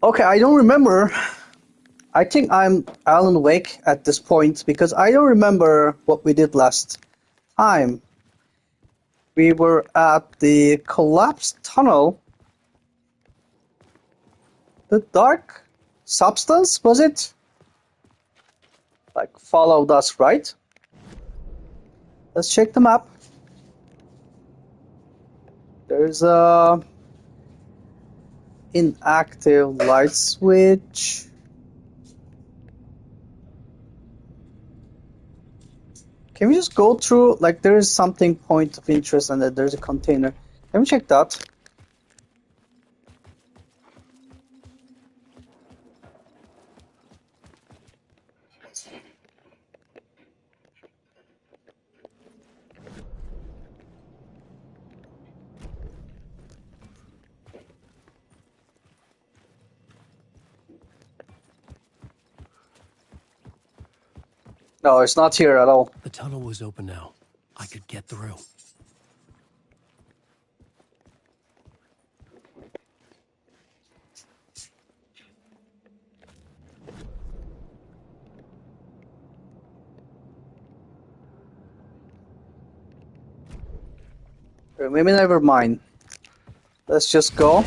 Okay, I don't remember. I think I'm Alan Wake at this point because I don't remember what we did last time. We were at the collapsed tunnel. The dark substance, was it? Like, followed us, right? Let's check the map. There's a inactive light switch. Can we just go through, like, there is something point of interest and that there's a container. Can we check that? No, it's not here at all. The tunnel was open now. I could get through. Maybe never mind. Let's just go.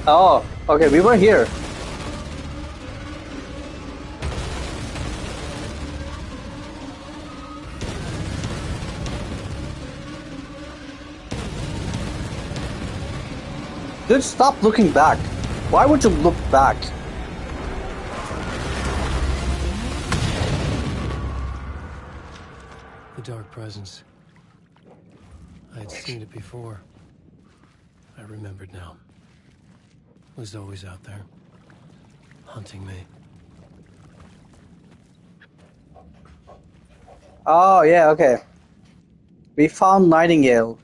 Oh, okay, we were here. Dude, stop looking back. Why would you look back? The dark presence. I had seen it before. I remembered now. It was always out there, hunting me. Oh, yeah, okay. We found Nightingale.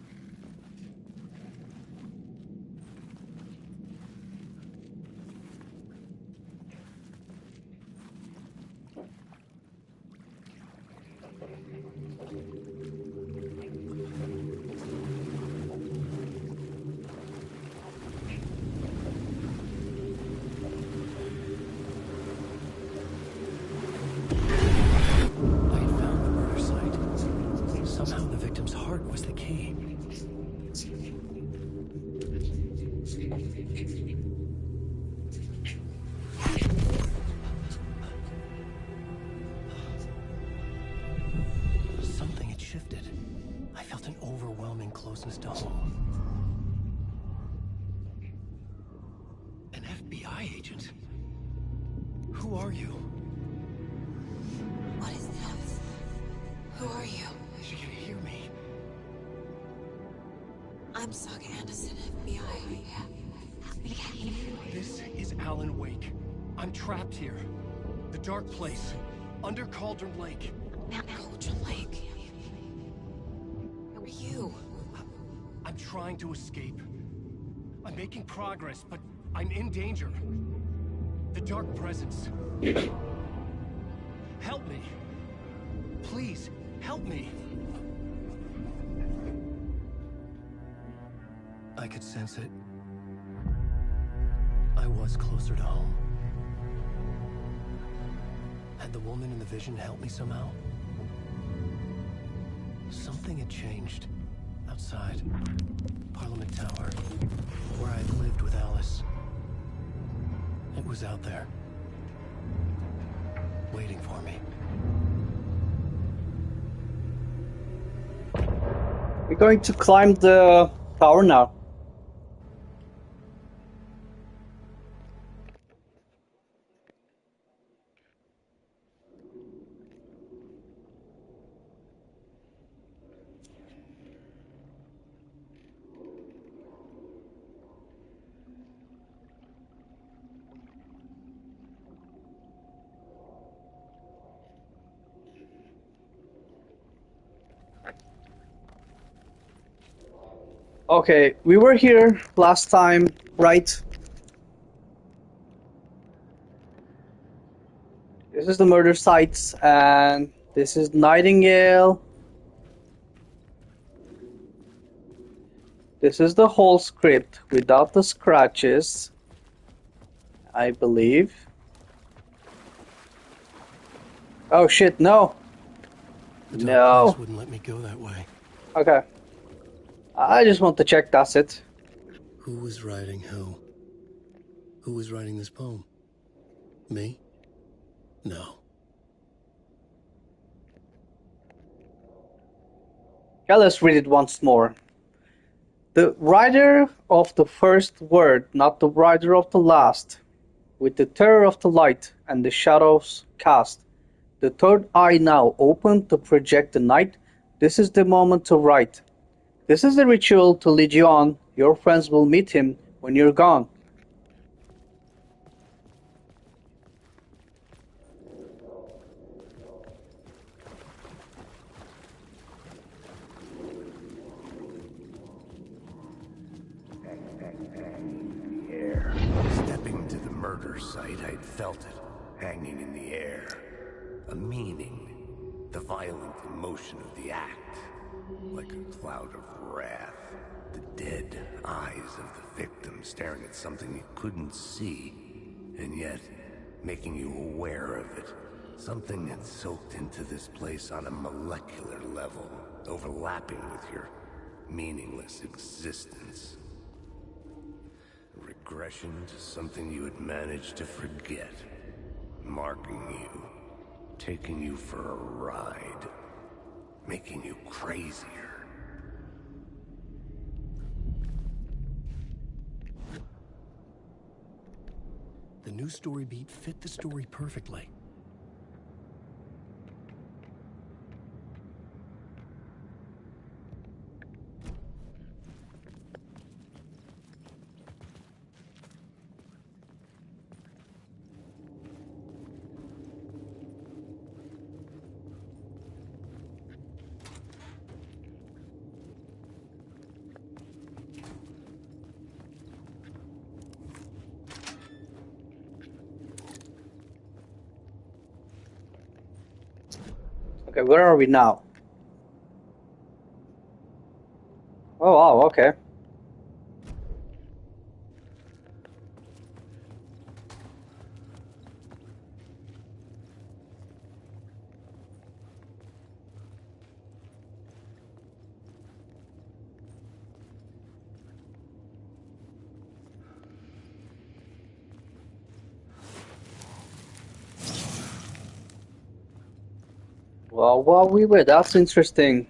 I had found the murder site. Somehow the victim's heart was the key. Something had shifted. I felt an overwhelming closeness to home. An FBI agent? Who are you? What is this? Who are you? She can hear me. I'm Saga Anderson, FBI. This is Alan Wake. I'm trapped here. The dark place. Under Cauldron Lake. Cauldron Lake. Who are you? I'm trying to escape. I'm making progress, but I'm in danger. The dark presence. Help me. Please, help me. I could sense it. I was closer to home. Had the woman in the vision helped me somehow? Something had changed. Outside. Parliament Tower. Where I'd lived with Alice. It was out there. Waiting for me. We're going to climb the tower now. Okay, we were here last time, right? This is the murder site, and this is Nightingale. This is the whole script without the scratches. I believe. Oh shit, no. The dark place No. wouldn't let me go that way. Okay. I just want to check, that's it. Who was writing who? Who was writing this poem? Me? No. Yeah, let's read it once more. The writer of the first word, not the writer of the last. With the terror of the light and the shadows cast, the third eye now open to project the night. This is the moment to write. This is the ritual to lead you on. Your friends will meet him when you're gone. Air. Stepping to the murder site, I'd felt it, hanging in the air. A meaning, the violent emotion of the act, like a cloud of wrath. The dead eyes of the victim staring at something you couldn't see, and yet making you aware of it. Something that soaked into this place on a molecular level, overlapping with your meaningless existence. Regression to something you had managed to forget. Marking you. Taking you for a ride. Making you crazier. The new story beat fit the story perfectly. Okay, where are we now? Oh wow, okay. Well, while we were, that's interesting.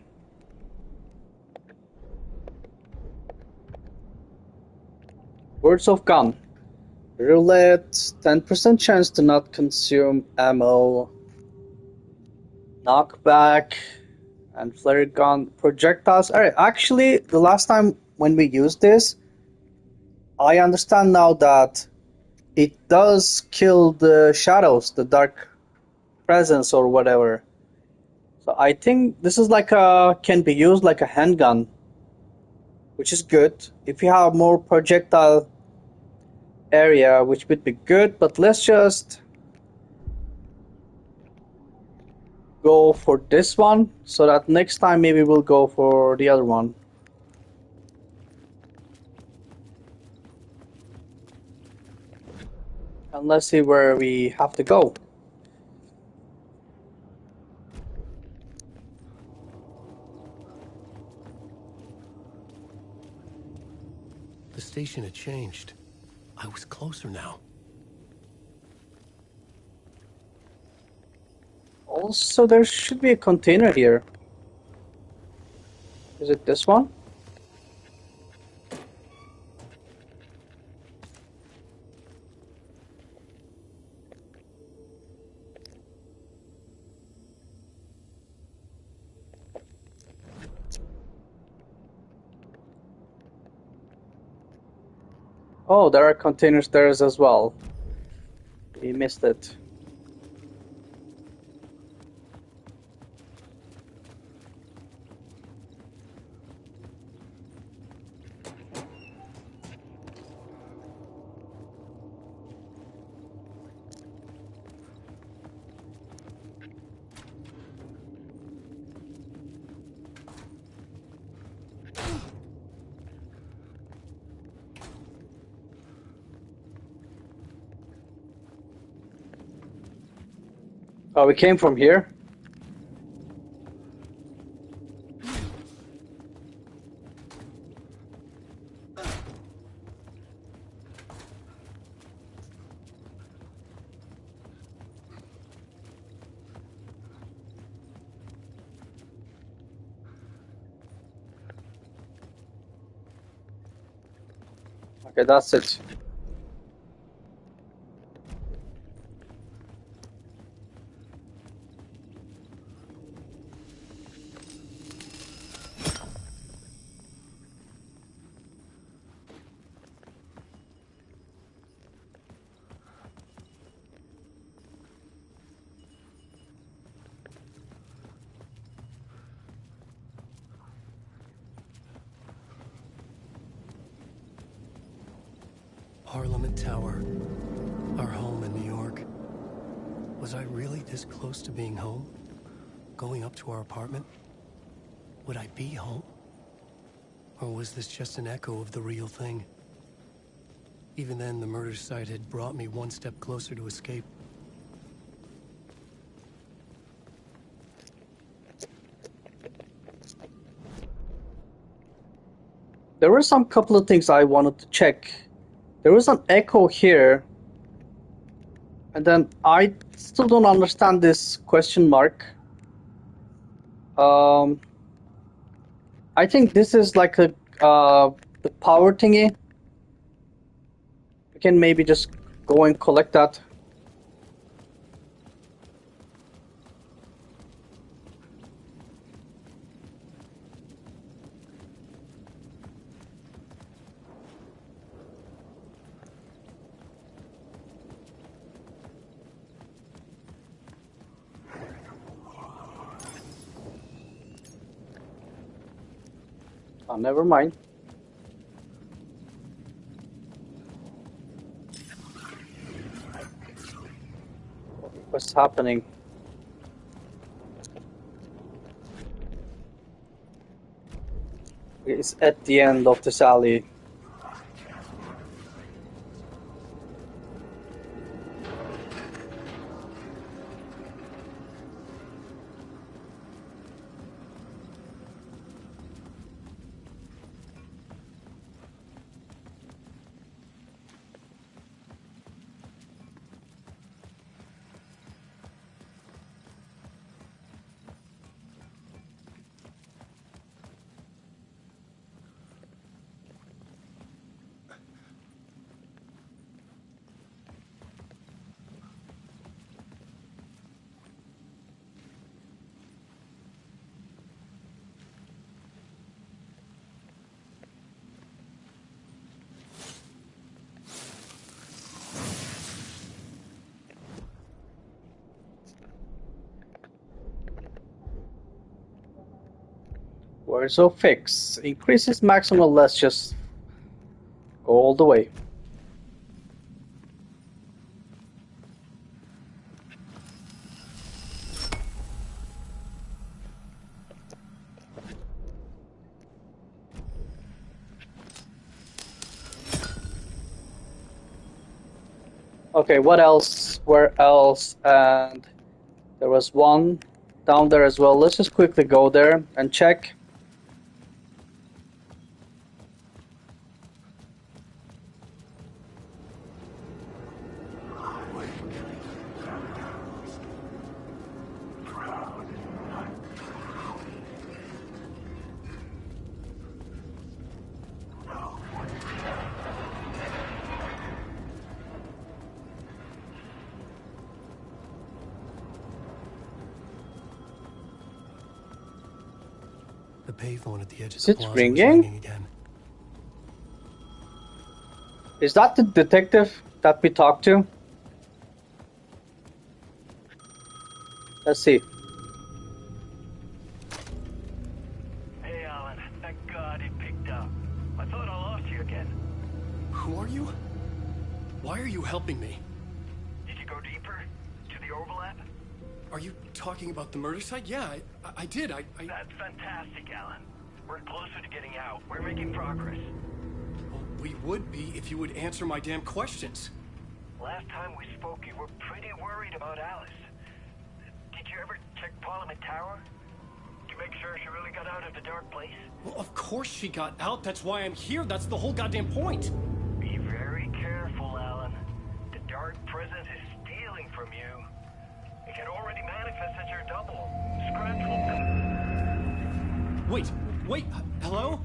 Words of gun. Roulette, 10% chance to not consume ammo. Knockback and flare gun projectiles. Alright, actually, the last time when we used this, I understand now that it does kill the shadows, the dark presence or whatever. So I think this is like can be used like a handgun, which is good. If you have more projectile area, which would be good, but let's just go for this one so that next time maybe we'll go for the other one. And let's see where we have to go. The station had changed. I was closer now. Also, there should be a container here. Is it this one? Oh, there are containers there as well. We missed it. Oh, we came from here? Okay, that's it. Parliament Tower. Our home in New York. Was I really this close to being home? Going up to our apartment? Would I be home? Or was this just an echo of the real thing? Even then, the murder site had brought me one step closer to escape. There were some couple of things I wanted to check. There was an echo here. And then I still don't understand this question mark. I think this is like a the power thingy. We can maybe just go and collect that. Oh, never mind. What's happening? It's at the end of this alley. Where's so fix? Increases maximum, let's just go all the way. Okay, what else? Where else? And there was one down there as well. Let's just quickly go there and check. The payphone at the edge of Is the it plaza was ringing? ringing again. Is that the detective that we talked to? Let's see. Hey, Alan. Thank God it picked up. I thought I lost you again. Who are you? Why are you helping me? Did you go deeper? To the overlap? Are you talking about the murder site? Yeah, I did. That's fantastic, Alan. We're closer to getting out. We're making progress. Well, we would be if you would answer my damn questions. Last time we spoke, you were pretty worried about Alice. you ever check Parliament Tower? Did you make sure she really got out of the dark place? Well, of course she got out. That's why I'm here. That's the whole goddamn point. Be very careful, Alan. The dark presence is stealing from you. It can already manifest as your double. Scratch will Wait, hello?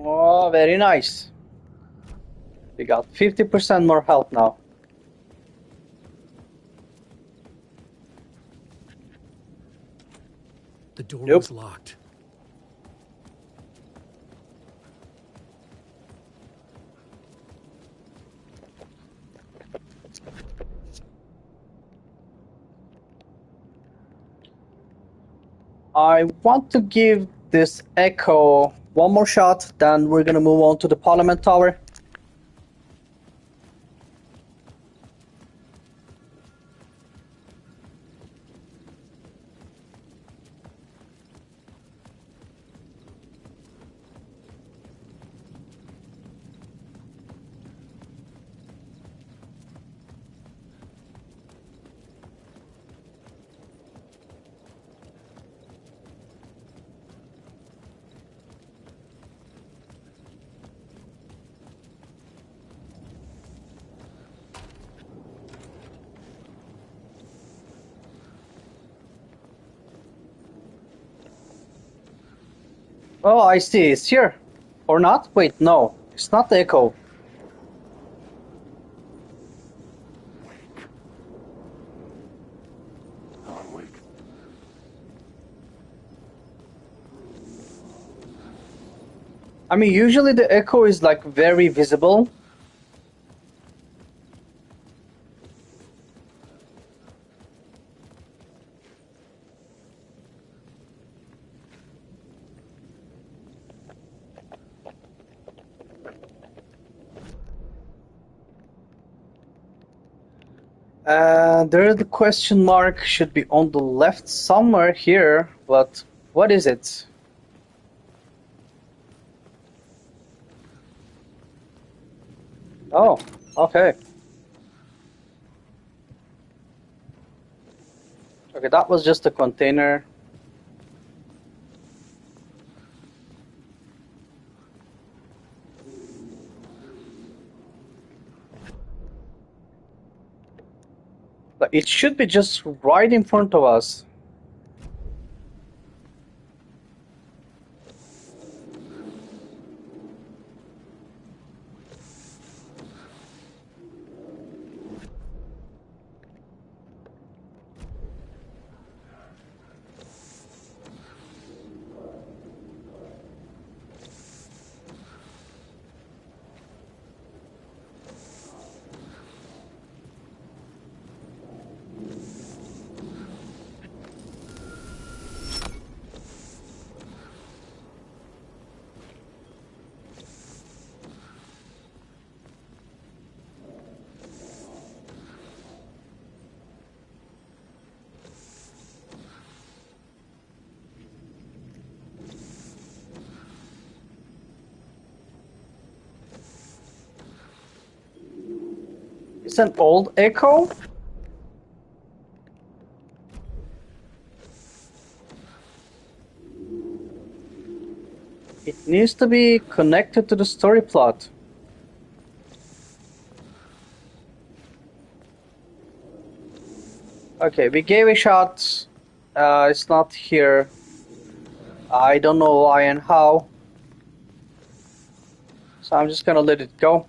Oh, very nice. We got 50% more health now. The door Nope. was locked. I want to give this Echo one more shot, then we're gonna move on to the Parliament Tower. Oh, I see. It's here. Or not? Wait, no. It's not the Echo. Alan Wake. I mean, usually the Echo is like very visible. There the question mark should be on the left somewhere here, but what is it? Oh, okay. Okay, that was just a container. But it should be just right in front of us. It's an old Echo. It needs to be connected to the story plot. Okay, we gave a shot. It's not here. I don't know why and how. So I'm just gonna let it go.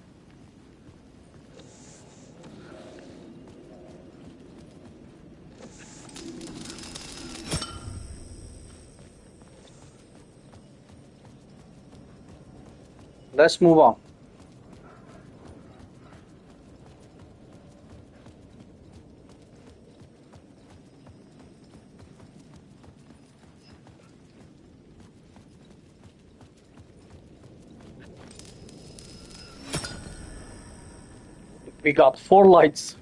Let's move on. We got 4 lights.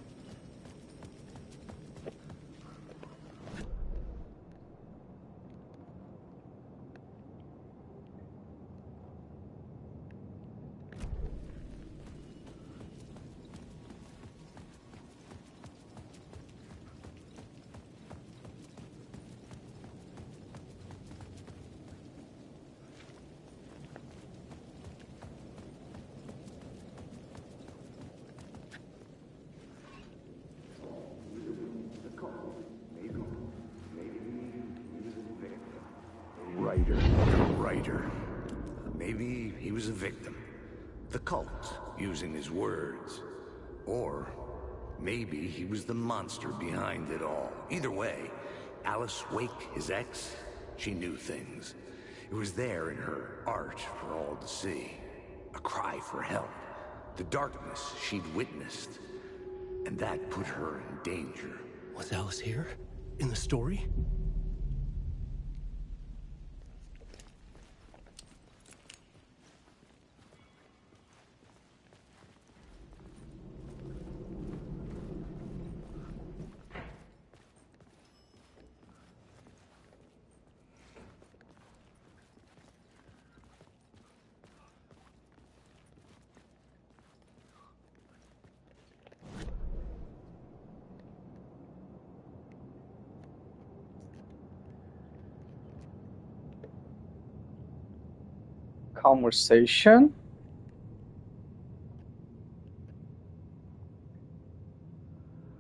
The writer. Maybe he was a victim. The cult, using his words. Or maybe he was the monster behind it all. Either way, Alice Wake, his ex, she knew things. It was there in her art for all to see. A cry for help. The darkness she'd witnessed. And that put her in danger. Was Alice here? In the story? Conversation.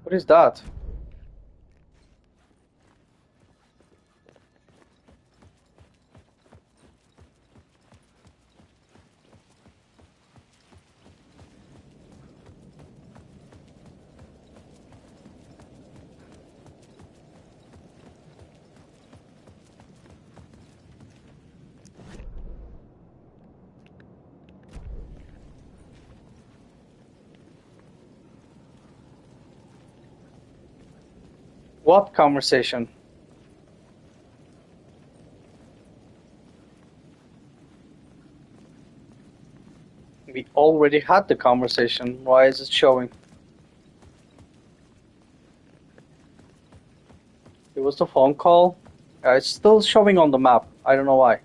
What is that? What conversation? We already had the conversation. Why is it showing? It was the phone call. It's still showing on the map. I don't know why.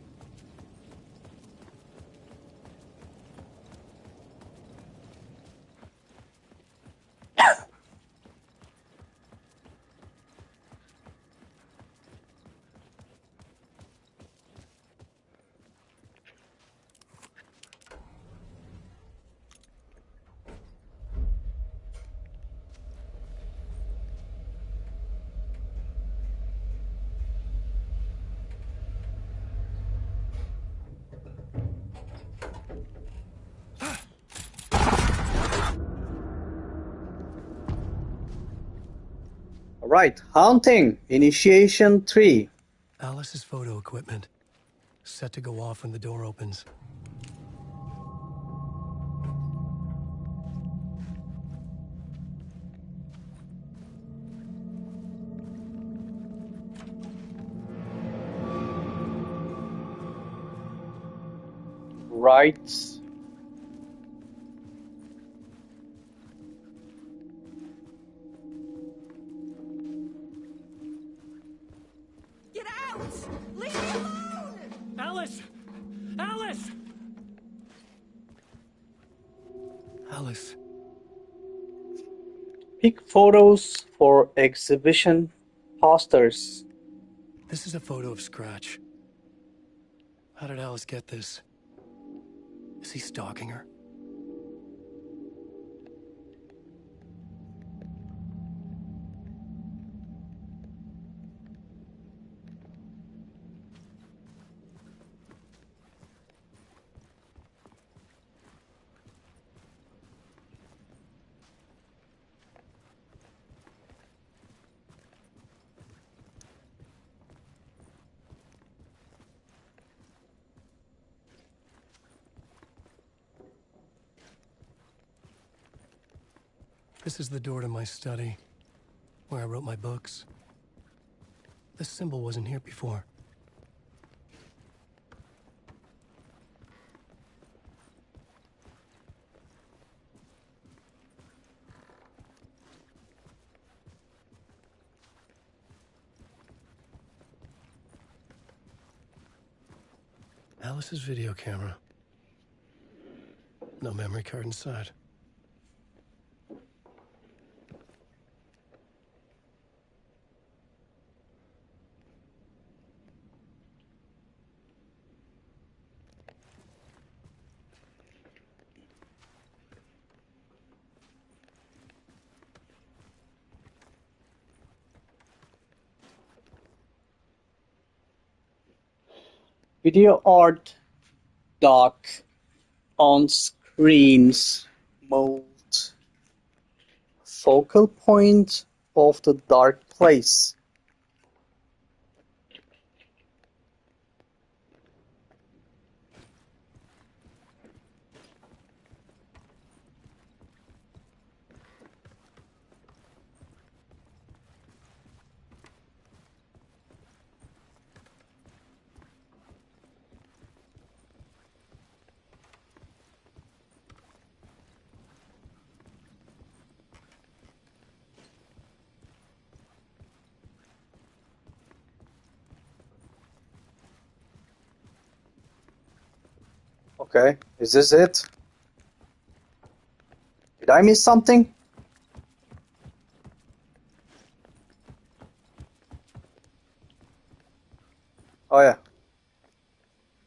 Right, haunting. Initiation 3. Alice's photo equipment. Set to go off when the door opens. Right. Get out! Leave me alone! Alice! Alice! Alice. Pick photos for exhibition posters. This is a photo of Scratch. How did Alice get this? Is he stalking her? This is the door to my study, where I wrote my books. This symbol wasn't here before. Alice's video camera. No memory card inside. Video art doc on screens mode. Focal point of the dark place. Okay, is this it? Did I miss something? Oh yeah.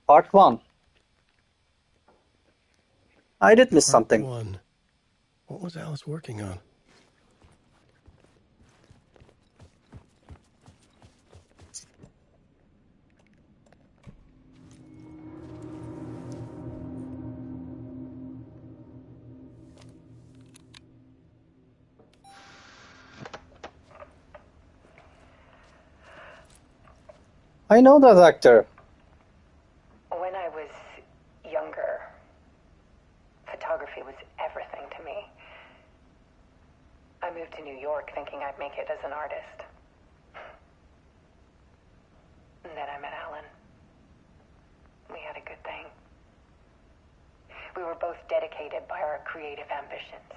Part 1. I did miss Part something. 1. What was Alice working on? I know that actor. When I was younger, photography was everything to me. I moved to New York thinking I'd make it as an artist. And then I met Alan. We had a good thing. We were both dedicated by our creative ambitions.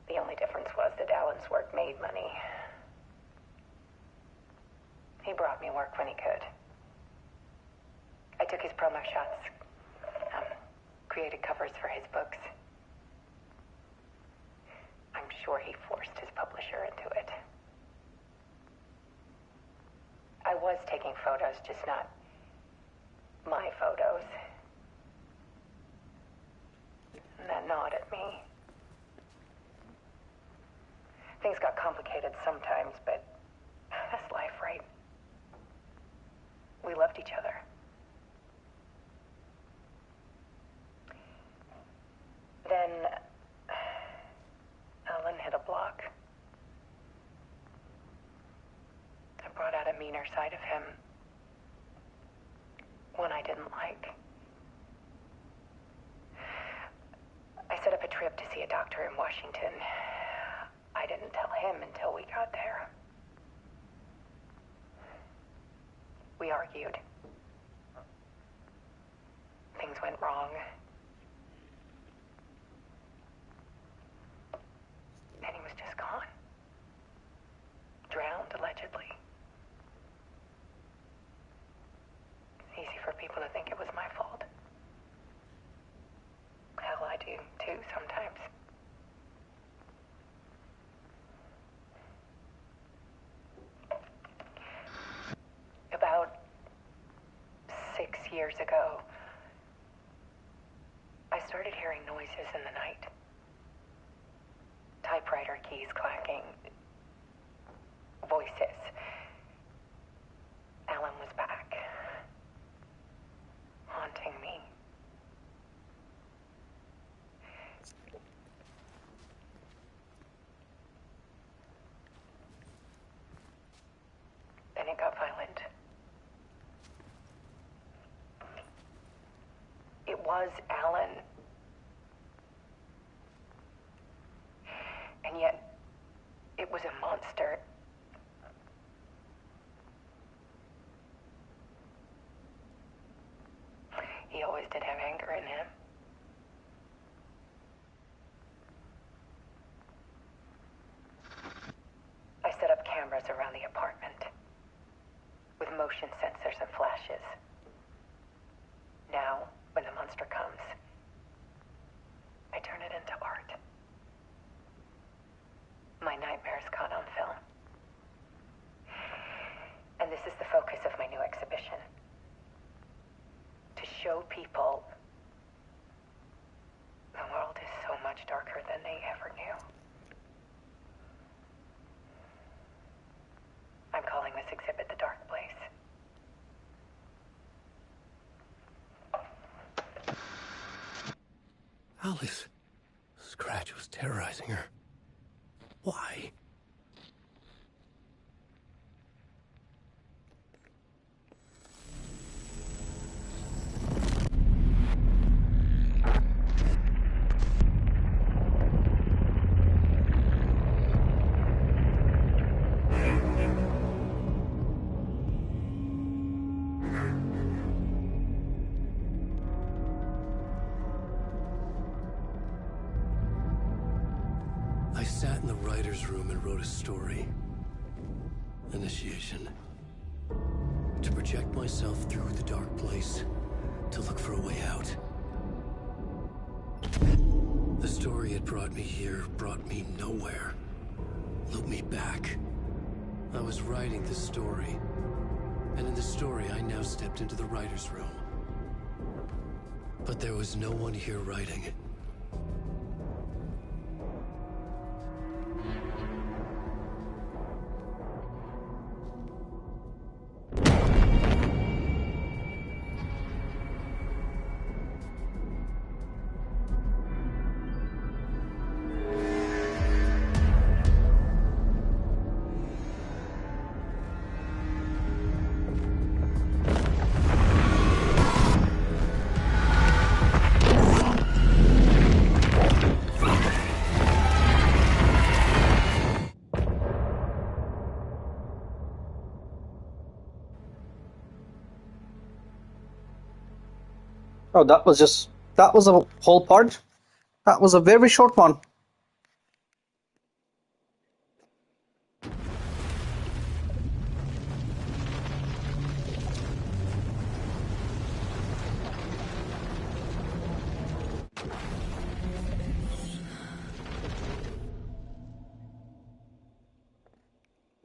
The only difference was that Alan's work made money. He brought me work when he could. I took his promo shots, created covers for his books. I'm sure he forced his publisher into it. I was taking photos, just not my photos. And that gnawed at me. Things got complicated sometimes, but that's life, right? We loved each other. Then Alan hit a block. I brought out a meaner side of him. One I didn't like. I set up a trip to see a doctor in Washington. I didn't tell him until we got there. We argued. Things went wrong. And he was just gone. Drowned, allegedly. It's easy for people to think it was my fault. Hell, I do too sometimes. About 6 years ago, I started hearing noises in the night. Typewriter keys clacking. Voices. Alan was back. Haunting me. Then it got violent. It was Alan. always did have anger in him. I set up cameras around the apartment with motion sensors and flashes. Now, when the monster comes, I turn it into art. My nightmares caught on film. And this is the focus of my new exhibition. To show people the world is so much darker than they ever knew. I'm calling this exhibit The Dark Place. Alice. Scratch was terrorizing her. Why? I sat in the writer's room and wrote a story. Initiation. To project myself through the dark place, to look for a way out. The story had brought me here, brought me nowhere. Looped me back. I was writing the story. And in the story, I now stepped into the writer's room. But there was no one here writing. Oh, that was a whole part? That was a very short one.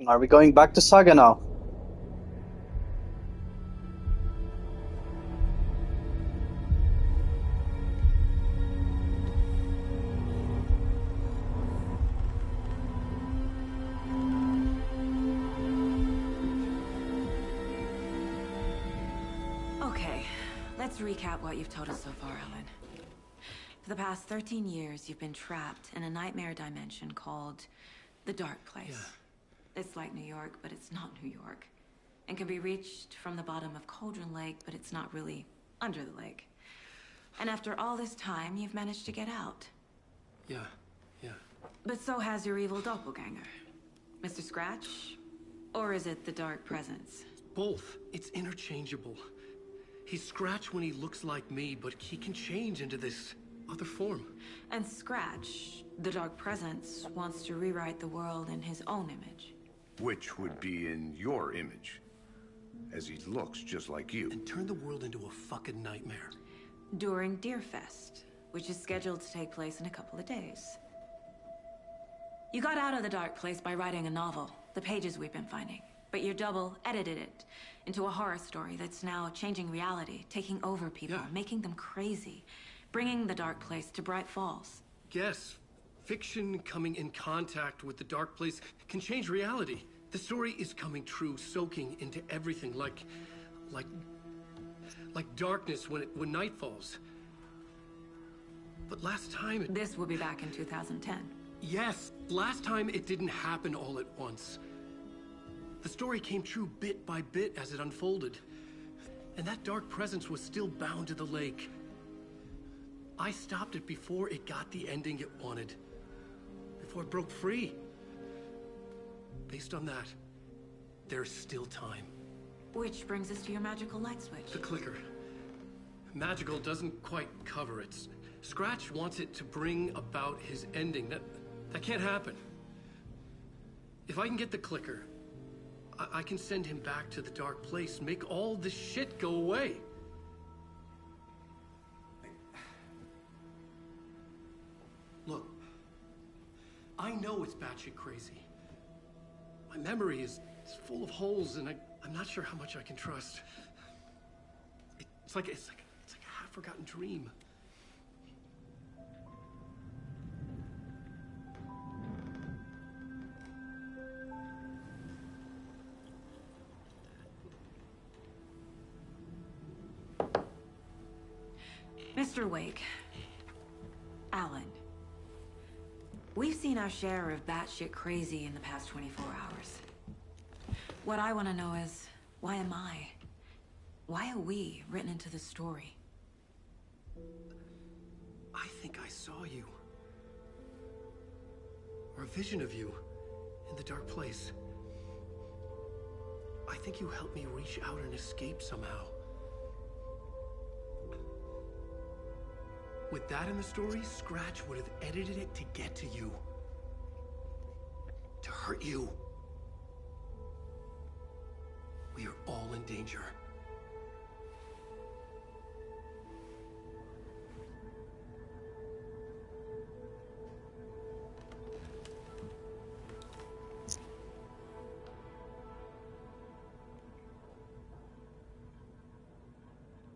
Are we going back to Saga now? Okay, let's recap what you've told us so far, Alan. For the past 13 years, you've been trapped in a nightmare dimension called the Dark Place. Yeah. It's like New York, but it's not New York. And can be reached from the bottom of Cauldron Lake, but it's not really under the lake. And after all this time, you've managed to get out. Yeah. But so has your evil doppelganger. Mr. Scratch? Or is it the Dark Presence? Both. It's interchangeable. He's Scratch when he looks like me, but he can change into this other form. And Scratch, the Dark Presence, wants to rewrite the world in his own image. Which would be in your image, as he looks just like you. And turn the world into a fucking nightmare. During Deerfest, which is scheduled to take place in a couple of days. You got out of the Dark Place by writing a novel, the pages we've been finding. But your double edited it into a horror story that's now changing reality, taking over people, making them crazy, bringing the Dark Place to Bright Falls. Yes, fiction coming in contact with the Dark Place can change reality. The story is coming true, soaking into everything, like darkness when night falls. But last time it... This will be back in 2010. Yes, last time it didn't happen all at once. The story came true bit by bit as it unfolded. And that dark presence was still bound to the lake. I stopped it before it got the ending it wanted. Before it broke free. Based on that, there's still time. Which brings us to your magical light switch. The clicker. Magical doesn't quite cover it. Scratch wants it to bring about his ending. That can't happen. If I can get the clicker, I can send him back to the dark place, make all this shit go away. Look, I know it's batshit crazy. My memory is full of holes, and I'm not sure how much I can trust. It's like a half-forgotten dream. Mr. Wake. Alan. We've seen our share of batshit crazy in the past 24 hours. What I want to know is, why am I? Why are we written into the story? I think I saw you. Or a vision of you in the dark place. I think you helped me reach out and escape somehow. With that in the story, Scratch would have edited it to get to you. To hurt you. We are all in danger.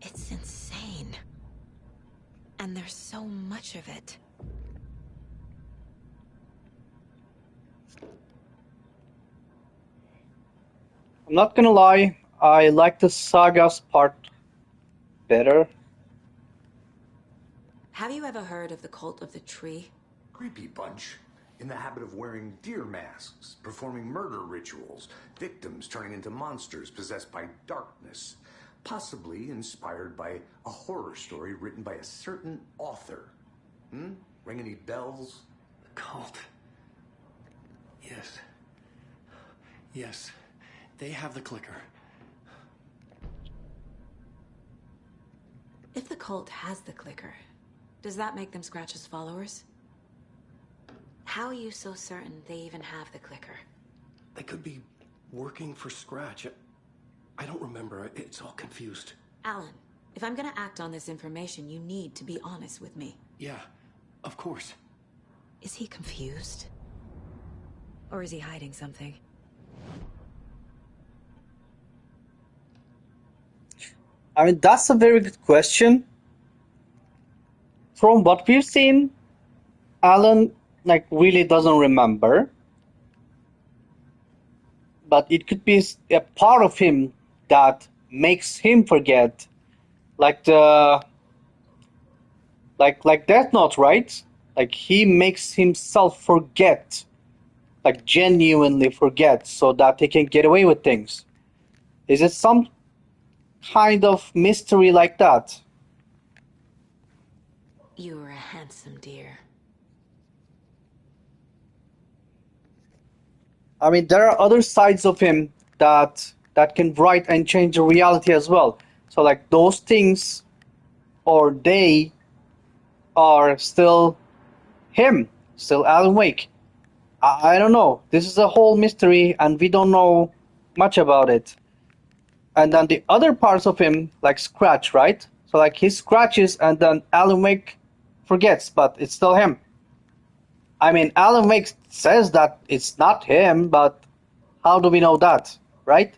It's insane. And there's so much of it. I'm not gonna lie, I like the Saga's part better. Have you ever heard of the Cult of the Tree? Creepy bunch. In the habit of wearing deer masks, performing murder rituals, victims turning into monsters possessed by darkness. Possibly inspired by a horror story written by a certain author. Ring any bells? The cult. Yes. Yes. They have the clicker. If the cult has the clicker, does that make them Scratch's followers? How are you so certain they even have the clicker? They could be working for Scratch. I don't remember. It's all confused. Alan, if I'm gonna act on this information, you need to be honest with me. Yeah, of course. Is he confused? Or is he hiding something? I mean, that's a very good question. From what we've seen, Alan really doesn't remember. But it could be a part of him that makes him forget. Like Death Note, right? Like he makes himself forget. Like genuinely forget so that he can get away with things. Is it some kind of mystery like that? You were a handsome deer. I mean, there are other sides of him that can write and change the reality as well. So like those things, or they are still him, still Alan Wake. I don't know. This is a whole mystery and we don't know much about it. And then the other parts of him, like Scratch, right? So like he scratches and then Alan Wake forgets, but it's still him. I mean, Alan Wake says that it's not him, but how do we know that, right?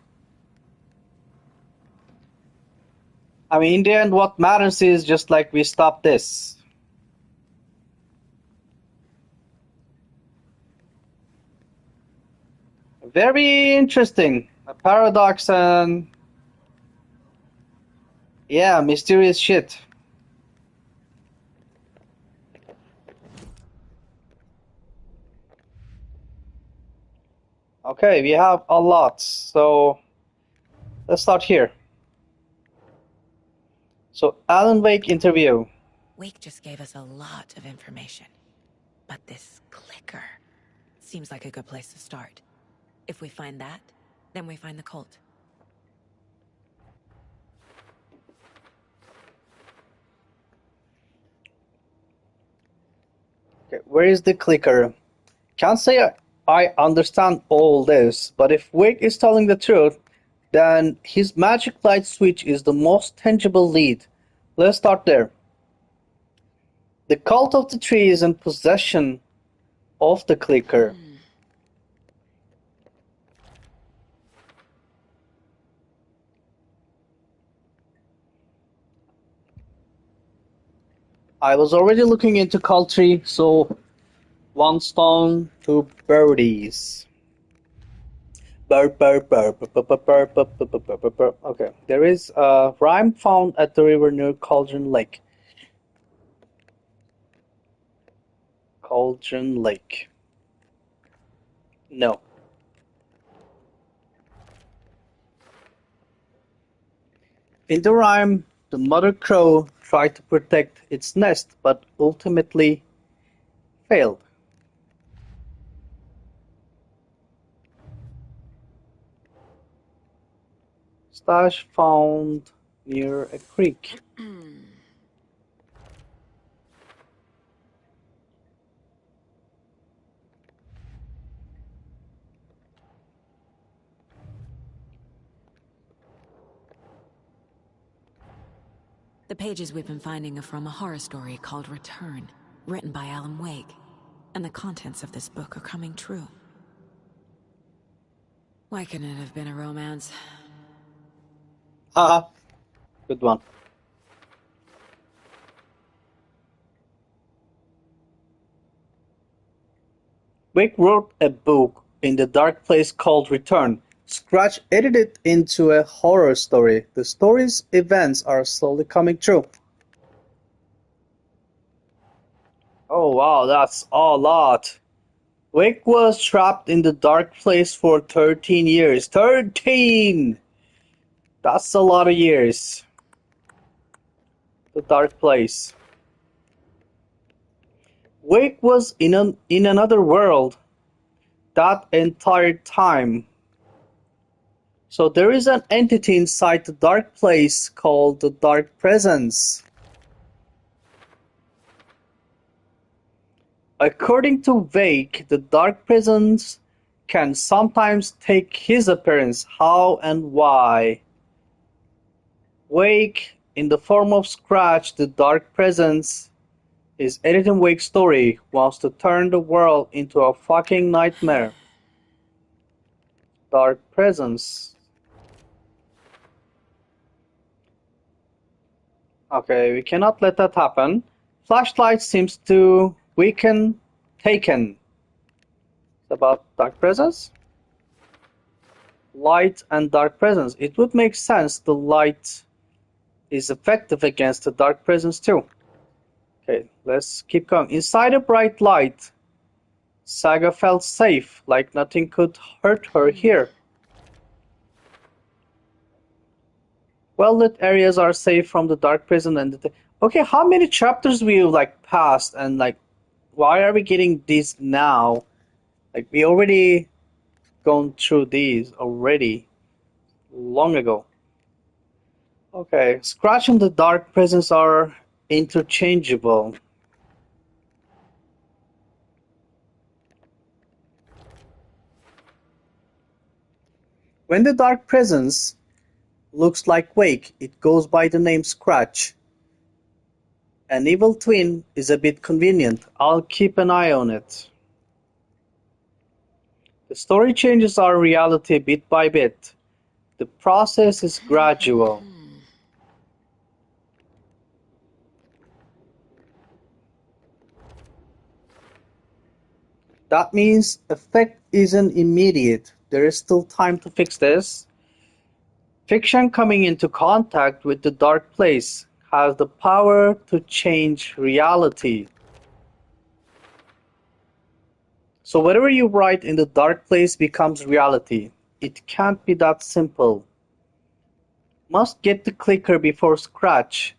I mean, in the end, what matters is just like we stop this. Very interesting. A paradox and yeah, mysterious shit. Okay, we have a lot, so let's start here. So, Alan Wake interview. Wake just gave us a lot of information. But this clicker seems like a good place to start. If we find that, then we find the cult. Okay, where is the clicker? Can't say I understand all this, but if Wake is telling the truth, then his magic light switch is the most tangible lead. Let's start there. The cult of the tree is in possession of the clicker. I was already looking into cult tree, so one stone, two birdies. Okay, there is a rhyme found at the river near Cauldron Lake. Cauldron Lake. No. In the rhyme, the mother crow tried to protect its nest, but ultimately failed. Stash found near a creek. The pages we've been finding are from a horror story called Return, written by Alan Wake. And the contents of this book are coming true. Why couldn't it have been a romance? Haha. Good one. Wake wrote a book in the dark place called Return. Scratch edited it into a horror story. The story's events are slowly coming true. Oh wow, that's a lot. Wake was trapped in the dark place for 13 years. 13! That's a lot of years. The dark place. Wake was in another world that entire time. So there is an entity inside the dark place called the Dark Presence. According to Wake, the Dark Presence can sometimes take his appearance. How and why? Wake, in the form of Scratch, the Dark Presence, is editing Wake's story, wants to turn the world into a fucking nightmare. Dark Presence. Okay, we cannot let that happen. Flashlight seems to weaken Taken. It's about Dark Presence? Light and Dark Presence. It would make sense the light is effective against the Dark Presence too. Okay, let's keep going. Inside a bright light, Saga felt safe, like nothing could hurt her here. Well-lit areas are safe from the Dark Prison and okay, how many chapters we like passed and like why are we getting these now? Like we already gone through these already long ago. Okay, Scratch and the Dark Presence are interchangeable. When the Dark Presence looks like Wake, it goes by the name Scratch. An evil twin is a bit convenient. I'll keep an eye on it. The story changes our reality bit by bit. The process is gradual. That means effect isn't immediate. There is still time to fix this. Fiction coming into contact with the dark place has the power to change reality. So whatever you write in the dark place becomes reality. It can't be that simple. Must get the clicker before Scratch.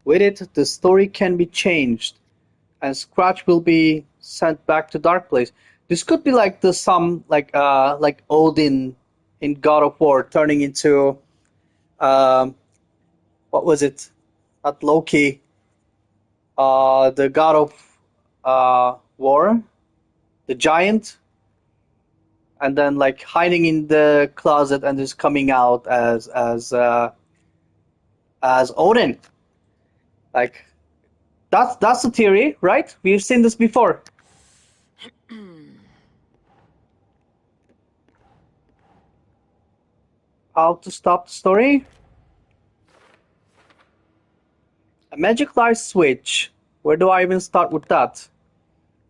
With it, the story can be changed, and Scratch will be sent back to Dark Place. This could be like like Odin in God of War turning into what was it? Not Loki. The god of war, the giant, and then like hiding in the closet and just coming out as Odin. Like that's the theory, right? We've seen this before. How to stop the story? A magic light switch. Where do I even start with that?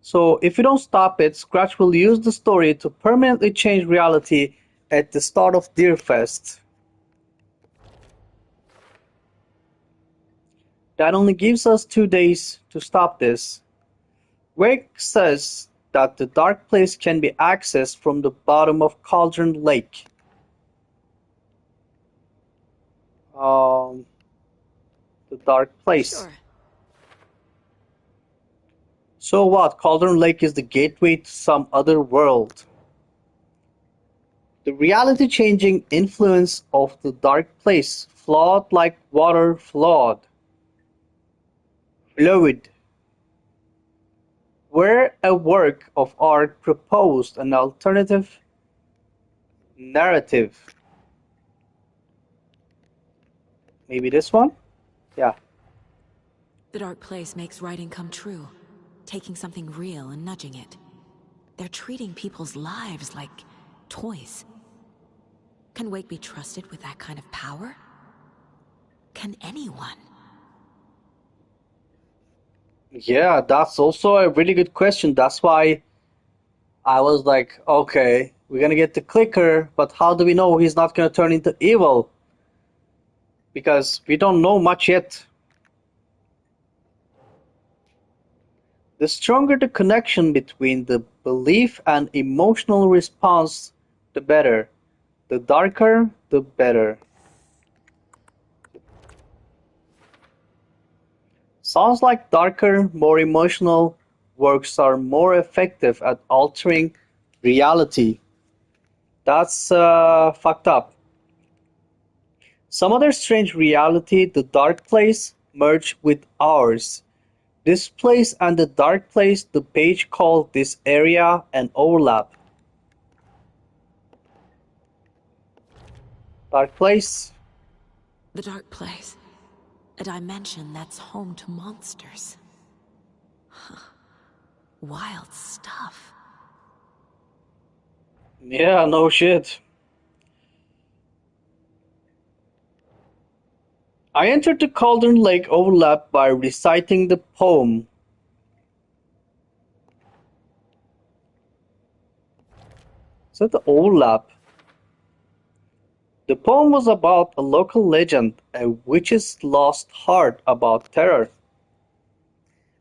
So if you don't stop it, Scratch will use the story to permanently change reality at the start of Deerfest. That only gives us 2 days to stop this. Wake says that the dark place can be accessed from the bottom of Cauldron Lake. The dark place. Sure. So what? Cauldron Lake is the gateway to some other world. The reality-changing influence of the dark place, flawed like water flawed. Fluid. Where a work of art proposed an alternative narrative. Maybe this one? Yeah. The dark place makes writing come true, taking something real and nudging it. They're treating people's lives like toys. Can Wake be trusted with that kind of power? Can anyone? Yeah, that's also a really good question. That's why I was like, okay, we're gonna get the clicker, but how do we know he's not gonna turn into evil? Because we don't know much yet. The stronger the connection between the belief and emotional response, the better. The darker, the better. Sounds like darker, more emotional works are more effective at altering reality. That's fucked up. Some other strange reality, the dark place, merge with ours. This place and the dark place, the page called this area an overlap. Dark place. The dark place. A dimension that's home to monsters. Huh. Wild stuff. Yeah, no shit. I entered the Cauldron Lake overlap by reciting the poem. Is that the overlap? The poem was about a local legend, a witch's lost heart about terror.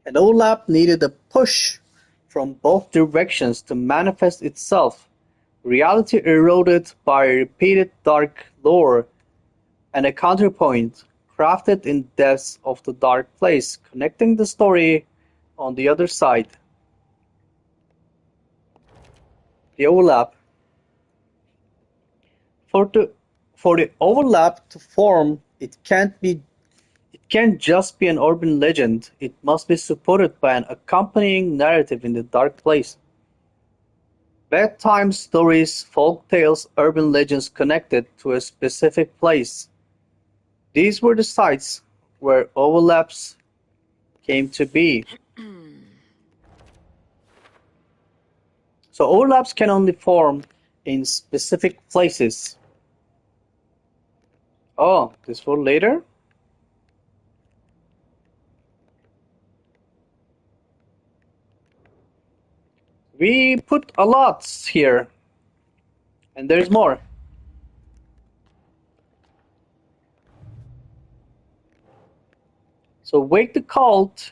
An overlap needed a push from both directions to manifest itself. Reality eroded by repeated dark lore, and a counterpoint crafted in depths of the dark place, connecting the story on the other side. The overlap. For the overlap to form, it can't just be an urban legend. It must be supported by an accompanying narrative in the dark place. Bedtime stories, folk tales, urban legends connected to a specific place. These were the sites where overlaps came to be. So overlaps can only form in specific places. Oh, this for later? We put a lot here. And there's more. So Wake the Cult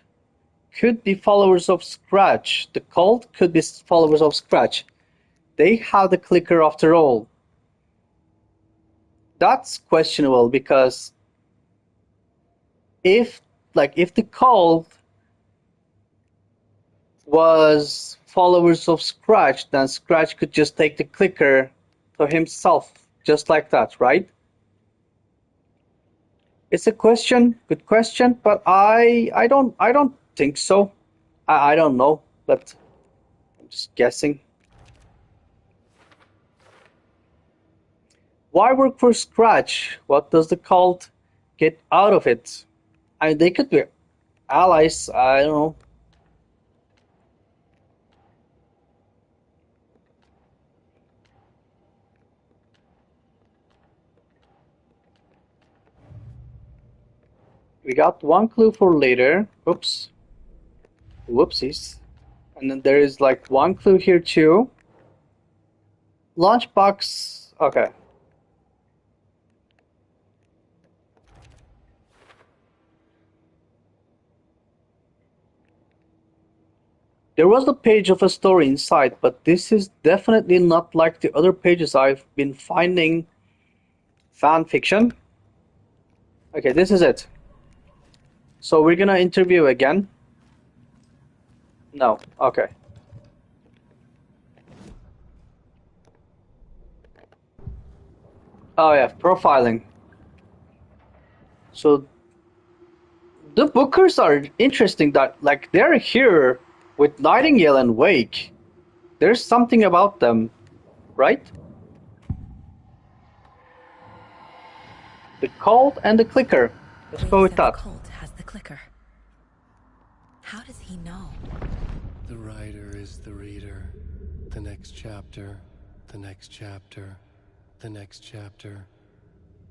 could be followers of Scratch. The cult could be followers of Scratch. They have the clicker after all. That's questionable because if the cult was followers of Scratch, then Scratch could just take the clicker to himself, just like that, right? It's a question, good question, but I don't think so. I don't know, but Just guessing. Why work for Scratch? What does the cult get out of it? I mean, they could be allies. I don't know. We got one clue for later. Oops. Whoopsies. And then there is like one clue here too. Lunchbox. Okay. There was a page of a story inside, but this is definitely not like the other pages I've been finding fan fiction. Okay, this is it. So we're gonna interview again. No, okay. Oh yeah, profiling. So the Bookers are interesting that like they're here with Nightingale and Wake. There's something about them, right? The Cult and the Clicker. Let's go with Wake said the that. cult has the clicker. How does he know? The writer is the reader. The next chapter, the next chapter, the next chapter.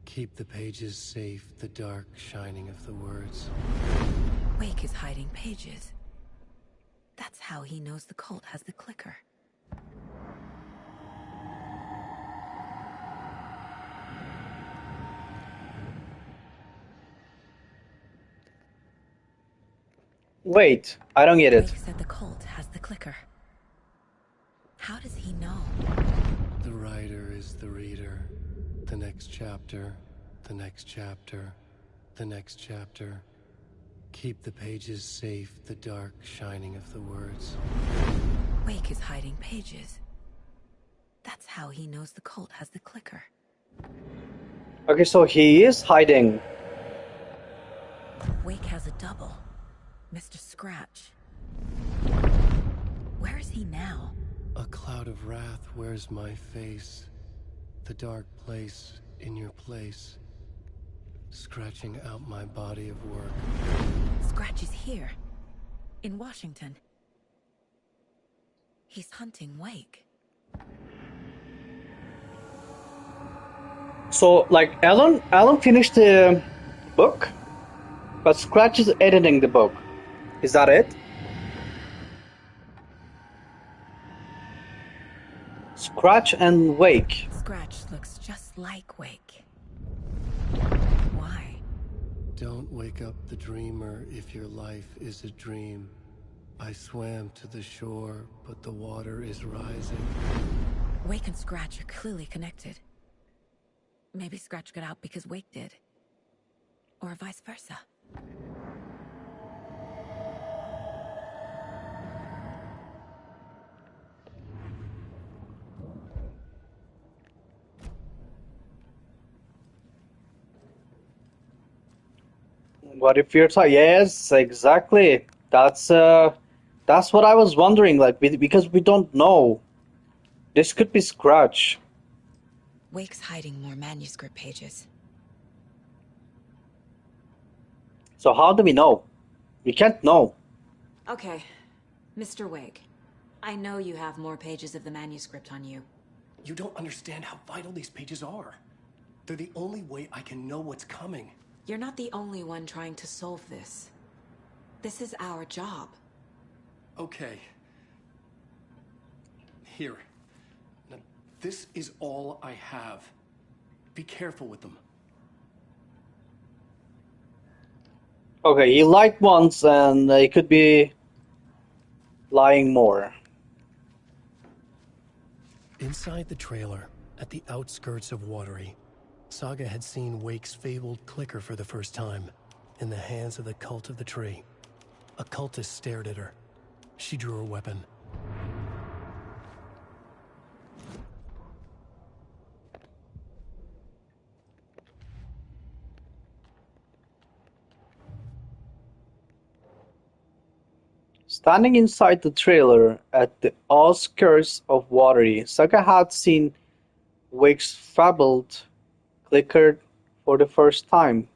Keep the pages safe, the dark shining of the words. Wake is hiding pages. That's how he knows the cult has the clicker. Wait, I don't get it. Wake said the cult has the clicker. How does he know? The writer is the reader. The next chapter, the next chapter, the next chapter. Keep the pages safe, the dark shining of the words. Wake is hiding pages. That's how he knows the cult has the clicker. Okay, so he is hiding. Wake has a double. Mr. Scratch. Where is he now? A cloud of wrath wears my face. The dark place in your place. Scratching out my body of work. Scratch is here. In Washington. He's hunting Wake. So like Alan finished the book, but Scratch is editing the book. Is that it? Scratch and Wake. Scratch looks just like Wake. Why? Don't wake up the dreamer if your life is a dream. I swam to the shore, but the water is rising. Wake and Scratch are clearly connected. Maybe Scratch got out because Wake did. Or vice versa. What if you're talking? Yes, exactly. That's what I was wondering. Like because we don't know. This could be Scratch. Wake's hiding more manuscript pages. So how do we know? We can't know. Okay, Mr. Wake. I know you have more pages of the manuscript on you. You don't understand how vital these pages are. They're the only way I can know what's coming. You're not the only one trying to solve this. This is our job. Okay. Here. Now, this is all I have. Be careful with them. Okay, he lied once, and he could be lying more. Inside the trailer, at the outskirts of Watery, Saga had seen Wake's fabled clicker for the first time, in the hands of the Cult of the Tree. A cultist stared at her. She drew her weapon. Standing inside the trailer at the outskirts of Watery, Saga had seen Wake's fabled clicker for the first time.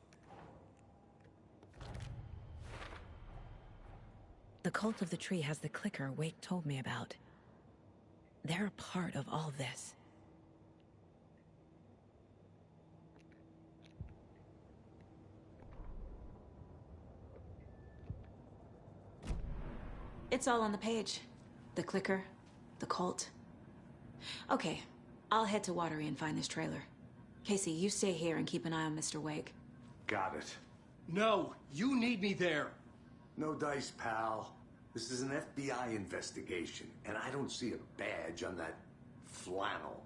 The cult of the tree has the clicker Wake told me about. They're a part of all this. It's all on the page. The clicker, the cult. Okay, I'll head to Watery and find this trailer. Casey, you stay here and keep an eye on Mr. Wake. Got it. No, you need me there. No dice, pal. This is an FBI investigation, and I don't see a badge on that flannel.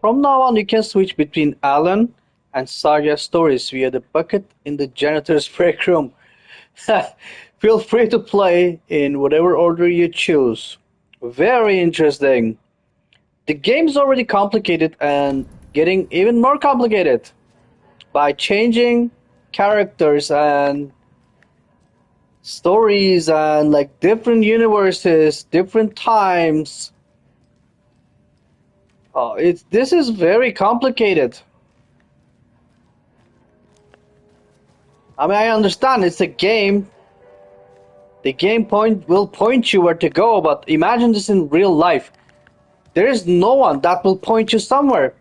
From now on, you can switch between Alan and Saga's stories via the bucket in the janitor's break room. Feel free to play in whatever order you choose. Very interesting. The game is already complicated and getting even more complicated by changing characters and stories and like different universes, different times. This is very complicated. I mean, I understand it's a game. The game will point you where to go, but imagine this in real life. There is no one that will point you somewhere.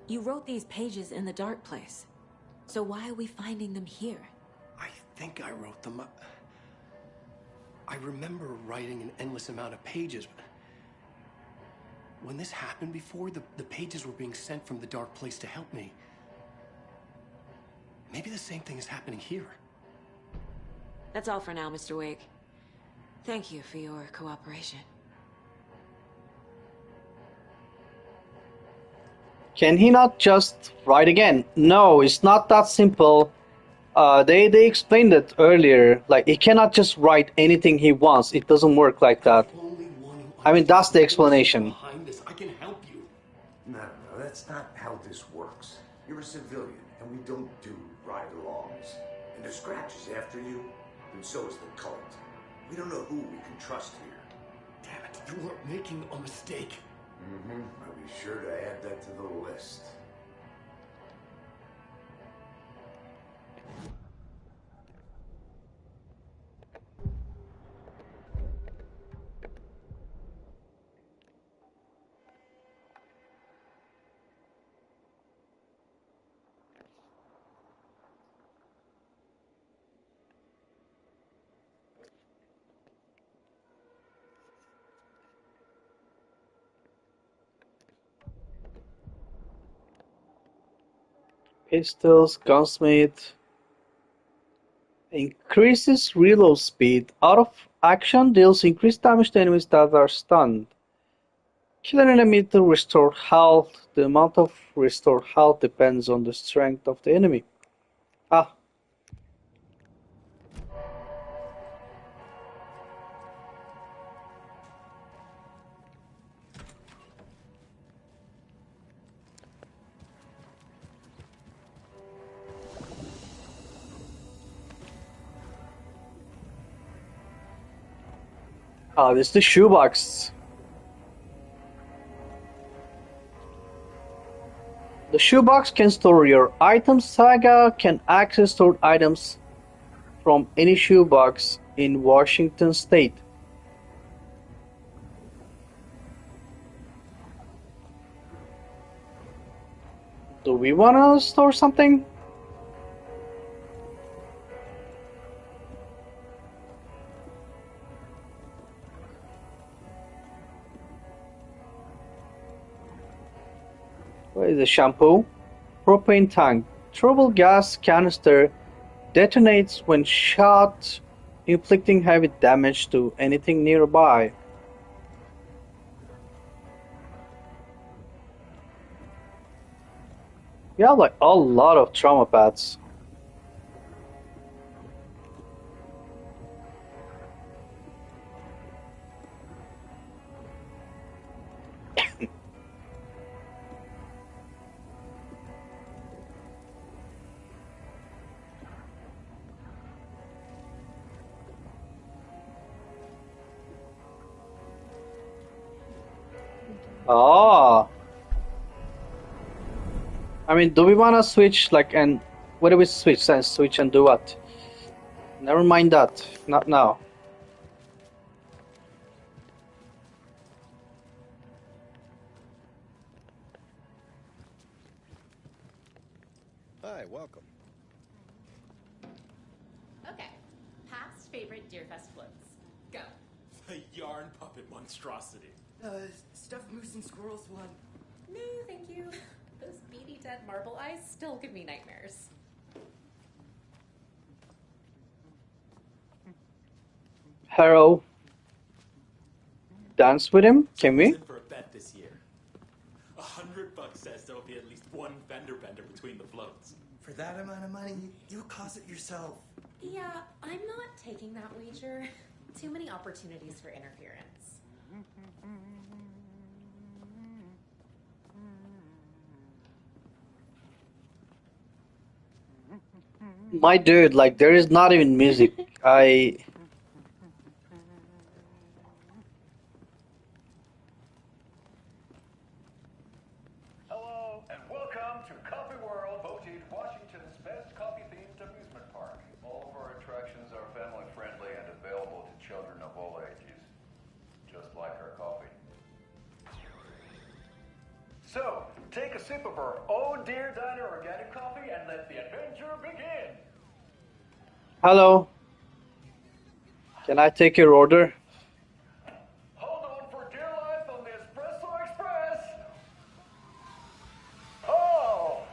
You wrote these pages in the dark place. So why are we finding them here? I think I wrote them. I remember writing an endless amount of pages. When this happened before, the pages were being sent from the dark place to help me. Maybe the same thing is happening here. That's all for now, Mr. Wake. Thank you for your cooperation. Can he not just write again? No, it's not that simple. They explained it earlier. Like, he cannot just write anything he wants. It doesn't work like that. I mean, that's the explanation. Behind this, I can help you. No, that's not how this works. You're a civilian, and we don't do ride-alongs. And if Scratch is after you, then so is the cult. We don't know who we can trust here. Damn it, you are making a mistake. I'll be sure to add that to the list. Pistols, gunsmith. Increases reload speed. Out of action deals increased damage to enemies that are stunned. Kill an enemy to restore health. The amount of restored health depends on the strength of the enemy. Ah. This is the shoebox. The shoebox can store your items. Saga can access stored items from any shoebox in Washington State. Do we want to store something? What is the shampoo? Propane tank. Trouble gas canister detonates when shot, inflicting heavy damage to anything nearby. We have like a lot of trauma pads. Oh. I mean, do we want to switch, like, and what do we switch? Then switch and do what? Never mind that. Not now. Hi, welcome. Okay. Past favorite Deerfest floats. Go. The yarn puppet monstrosity. Stuffed moose and squirrels one. No, thank you. Those beady dead marble eyes still give me nightmares. Harrow. Dance with him? Can we? In for a bet this year. $100 says there'll be at least one fender bender between the floats. For that amount of money, you'll cause it yourself. Yeah, I'm not taking that wager. Too many opportunities for interference. My dude, like, there is not even music. Hello, and welcome to Coffee World, voted Washington's best coffee-themed amusement park. All of our attractions are family-friendly and available to children of all ages, just like our coffee. So, take a sip of our Oh Dear Diner organic coffee and let the adventure begin. Hello. Can I take your order? Hold on for dear life on the Espresso Express. Oh!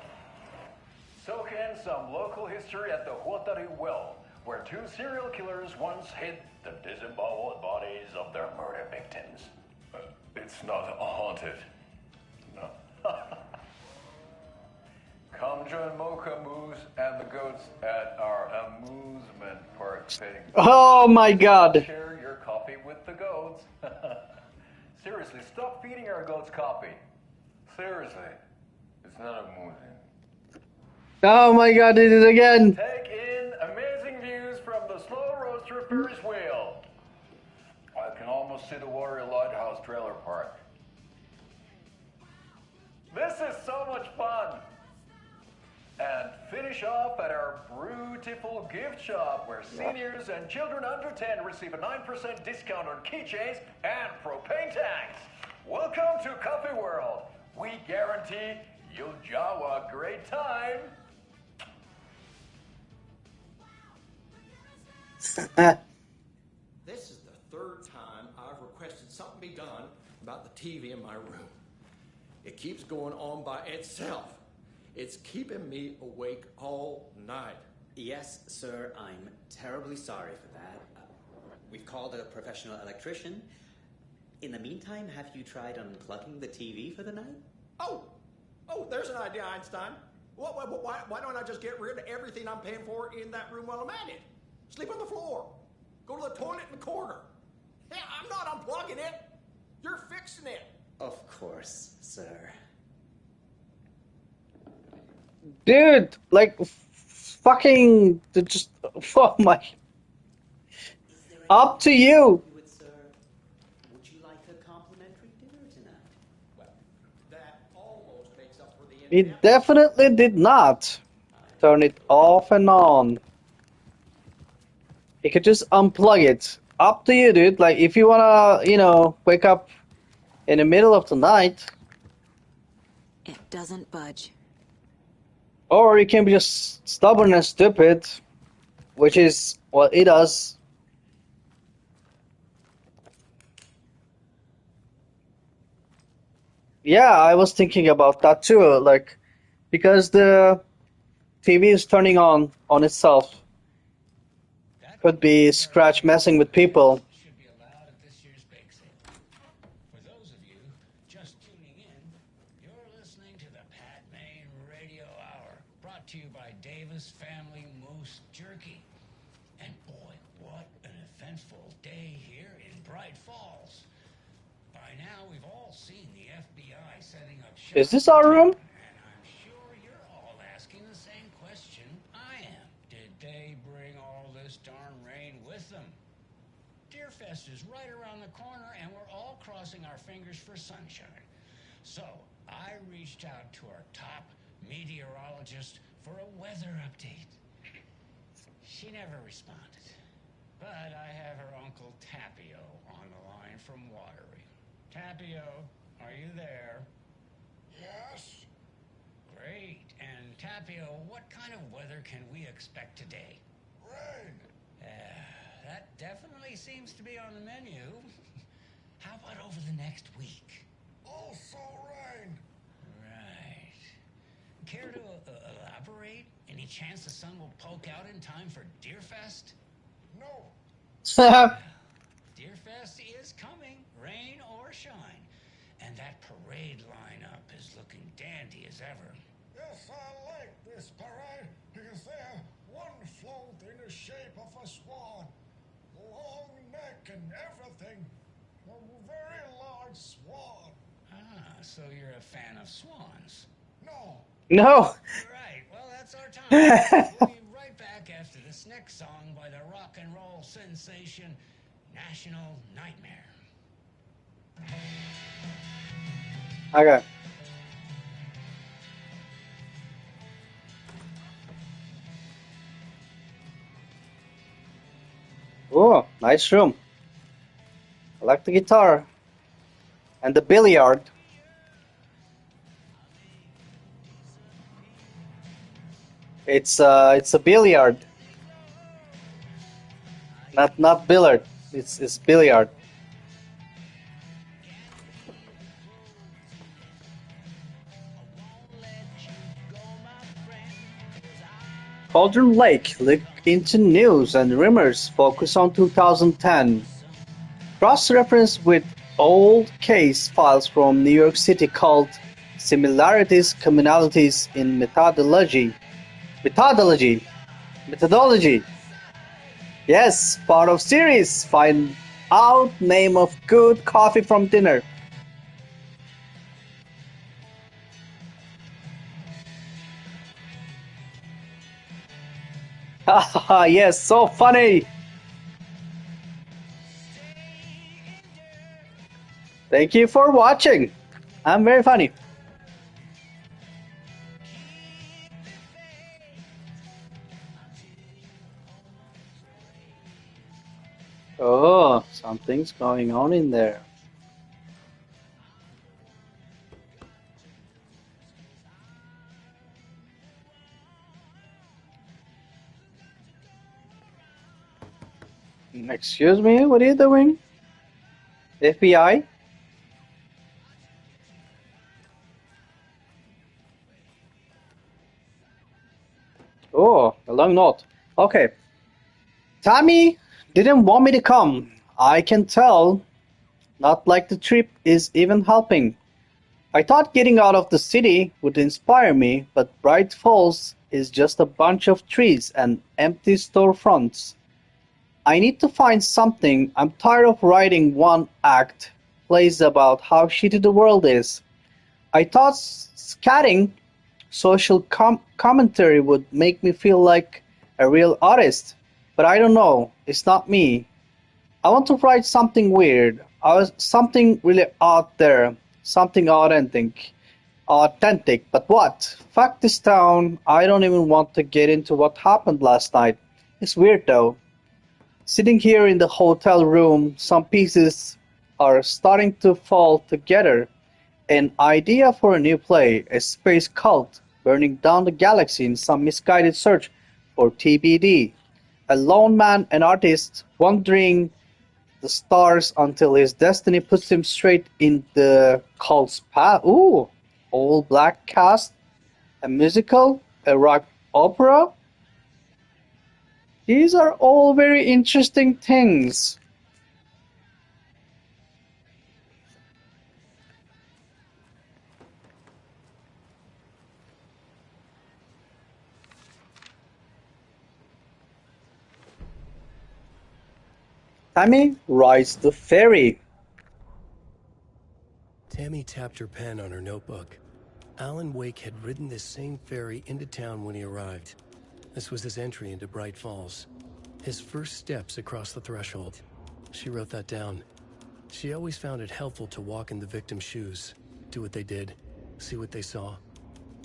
Soak in some local history at the Huatari Well, where two serial killers once hid the disemboweled bodies of their murder victims. It's not haunted. No. Come join Mocha Moose and the goats at our amusement park petting. Oh my god. Share your coffee with the goats. Seriously, stop feeding our goats coffee. Seriously, it's not amusing. Oh my god, did it again. Take in amazing views from the Slow Roaster Ferris wheel. I can almost see the Warrior Lighthouse trailer park. This is so much fun. And finish off at our beautiful gift shop where seniors and children under 10 receive a 9% discount on keychains and propane tanks. Welcome to Coffee World. We guarantee you'll jaw a great time. This is the third time I've requested something be done about the TV in my room. It keeps going on by itself. It's keeping me awake all night. Yes, sir, I'm terribly sorry for that. We've called a professional electrician. In the meantime, have you tried unplugging the TV for the night? Oh, there's an idea, Einstein. Why don't I just get rid of everything I'm paying for in that room while I'm at it? Sleep on the floor. Go to the toilet in the corner. Yeah, I'm not unplugging it. You're fixing it. Of course, sir. Dude, like, fucking, just, oh my. Up to you. Would you like a complimentary dinner tonight? Well, that almost makes up for the... He definitely did not turn it off and on. You could just unplug it. Up to you, dude. Like, if you wanna, wake up in the middle of the night. It doesn't budge. Or you can be just stubborn and stupid, which is what it does. Yeah, I was thinking about that too, like, because the TV is turning on itself. Could be Scratch messing with people. Should be allowed at this year's bake sale. For those of you just tuning in, you're listening to the Pat Maine Radio Hour, brought to you by Davis Family Moose Jerky. And boy, what an eventful day here in Bright Falls. By now, we've all seen the FBI setting up shop. Is this our room? And I'm sure you're all asking the same question I am. Did they bring all this darn rain with them? Deerfest is right around the corner, and we're all crossing our fingers for sunshine. So, I reached out to our top meteorologist for a weather update. She never responded. But I have her uncle Tapio on the line from Watery. Tapio, are you there? Yes? Great. And Tapio, what kind of weather can we expect today? Rain. That definitely seems to be on the menu. How about over the next week? Also rain. Right. Care to elaborate? Any chance the sun will poke out in time for Deerfest? No. Deerfest is coming, rain or shine. And that parade lineup is looking dandy as ever. Yes, I like this parade because they have one float in the shape of a swan. Long neck and everything. A very large swan. Ah, so you're a fan of swans? No. No. Right, well, that's our time. We'll be right back after this next song by the rock and roll sensation, National Nightmare. Okay. Oh, nice room. I like the guitar. And the billiard. It's a billiard. Not billiard. It's billiard. Cauldron Lake look into news and rumors focus on 2010. Cross-reference with old case files from New York City called Similarities, Commonalities in Methodology. Methodology. Yes, part of series. Find out name of good coffee from dinner. Haha, yes, so funny. Thank you for watching. I'm very funny. Oh, something's going on in there. Excuse me, what are you doing? FBI? Oh, a long note. Okay. Tammy didn't want me to come. I can tell. Not like the trip is even helping. I thought getting out of the city would inspire me, but Bright Falls is just a bunch of trees and empty storefronts. I need to find something. I'm tired of writing one-act plays about how shitty the world is. I thought scatting social commentary would make me feel like a real artist, but I don't know. It's not me. I want to write something weird, something really out there, something authentic. But what? Fuck this town. I don't even want to get into what happened last night. It's weird though. Sitting here in the hotel room, some pieces are starting to fall together. An idea for a new play, a space cult burning down the galaxy in some misguided search for TBD. A lone man, an artist, wandering the stars until his destiny puts him straight in the cult's path. Ooh, all black cast, a musical, a rock opera. These are all very interesting things. Tammy rides the ferry. Tammy tapped her pen on her notebook. Alan Wake had ridden this same ferry into town when he arrived. This was his entry into Bright Falls. His first steps across the threshold. She wrote that down. She always found it helpful to walk in the victim's shoes. do what they did, see what they saw.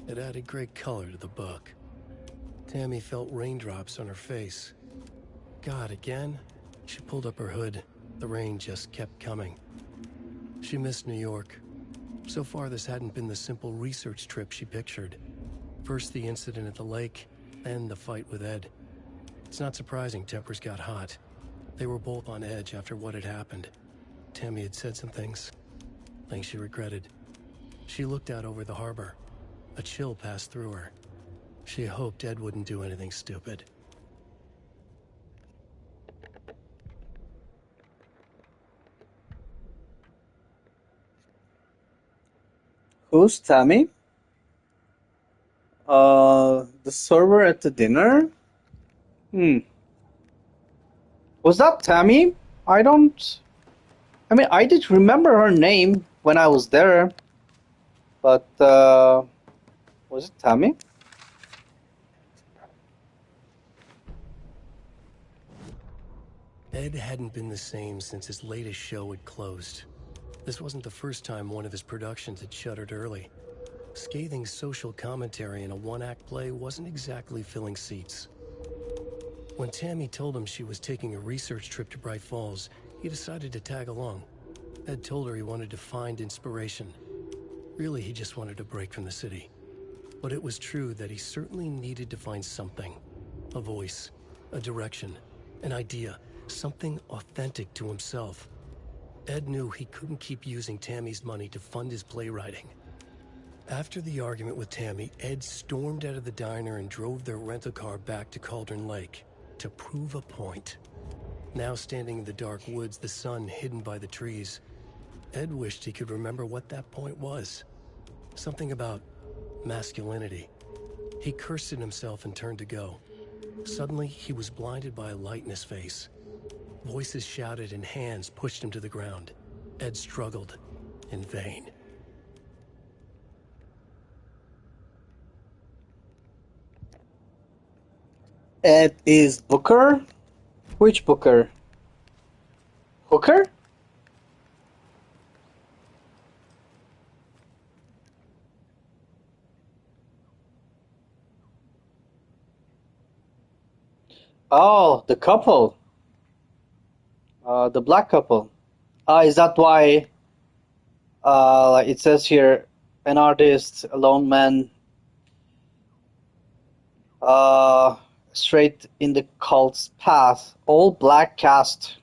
It added great color to the book. Tammy felt raindrops on her face. God, again? She pulled up her hood. The rain just kept coming. She missed New York. So far, this hadn't been the simple research trip she pictured. First the incident at the lake, then the fight with Ed. It's not surprising tempers got hot. They were both on edge after what had happened. Tammy had said some things she regretted. She looked out over the harbor. A chill passed through her. She hoped Ed wouldn't do anything stupid. Who's Tammy? The server at the dinner? Was that Tammy? I mean, I did remember her name when I was there. But, was it Tammy? Ed hadn't been the same since his latest show had closed. This wasn't the first time one of his productions had shuttered early. Scathing social commentary in a one-act play wasn't exactly filling seats. When Tammy told him she was taking a research trip to Bright Falls, he decided to tag along. Ed told her he wanted to find inspiration. Really, he just wanted a break from the city. But it was true that he certainly needed to find something. A voice, a direction, an idea, something authentic to himself. Ed knew he couldn't keep using Tammy's money to fund his playwriting. After the argument with Tammy, Ed stormed out of the diner and drove their rental car back to Cauldron Lake to prove a point. Now standing in the dark woods, the sun hidden by the trees, Ed wished he could remember what that point was. Something about masculinity. He cursed at himself and turned to go. Suddenly, he was blinded by a light in his face. Voices shouted and hands pushed him to the ground. Ed struggled in vain. Ed is Booker? Which Booker? Hooker? Oh, the couple. The black couple. Is that why like it says here, an artist, a lone man, straight in the cult's path, all black cast.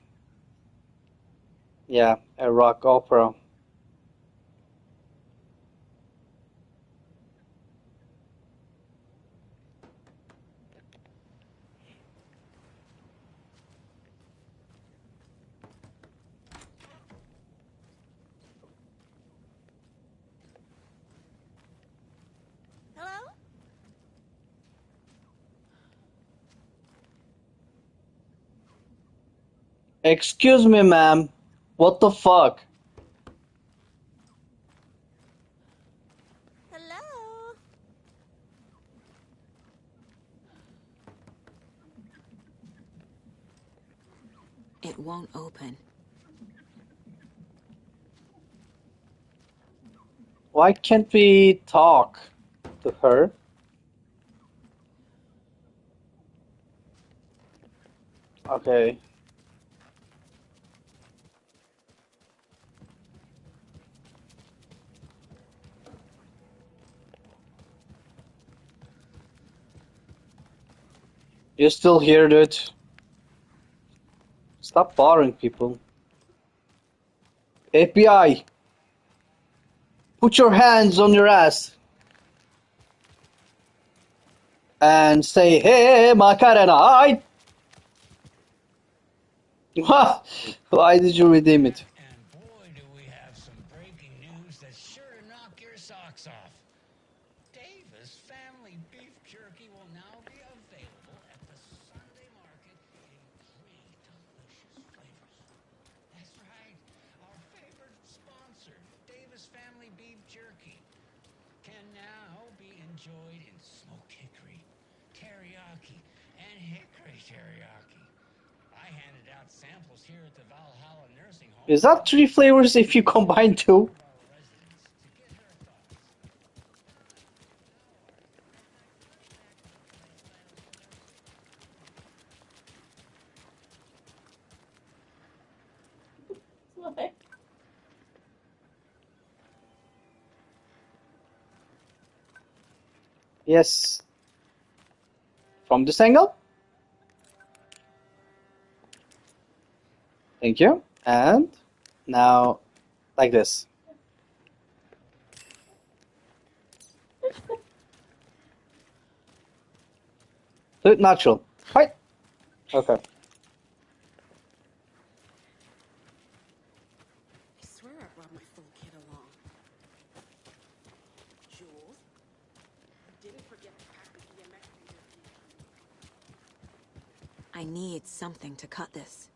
Yeah, a rock opera. Hello? Excuse me, ma'am. What the fuck? Hello? It won't open. Why can't we talk to her? Okay. You still here, dude? Stop bothering people. FBI! Put your hands on your ass! And say, hey, Macarena! Why did you redeem it? And boy, do we have some breaking news that's sure to knock your socks off. Davis Family Beef Jerky will now be available at the Sunday market in 3 delicious flavors. That's right, our favorite sponsor, Davis Family Beef Jerky, can now be enjoyed in smoked hickory, teriyaki, and hickory teriyaki. I handed out samples here at the Valhalla Nursing Home. Is that 3 flavors if you combine 2? Yes. From this angle. Thank you. And now, like this. Do it natural. Right? Okay. I swear I brought my full kit along. Jules, you didn't forget to pack the EMX reader. I need something to cut this.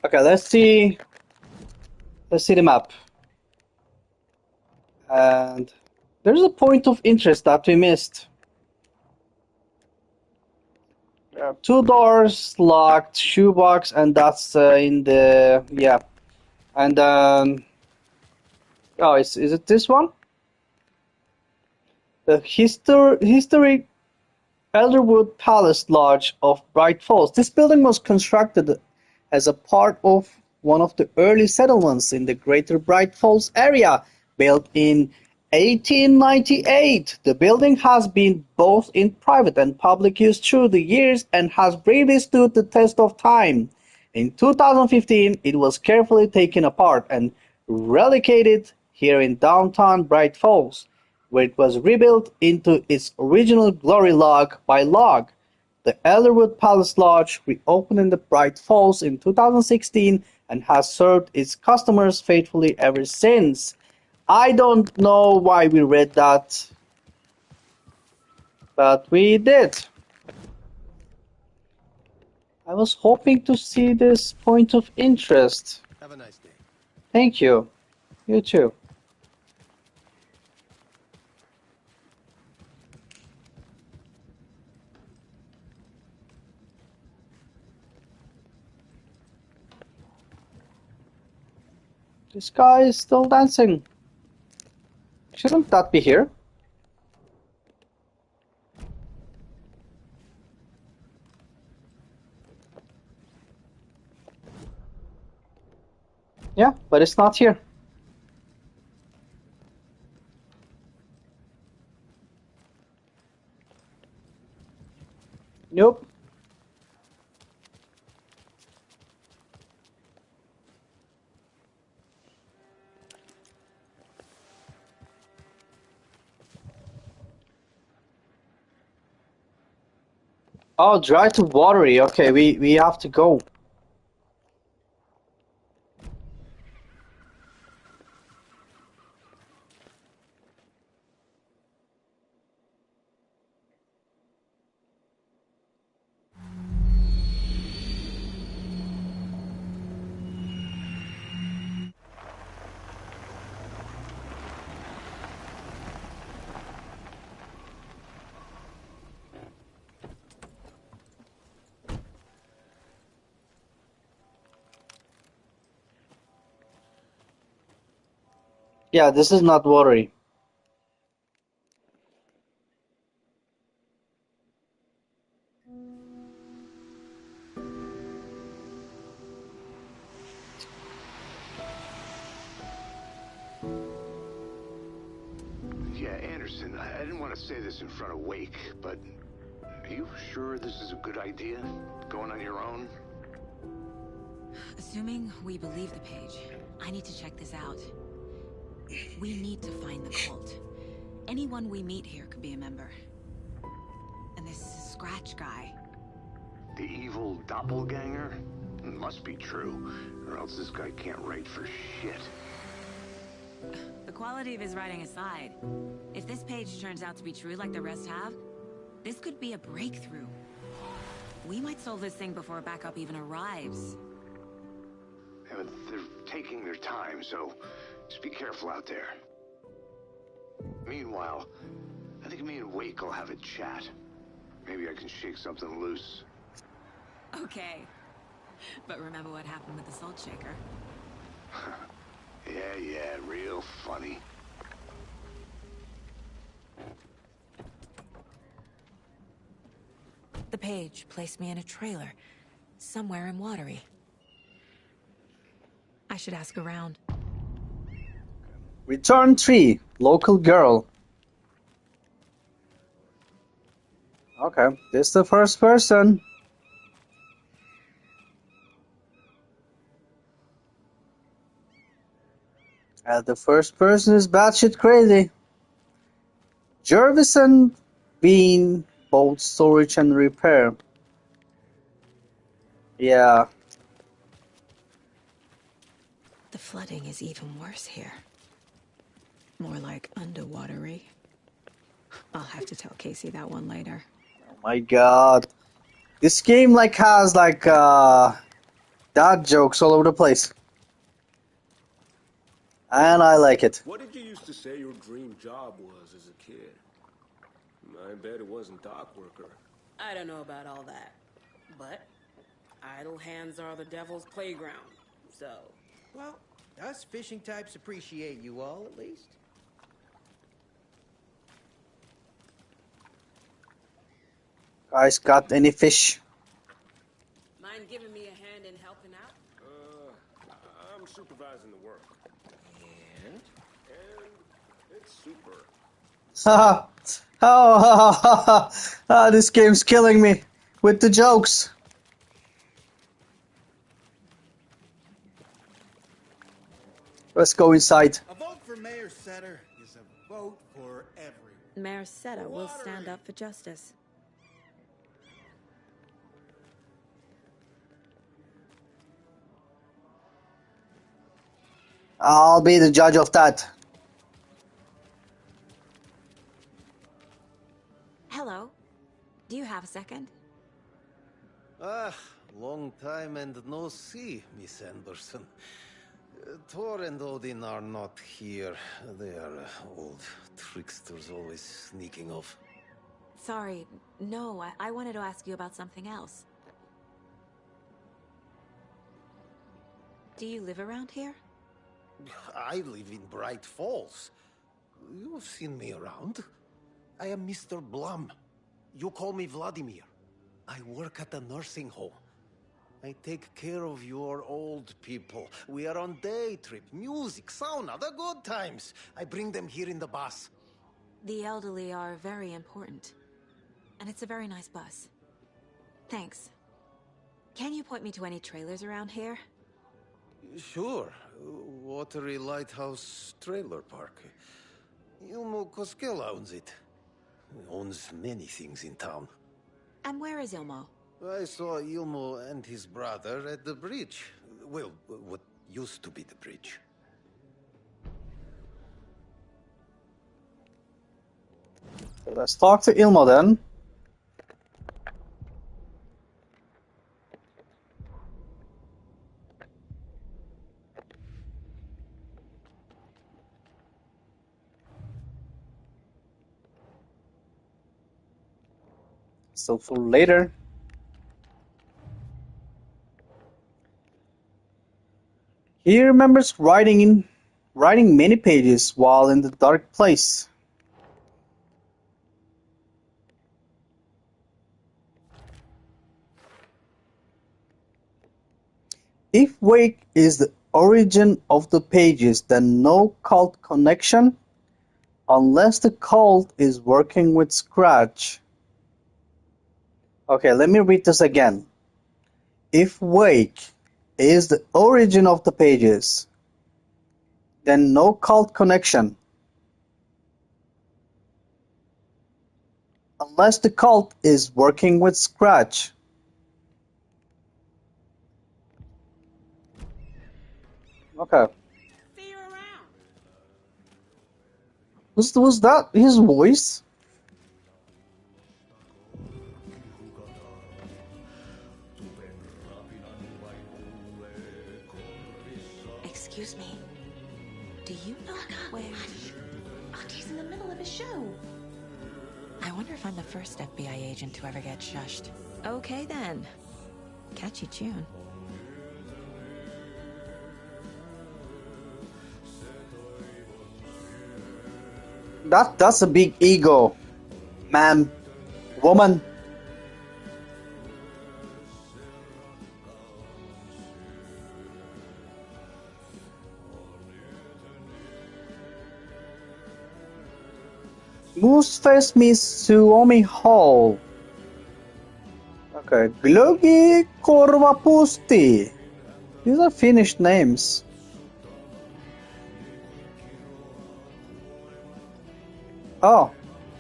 Okay, let's see. Let's see the map. And there's a point of interest that we missed. There are 2 doors locked, shoebox, and that's in the yeah. And oh, is it this one? The historic Elderwood Palace Lodge of Bright Falls. This building was constructed as a part of one of the early settlements in the greater Bright Falls area, built in 1898. The building has been both in private and public use through the years and has bravely stood the test of time. In 2015, it was carefully taken apart and relocated here in downtown Bright Falls, where it was rebuilt into its original glory log by log. The Elderwood Palace Lodge reopened in the Bright Falls in 2016 and has served its customers faithfully ever since. I don't know why we read that, but we did. I was hoping to see this point of interest. Have a nice day. Thank you. You too. This guy is still dancing. Shouldn't that be here? Yeah, but it's not here. Nope. Oh, dry to watery. Okay, we have to go. Yeah, this is not watery. Yeah, Anderson, I didn't want to say this in front of Wake, but are you sure this is a good idea? Going on your own? Assuming we believe the page, I need to check this out. We need to find the cult. Anyone we meet here could be a member. And this Scratch guy. The evil doppelganger? Must be true, or else this guy can't write for shit. The quality of his writing aside, if this page turns out to be true like the rest have, this could be a breakthrough. We might solve this thing before backup even arrives. Yeah, but they're taking their time, so just be careful out there. Meanwhile, I think me and Wake will have a chat. Maybe I can shake something loose. Okay. But remember what happened with the salt shaker? Yeah, real funny. Page placed me in a trailer, somewhere in Watery. I should ask around. Return 3, local girl. Okay, this is the first person. And the first person is batshit crazy. Jervis and Bean, both storage and repair. Yeah. The flooding is even worse here. More like underwatery. I'll have to tell Casey that one later. Oh my god. This game like has like dad jokes all over the place. And I like it. What did you used to say your dream job was as a kid? I bet it wasn't dock worker. I don't know about all that, but idle hands are the devil's playground, so... Well, us fishing types appreciate you all, at least. Guys, got any fish? Mind giving me a hand in helping out? I'm supervising the work. And it's super. Oh, this game's killing me with the jokes. Let's go inside. A vote for Mayor Setter is a vote for everyone. Mayor Setter will stand up for justice. I'll be the judge of that. Hello. Do you have a second? Long time and no see, Miss Anderson. Thor and Odin are not here. They are old tricksters always sneaking off. Sorry. No, I wanted to ask you about something else. Do you live around here? I live in Bright Falls. You've seen me around. I am Mr. Blum. You call me Vladimir. I work at a nursing home. I take care of your old people. We are on day trip, music, sauna, the good times. I bring them here in the bus. The elderly are very important. And it's a very nice bus. Thanks. Can you point me to any trailers around here? Sure. Watery Lighthouse Trailer Park. Ilmo Koskela owns it. He owns many things in town. And where is Ilmo? I saw Ilmo and his brother at the bridge. Well, what used to be the bridge. Let's talk to Ilmo then. So for later. He remembers writing many pages while in the dark place. If Wake is the origin of the pages, then no cult connection, unless the cult is working with Scratch. Okay, let me read this again. If Wake is the origin of the pages, then no cult connection, unless the cult is working with Scratch. Okay. See you around. Was that his voice? Excuse me. Do you know where... Octie's in the middle of a show. I wonder if I'm the first FBI agent to ever get shushed. Okay then. Catchy tune. That's a big ego, man, woman. Mooseface meets Suomi Hall. Okay, Glogi Korvapusti. These are Finnish names. Oh,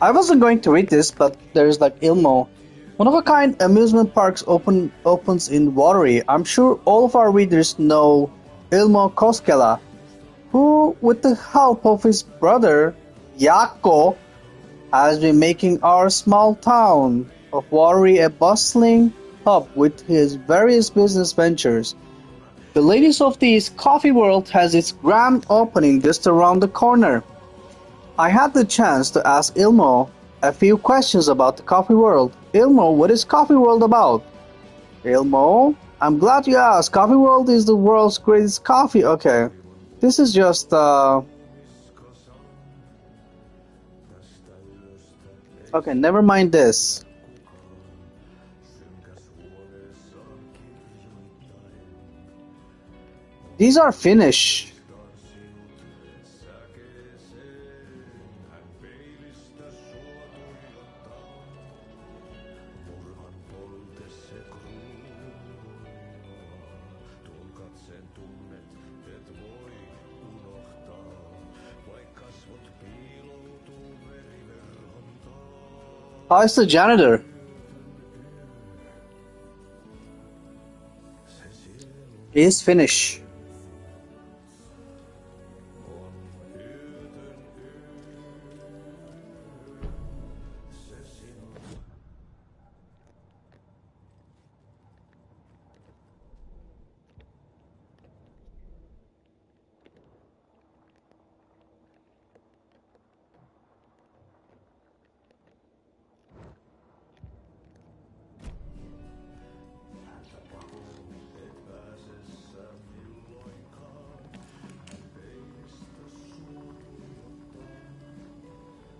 I wasn't going to read this, but there's like Ilmo. One-of-a-kind amusement parks opens in Watery. I'm sure all of our readers know Ilmo Koskela, who, with the help of his brother, Jaakko, has been making our small town of Watery a bustling hub with his various business ventures. The Ladies of the East Coffee World has its grand opening just around the corner. I had the chance to ask Ilmo a few questions about the Coffee World. Ilmo, what is Coffee World about? Ilmo, I'm glad you asked. Coffee World is the world's greatest coffee. Okay, this is just okay, never mind this. These are Finnish. How is the janitor? He is Finnish.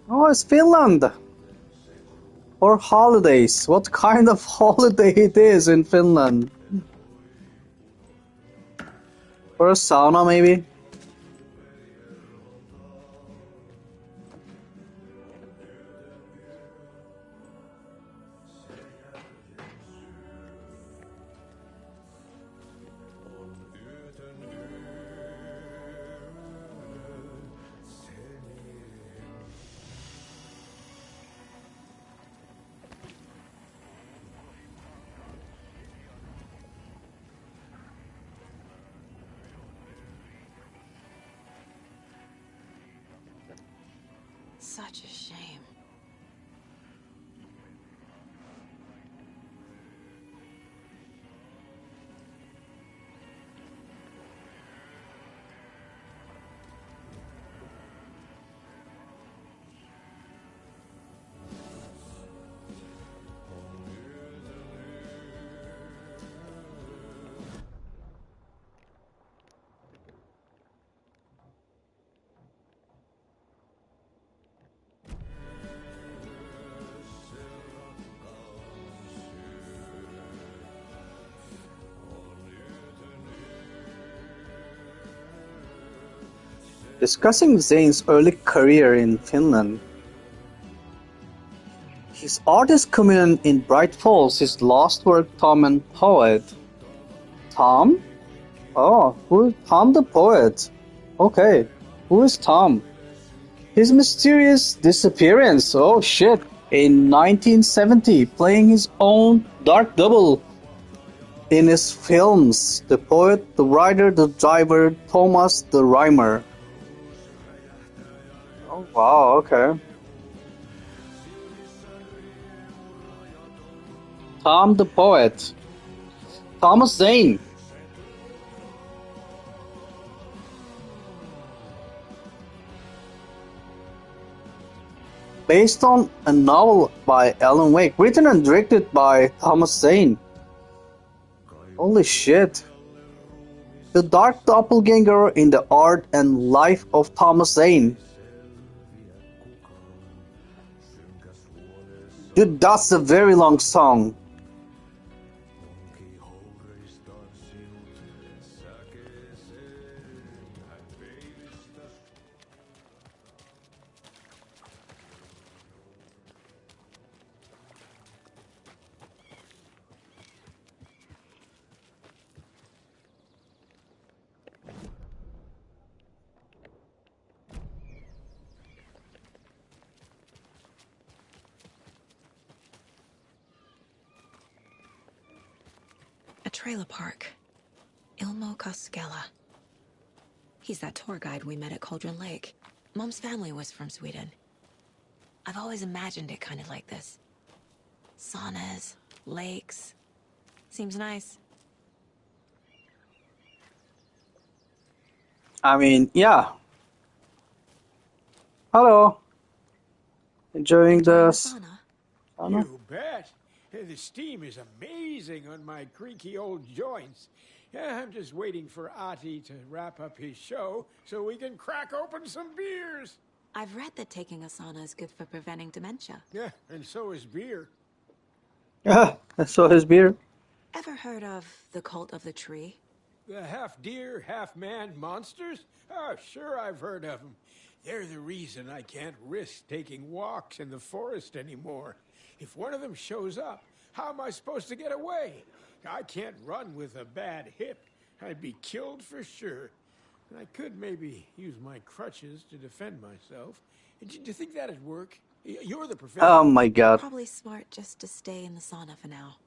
Oh, it's Finland! Or holidays. What kind of holiday it is in Finland? Or a sauna, maybe? Such a shame. Discussing Zane's early career in Finland. His artist communion in Bright Falls, his last work Tom and Poet. Tom? Oh, who is Tom the Poet? Okay, who is Tom? His mysterious disappearance, oh shit, in 1970, playing his own dark double in his films. The poet, the writer, the driver, Thomas the Rhymer. Oh wow, okay. Tom the Poet. Thomas Zane. Based on a novel by Alan Wake, written and directed by Thomas Zane. Holy shit. The Dark Doppelganger in the Art and Life of Thomas Zane. Dude, that's a very long song. trailer park. Ilmo Koskela. He's that tour guide we met at Cauldron Lake. Mom's family was from Sweden. I've always imagined it kind of like this. Saunas, lakes. Seems nice. I mean, yeah. Hello. Enjoying the sauna? You bet. The steam is amazing on my creaky old joints. I'm just waiting for Ati to wrap up his show so we can crack open some beers. I've read that taking a sauna is good for preventing dementia. Yeah, and so is beer. So his beer. Ever heard of the Cult of the Tree? The half-deer, half-man monsters? Oh, sure I've heard of them. They're the reason I can't risk taking walks in the forest anymore. If one of them shows up, how am I supposed to get away? I can't run with a bad hip. I'd be killed for sure. I could maybe use my crutches to defend myself. Do you think that'd work? You're the professional. Oh my god. Probably smart just to stay in the sauna for now.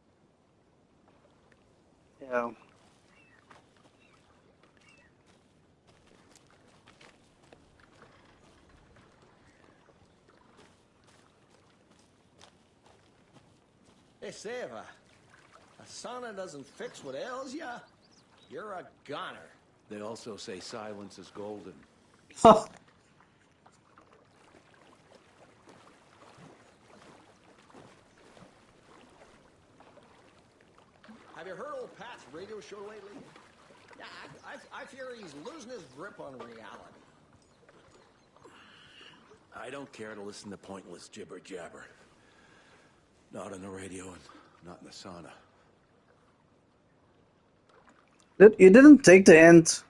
Yeah. Hey, Seva, a sauna doesn't fix what ails ya? You're a goner. They also say silence is golden. Have you heard old Pat's radio show lately? Yeah, I fear he's losing his grip on reality. I don't care to listen to pointless jibber-jabber. Not on the radio and not in the sauna. You didn't take the hint.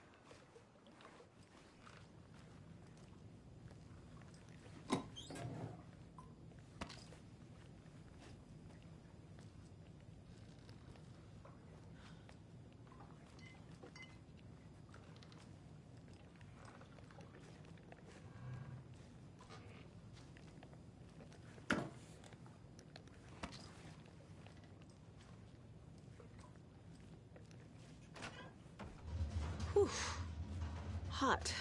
Hot.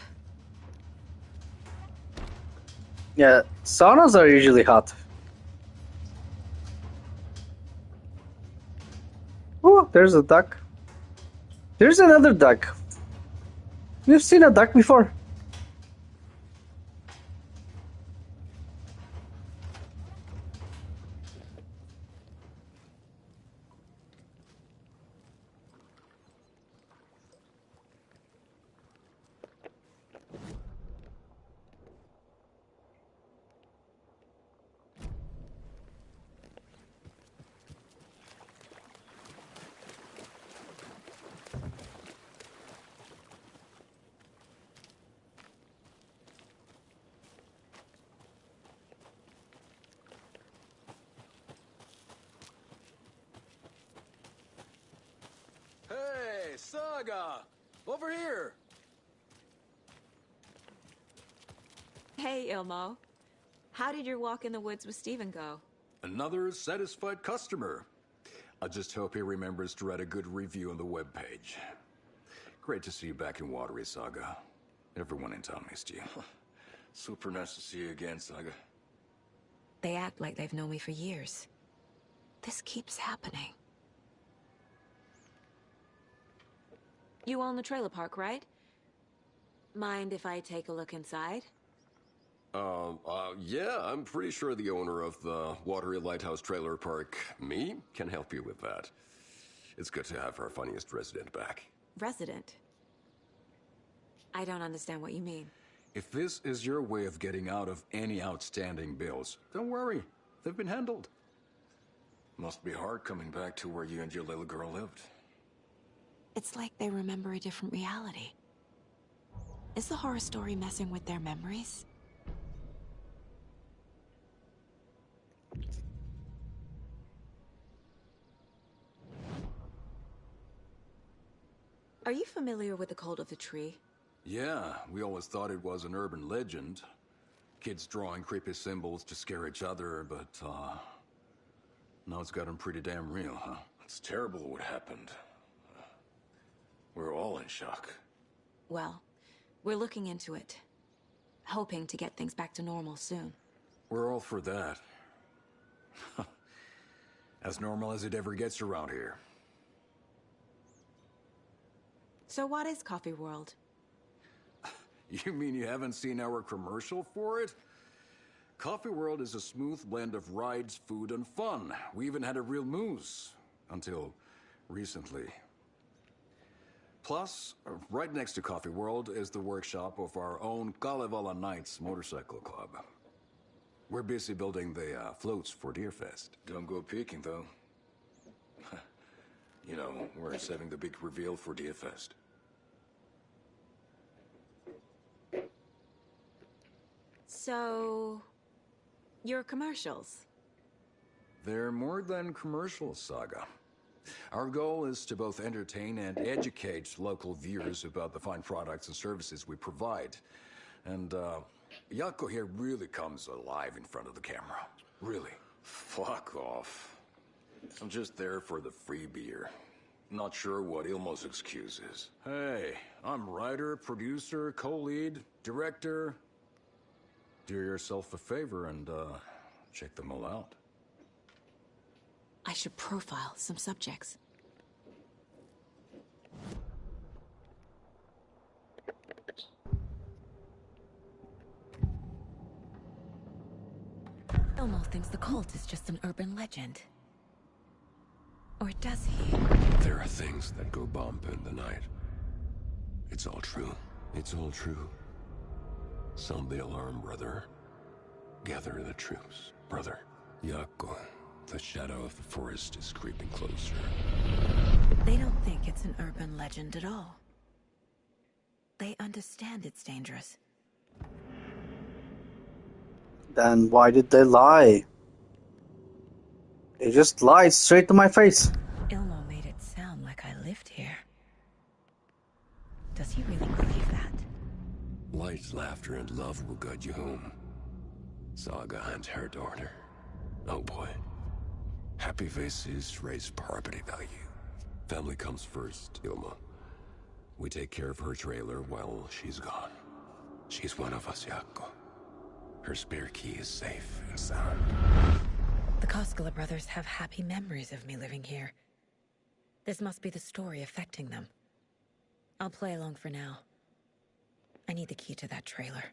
Yeah, saunas are usually hot. Oh, there's a duck. There's another duck. We've seen a duck before. Hey, Saga! Over here! Hey, Ilmo. How did your walk in the woods with Steven go? Another satisfied customer. I just hope he remembers to write a good review on the webpage. Great to see you back in Watery, Saga. Everyone in town missed you. Super nice to see you again, Saga. They act like they've known me for years. This keeps happening. You own the trailer park, right? Mind if I take a look inside? Yeah, I'm pretty sure the owner of the Watery Lighthouse Trailer Park, me, can help you with that. It's good to have our funniest resident back. Resident? I don't understand what you mean. If this is your way of getting out of any outstanding bills, don't worry. They've been handled. Must be hard coming back to where you and your little girl lived. It's like they remember a different reality. Is the horror story messing with their memories? Are you familiar with the Cult of the Tree? Yeah, we always thought it was an urban legend. Kids drawing creepy symbols to scare each other, but, now it's gotten pretty damn real, huh? It's terrible what happened. We're all in shock. Well, we're looking into it. Hoping to get things back to normal soon. We're all for that. As normal as it ever gets around here. So what is Coffee World? You mean you haven't seen our commercial for it? Coffee World is a smooth blend of rides, food, and fun. We even had a real moose. Until recently. Plus, right next to Coffee World is the workshop of our own Kalevala Knights Motorcycle Club. We're busy building the floats for Deerfest. Don't go peeking, though. You know, we're saving the big reveal for Deerfest. So, your commercials? They're more than commercials, Saga. Our goal is to both entertain and educate local viewers about the fine products and services we provide. And, Yako here really comes alive in front of the camera. Really. Fuck off. I'm just there for the free beer. Not sure what Ilmo's excuse is. Hey, I'm writer, producer, co-lead, director. Do yourself a favor and, check them all out. I should profile some subjects. Ilmo thinks the cult is just an urban legend. Or does he? There are things that go bump in the night. It's all true. It's all true. Sound the alarm, brother. Gather the troops, brother. Yako, the shadow of the forest is creeping closer. They don't think it's an urban legend at all. They understand it's dangerous. Then why did they lie? They just lied straight to my face. Ilmo made it sound like I lived here. Does he really believe that? Light, laughter, and love will guide you home. Saga and her daughter. Oh boy. Happy faces raise property value. Family comes first, Ilma. We take care of her trailer while she's gone. She's one of us, Yako. Her spare key is safe and sound. The Koskela brothers have happy memories of me living here. This must be the story affecting them. I'll play along for now. I need the key to that trailer.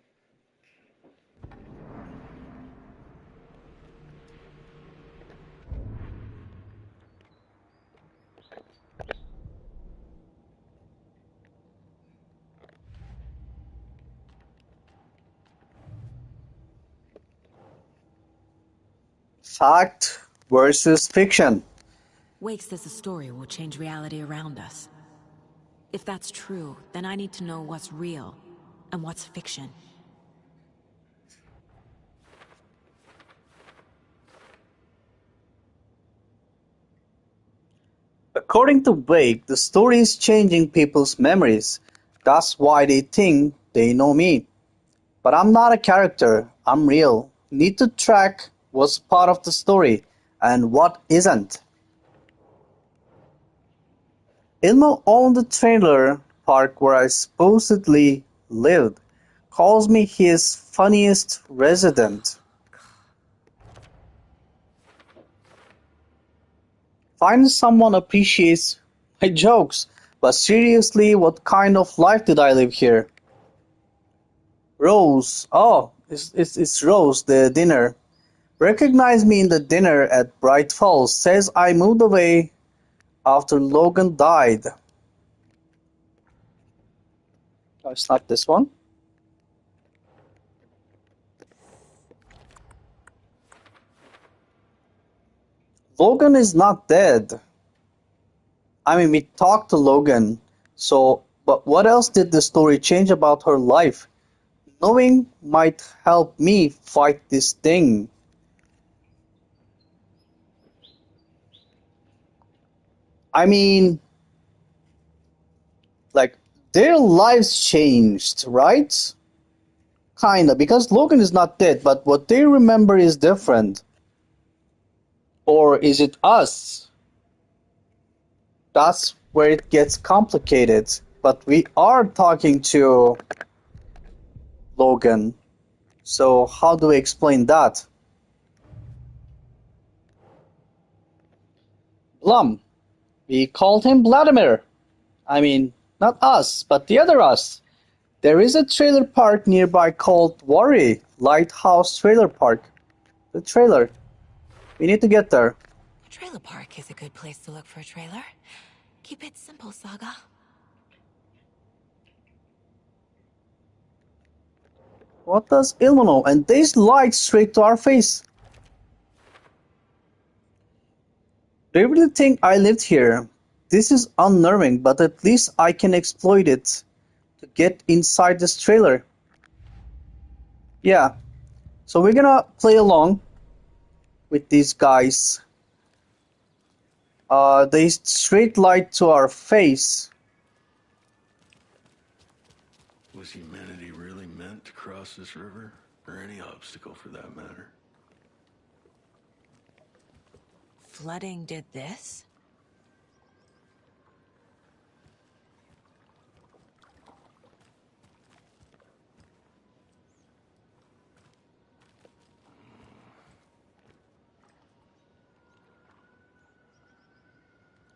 Fact versus fiction. Wake says the story will change reality around us. If that's true, then I need to know what's real and what's fiction. According to Wake, the story is changing people's memories. That's why they think they know me. But I'm not a character, I'm real. Need to track what's part of the story and what isn't. Ilmo owned the trailer park where I supposedly lived. Calls me his funniest resident. Finally someone appreciates my jokes, but seriously, what kind of life did I live here? Rose, oh, it's Rose, the dinner. Recognized me in the dinner at Bright Falls, says I moved away after Logan died. Oh, it's not this one. Logan is not dead. I mean, we talked to Logan, so, but what else did the story change about her life? Knowing might help me fight this thing. I mean, like, their lives changed, right? Kinda, because Logan is not dead, but what they remember is different. Or is it us? That's where it gets complicated. But we are talking to Logan. So how do we explain that? Blum. We called him Vladimir. I mean, not us, but the other us. There is a trailer park nearby called Worry Lighthouse Trailer Park. The trailer. We need to get there. A trailer park is a good place to look for a trailer. Keep it simple, Saga. What does Ilmo know? And these lights straight to our face. Do you really think I lived here? This is unnerving, but at least I can exploit it to get inside this trailer. Yeah. So we're gonna play along with these guys. They straight light to our face. Was humanity really meant to cross this river? Or any obstacle for that matter? Flooding did this?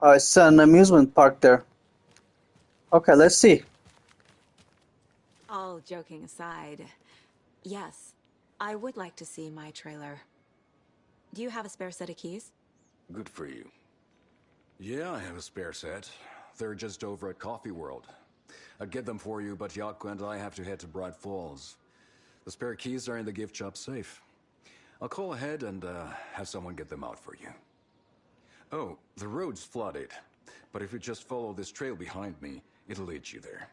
It's an amusement park there. Okay, let's see. All joking aside, yes, I would like to see my trailer. Do you have a spare set of keys? Good for you. Yeah, I have a spare set. They're just over at Coffee World. I'd get them for you, but Yako and I have to head to Bright Falls. The spare keys are in the gift shop safe. I'll call ahead and have someone get them out for you. Oh, the road's flooded, but if you just follow this trail behind me, it'll lead you there.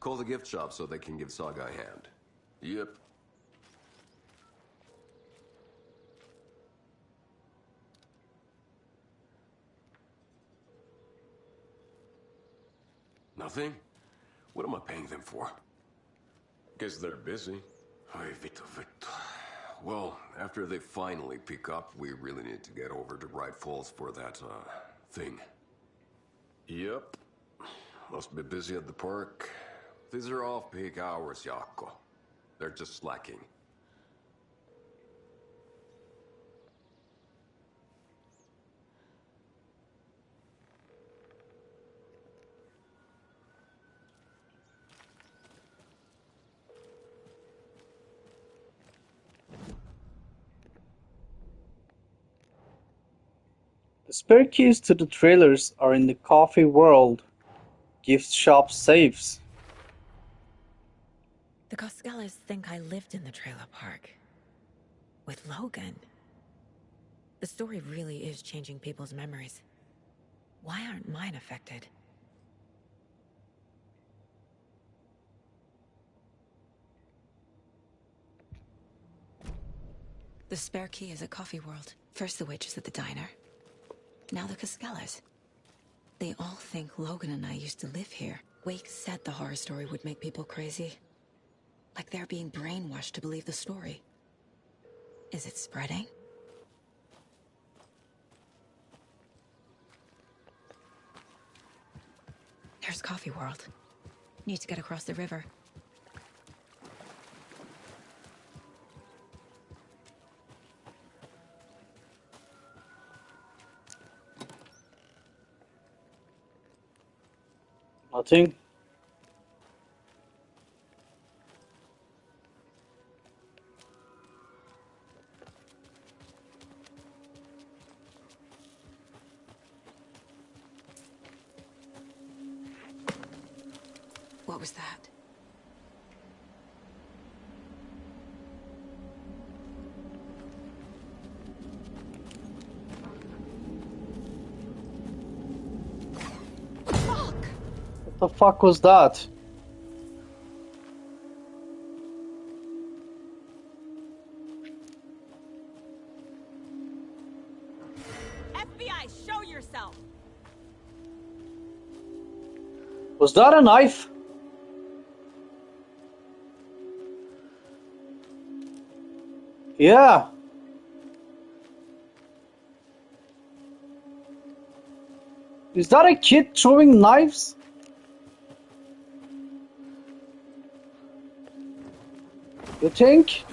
Call the gift shop so they can give Saga a hand. Yep. Nothing? What am I paying them for? Guess they're busy. Ay, Vito. Well, after they finally pick up, we really need to get over to Bright Falls for that, thing. Yep. Must be busy at the park. These are off-peak hours, Yako. They're just slacking. The spare keys to the trailers are in the Coffee World gift shop safes. The Coskellas think I lived in the trailer park. With Logan. The story really is changing people's memories. Why aren't mine affected? The spare key is at Coffee World. First the waitress at the diner. Now the Coskellas. They all think Logan and I used to live here. Wake said the horror story would make people crazy. Like they're being brainwashed to believe the story. Is it spreading? Here's Coffee World. Need to get across the river. Nothing. What was that? What the fuck was that? FBI, show yourself! Was that a knife? Yeah. Is that a kid throwing knives? You think?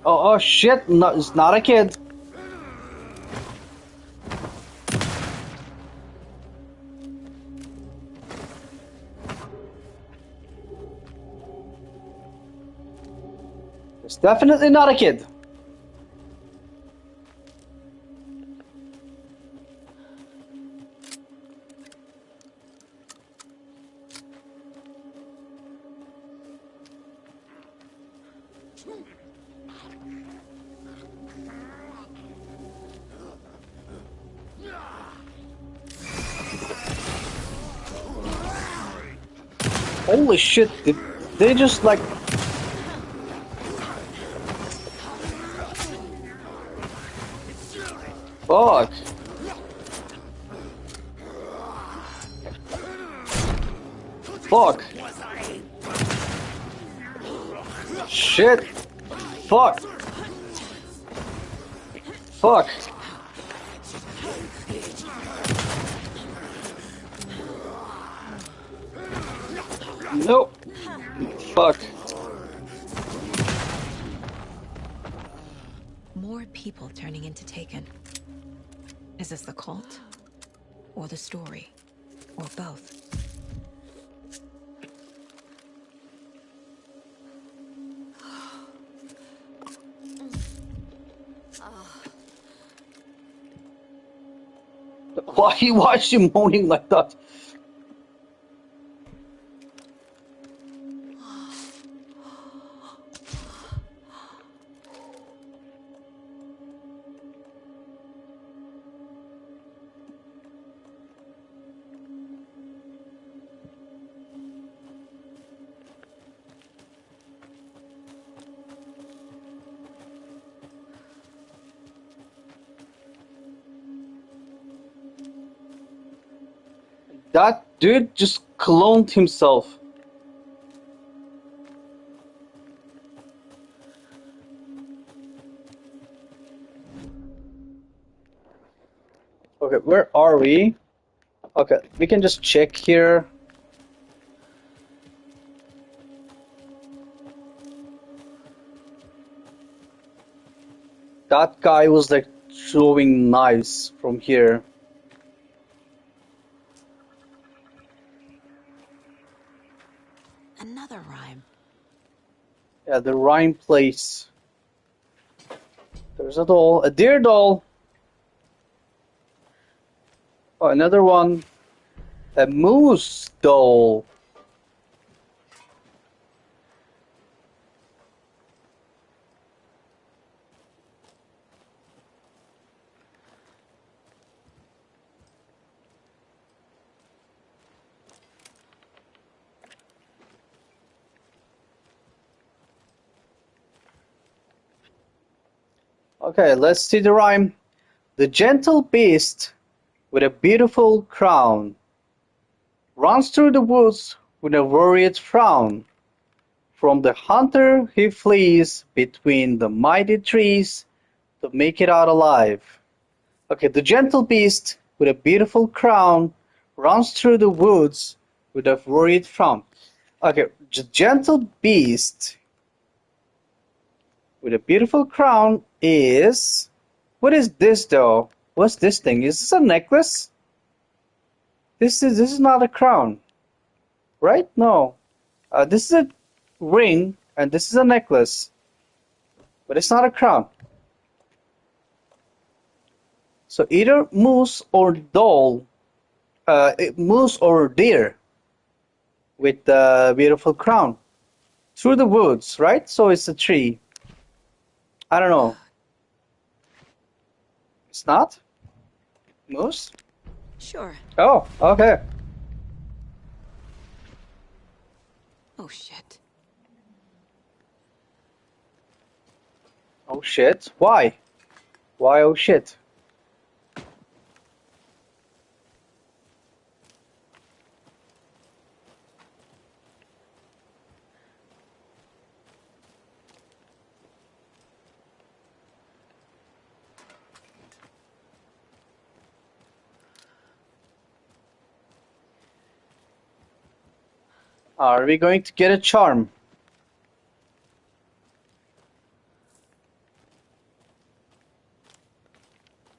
Oh shit, no, it's not a kid. It's definitely not a kid. Holy shit, did they just like... Fuck. Fuck. Shit. Fuck. Fuck. Nope. Fuck. More people turning into Taken. Is this the cult? Or the story? Or both? Why is she moaning like that? That dude just cloned himself. Okay, where are we? Okay, we can just check here. That guy was like throwing knives from here. Another rhyme. Yeah, the rhyme place. There's a doll, a deer doll. Oh, another one. A moose doll. Okay, let's see the rhyme. The gentle beast with a beautiful crown runs through the woods with a worried frown. From the hunter he flees between the mighty trees to make it out alive. Okay, the gentle beast with a beautiful crown runs through the woods with a worried frown. Okay, the gentle beast with a beautiful crown is... What is this though? What's this thing? Is this a necklace? This is not a crown, right? No. This is a ring and this is a necklace, but it's not a crown. So either moose or doll, moose or deer with the beautiful crown through the woods, right? So it's a tree. I don't know. It's not? Moose? Sure. Oh, okay. Oh shit. Oh shit. Why? Why oh shit? Are we going to get a charm?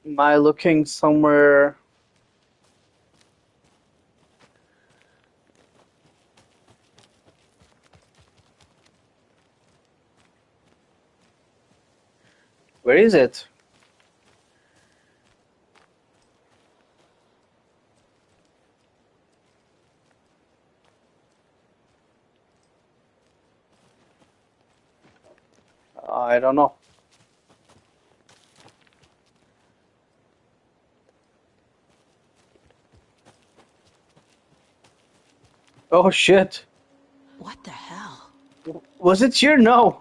Am I looking somewhere? Where is it? I don't know. Oh shit. What the hell? Was it here? No.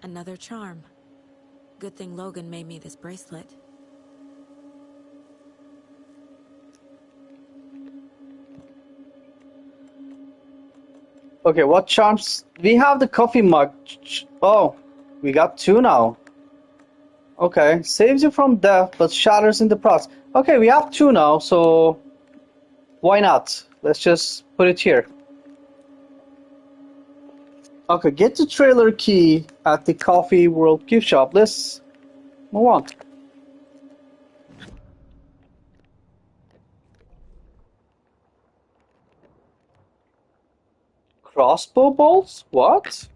Another charm. Good thing Logan made me this bracelet. Okay, what charms? We have the coffee mug. Oh, we got two now. Okay, saves you from death, but shatters in the process. Okay, we have two now, so why not? Let's just put it here. Okay, get the trailer key at the Coffee World gift shop. Let's move on. Crossbow bolts? What?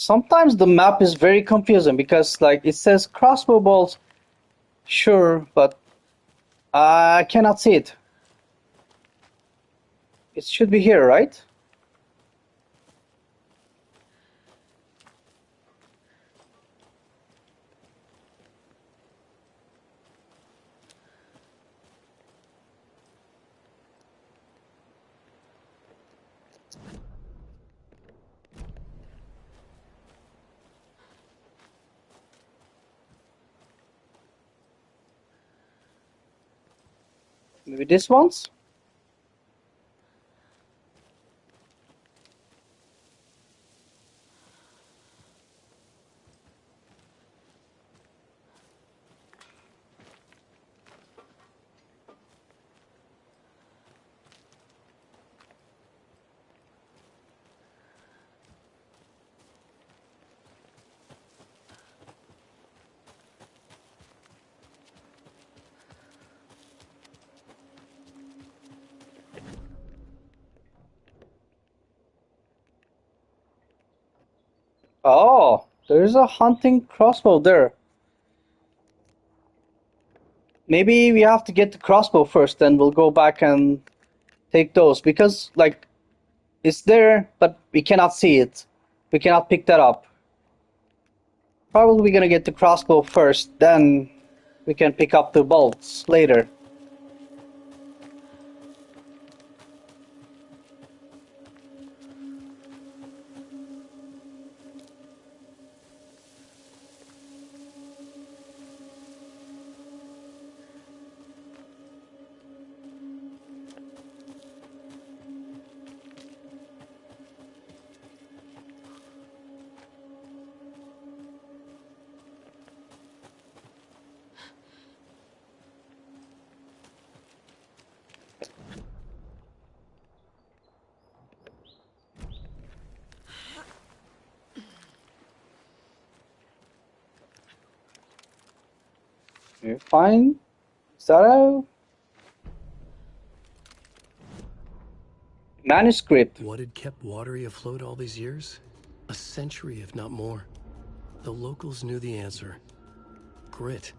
Sometimes the map is very confusing because like it says crossbow bolts, sure, but I cannot see it. It should be here, right? Maybe this one's? Oh, there's a hunting crossbow there. Maybe we have to get the crossbow first, then we'll go back and take those because like it's there, but we cannot see it. We cannot pick that up. Probably we're gonna get the crossbow first, then we can pick up the bolts later. You're fine? Is that a manuscript? What had kept Watery afloat all these years? A century, if not more. The locals knew the answer. grit.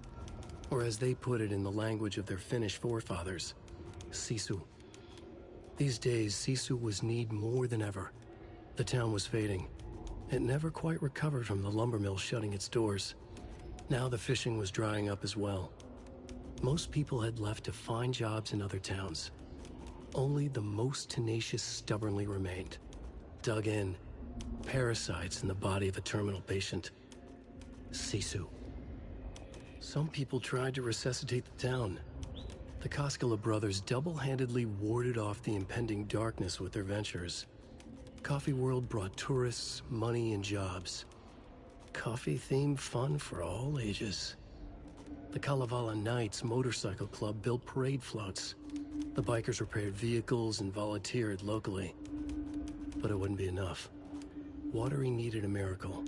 Or as they put it in the language of their Finnish forefathers, sisu. These days, sisu was needed more than ever. The town was fading. It never quite recovered from the lumber mill shutting its doors. Now the fishing was drying up as well. Most people had left to find jobs in other towns. Only the most tenacious stubbornly remained. Dug in, parasites in the body of a terminal patient. Sisu. Some people tried to resuscitate the town. The Koskela brothers double-handedly warded off the impending darkness with their ventures. Coffee World brought tourists, money, and jobs. Coffee-themed fun for all ages. The Kalevala Knights Motorcycle Club built parade floats. The bikers repaired vehicles and volunteered locally. But it wouldn't be enough. Watery needed a miracle.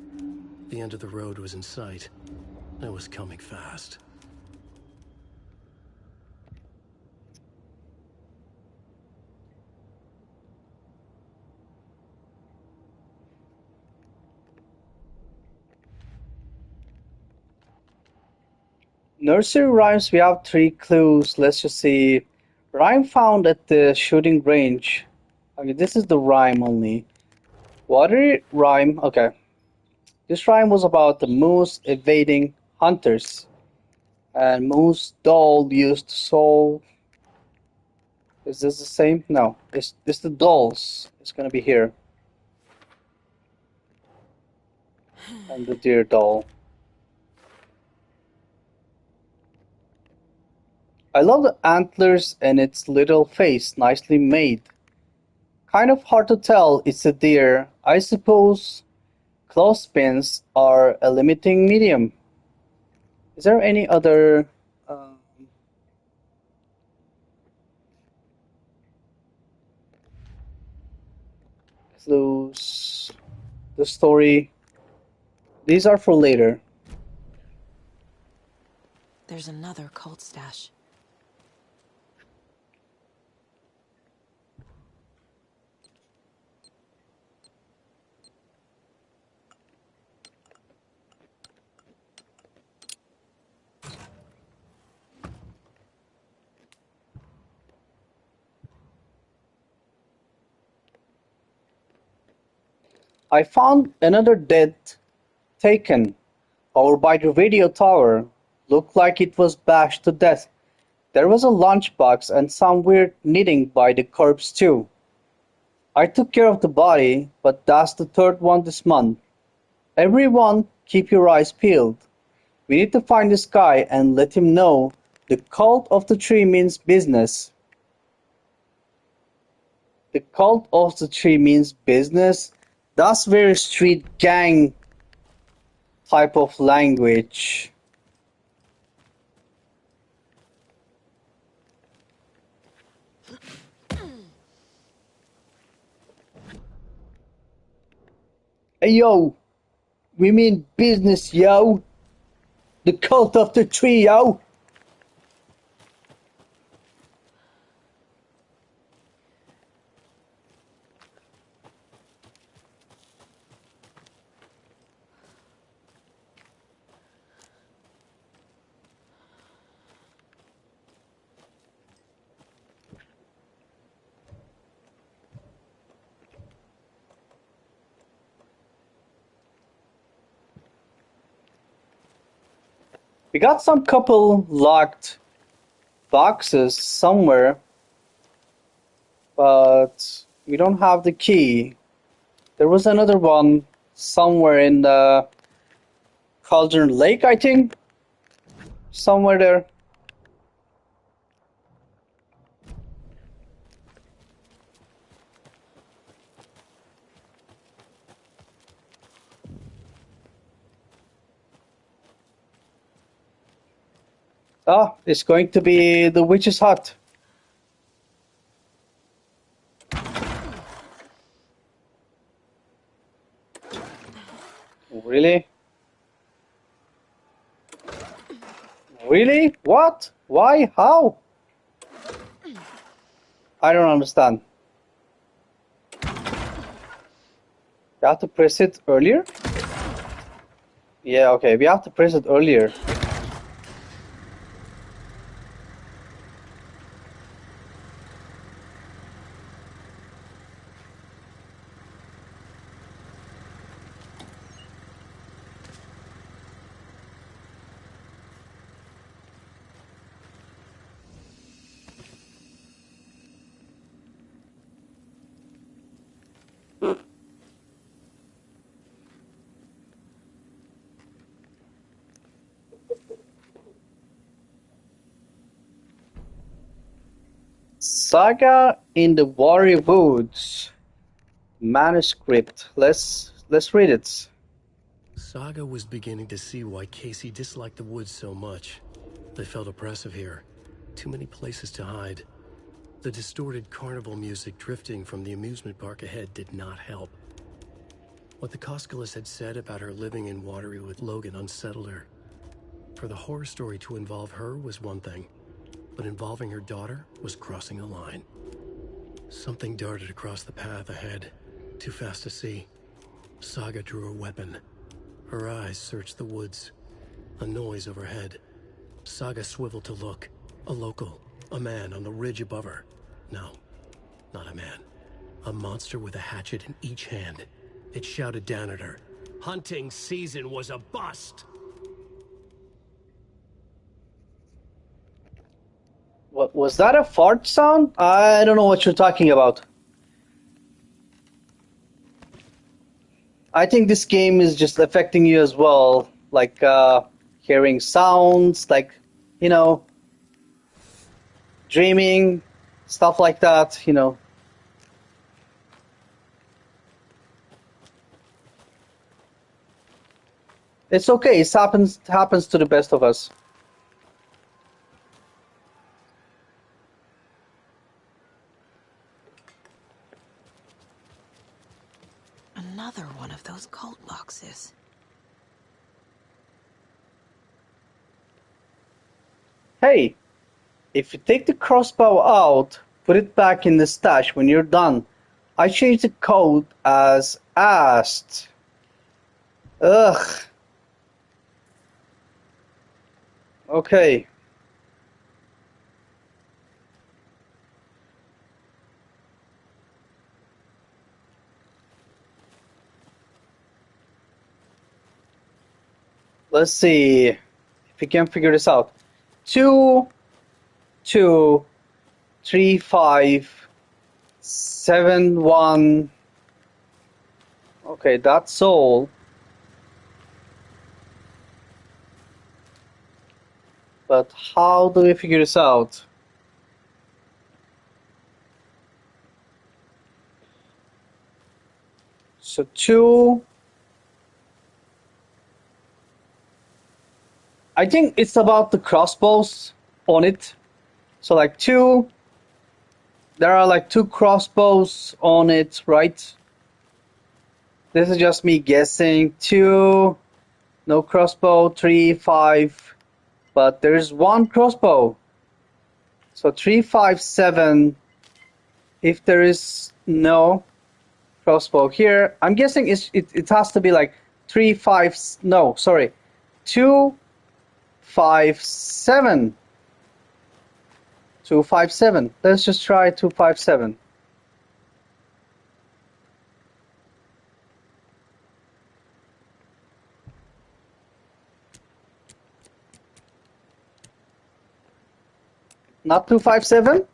The end of the road was in sight. And it was coming fast. Nursery rhymes, we have 3 clues. Let's just see. Rhyme found at the shooting range. Okay, this is the rhyme only. Watery rhyme, okay. This rhyme was about the moose evading hunters. And Moose doll used to solve. Is this the same? No, it's the dolls. It's gonna be here. And the deer doll. I love the antlers and its little face, nicely made. Kind of hard to tell it's a deer. I suppose clothespins are a limiting medium. Is there any other clues? The story. These are for later. There's another cult stash. I found another dead taken over by the radio tower. Looked like it was bashed to death. There was a lunchbox and some weird knitting by the corpse too. I took care of the body, but that's the 3rd one this month. Everyone, keep your eyes peeled. We need to find this guy and let him know the cult of the tree means business. The cult of the tree means business? That's very street gang type of language. Hey yo, we mean business, yo. The cult of the tree, yo. We got some couple locked boxes somewhere, but we don't have the key. There was another one somewhere in the Cauldron Lake, I think. Somewhere there. Ah, it's going to be the witch's hut. Really? Really? What? Why? How? I don't understand. You have to press it earlier? Yeah, okay, we have to press it earlier. Saga in the Watery Woods. Manuscript. Let's read it. Saga was beginning to see why Casey disliked the woods so much. They felt oppressive here. Too many places to hide. The distorted carnival music drifting from the amusement park ahead did not help. What the Koskalas had said about her living in Watery with Logan unsettled her. For the horror story to involve her was one thing, but involving her daughter was crossing a line. Something darted across the path ahead, too fast to see. Saga drew her weapon. Her eyes searched the woods. A noise overhead. Saga swiveled to look. A local. A man on the ridge above her. No, not a man. A monster with a hatchet in each hand. It shouted down at her. Hunting season was a bust! What was that, a fart sound? I don't know what you're talking about. I think this game is just affecting you as well, like hearing sounds, like, you know, dreaming, stuff like that, you know. It's okay, it happens to the best of us. Another one of those cult boxes. Hey, if you take the crossbow out, put it back in the stash when you're done. I changed the code as asked. Ugh. Okay. Let's see if we can figure this out. 2, 2, 3, 5, 7, 1. Okay, that's all. But how do we figure this out? So 2. I think it's about the crossbows on it. So like 2, there are like 2 crossbows on it, right? This is just me guessing. 2, no crossbow. 3, 5, but there's 1 crossbow. So 3, 5, 7. If there is no crossbow here, I'm guessing it has to be like 3, 5. No, sorry, 2, 5, 7. 2, 5, 7. Let's just try 2, 5, 7. Not 2, 5, 7.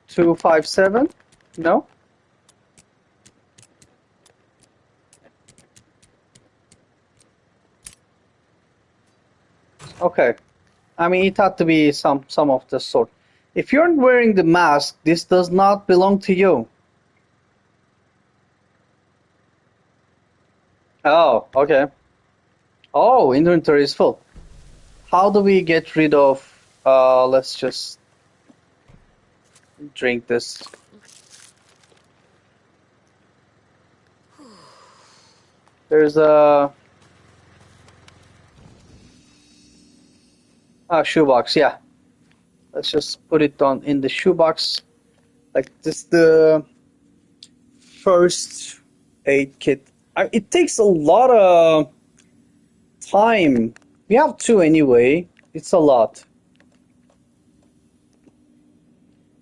2, 5, 7. No. Okay. I mean, it had to be some of the sort. If you're wearing the mask, this does not belong to you. Oh, okay. Oh, inventory is full. How do we get rid of... let's just drink this. There's a... shoebox, yeah. Let's just put it on in the shoebox. Like this, the first aid kit. It takes a lot of time. We have 2 anyway. It's a lot.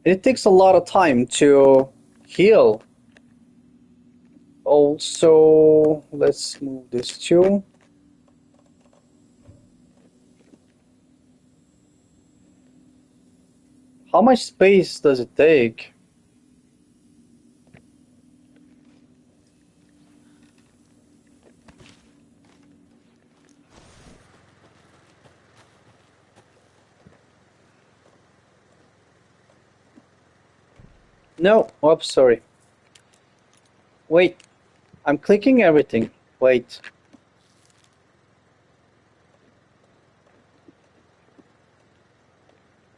It takes a lot of time to heal. Also, let's move this too. How much space does it take? No, oops, sorry. Wait, I'm clicking everything. Wait.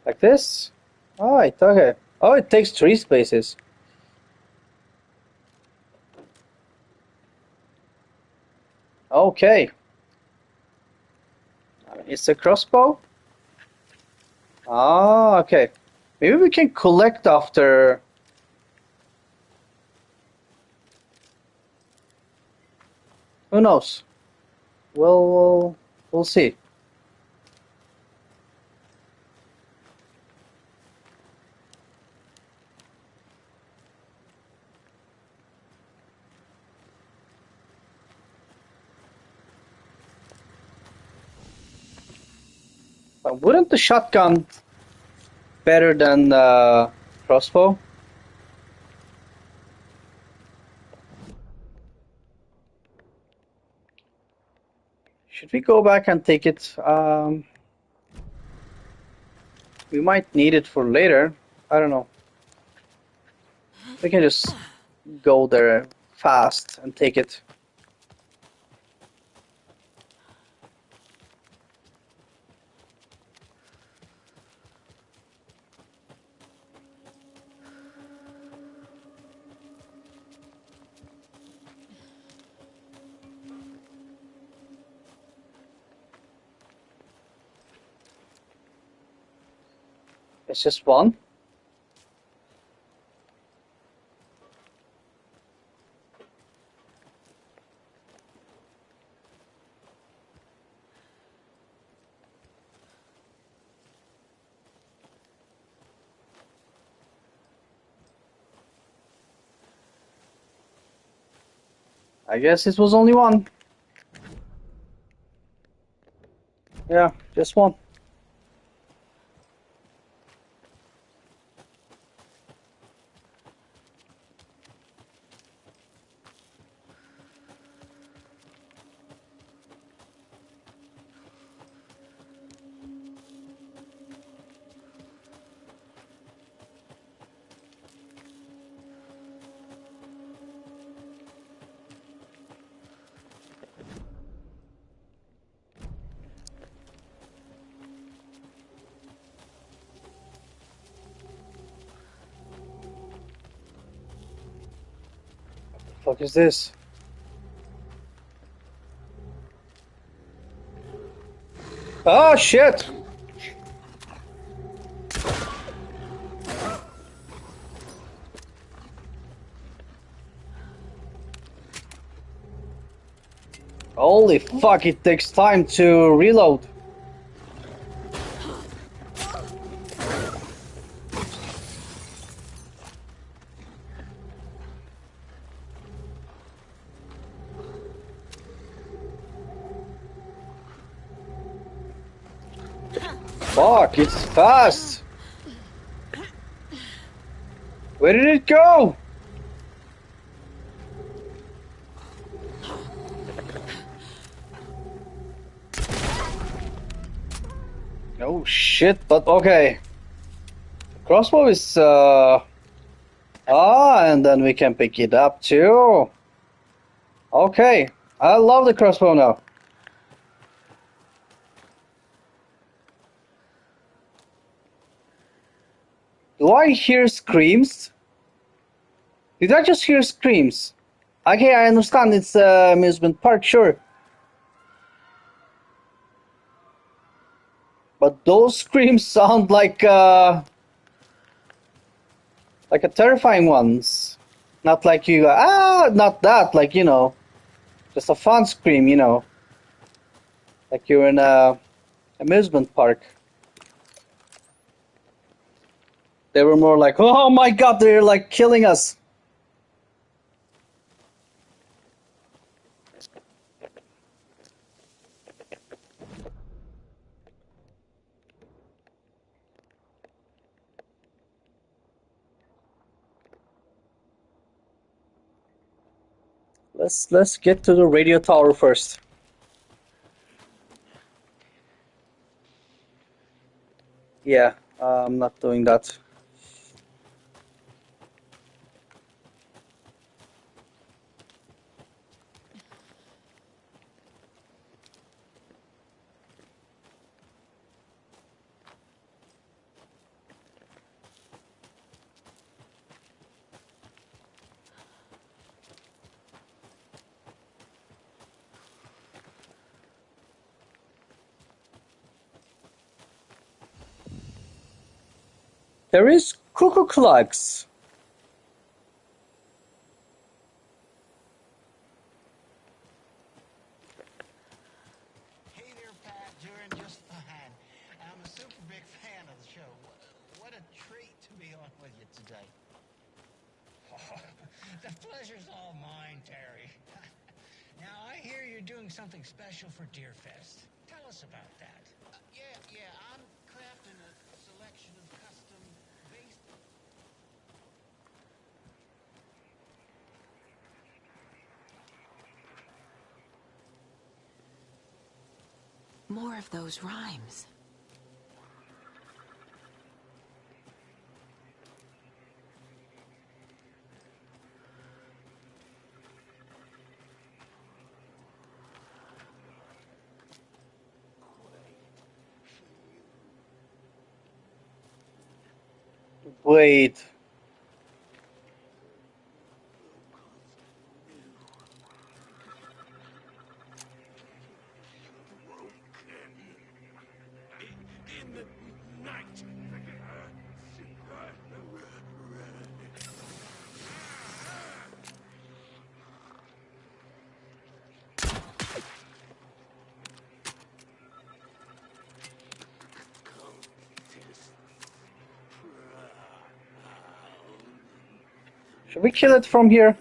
Like this? Alright, okay. Oh, it takes 3 spaces. Okay. It's a crossbow? Ah, okay. Maybe we can collect after... Who knows? We'll see. But wouldn't the shotgun better than crossbow? Should we go back and take it? We might need it for later. I don't know. We can just go there fast and take it. It's just one. I guess it was only one. Yeah, just one. What the fuck is this? Oh shit! Holy fuck, it takes time to reload. Fuck, it's fast! Where did it go? Oh shit, but okay. Crossbow is and then we can pick it up too. Okay, I love the crossbow now. Do I hear screams? Did I just hear screams? Okay, I understand it's amusement park, sure. But those screams sound like a terrifying ones. Not like you go, not that, like, you know, just a fun scream, you know. Like you're in a amusement park. They were more like, oh my god, they're like killing us. Let's get to the radio tower first. Yeah, I'm not doing that. There is Cuckoo Clocks. Hey there, Pat. Doing just fine. I'm a super big fan of the show. What a treat to be on with you today. The pleasure's all mine, Terry. Now, I hear you're doing something special for Deerfest. Tell us about that. Yeah, I'm crafting a selection of custom based. More of those rhymes. Wait. In the night. Should we kill it from here?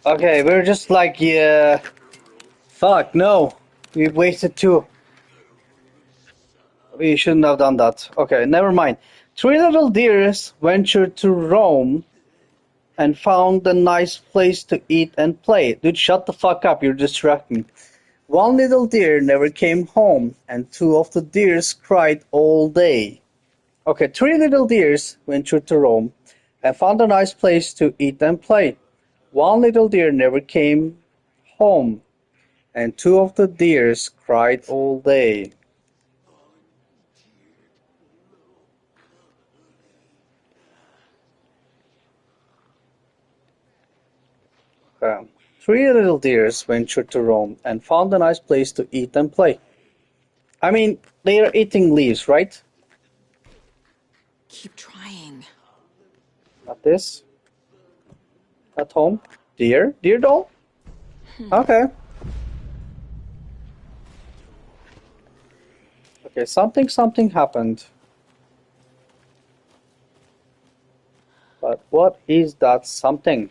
Okay, we're just like, yeah. Fuck, no. We wasted two. We shouldn't have done that. Okay, never mind. Three little deers ventured to Rome and found a nice place to eat and play. Dude, shut the fuck up, you're distracting me. One little deer never came home, and two of the deers cried all day. Okay, three little deers ventured to Rome and found a nice place to eat and play. One little deer never came home, and two of the deers cried all day. Three little deers ventured to Rome and found a nice place to eat and play. I mean, they are eating leaves, right? Keep trying. Not this. At home. Deer? Deer doll? Okay. Okay, something happened. But what is that something?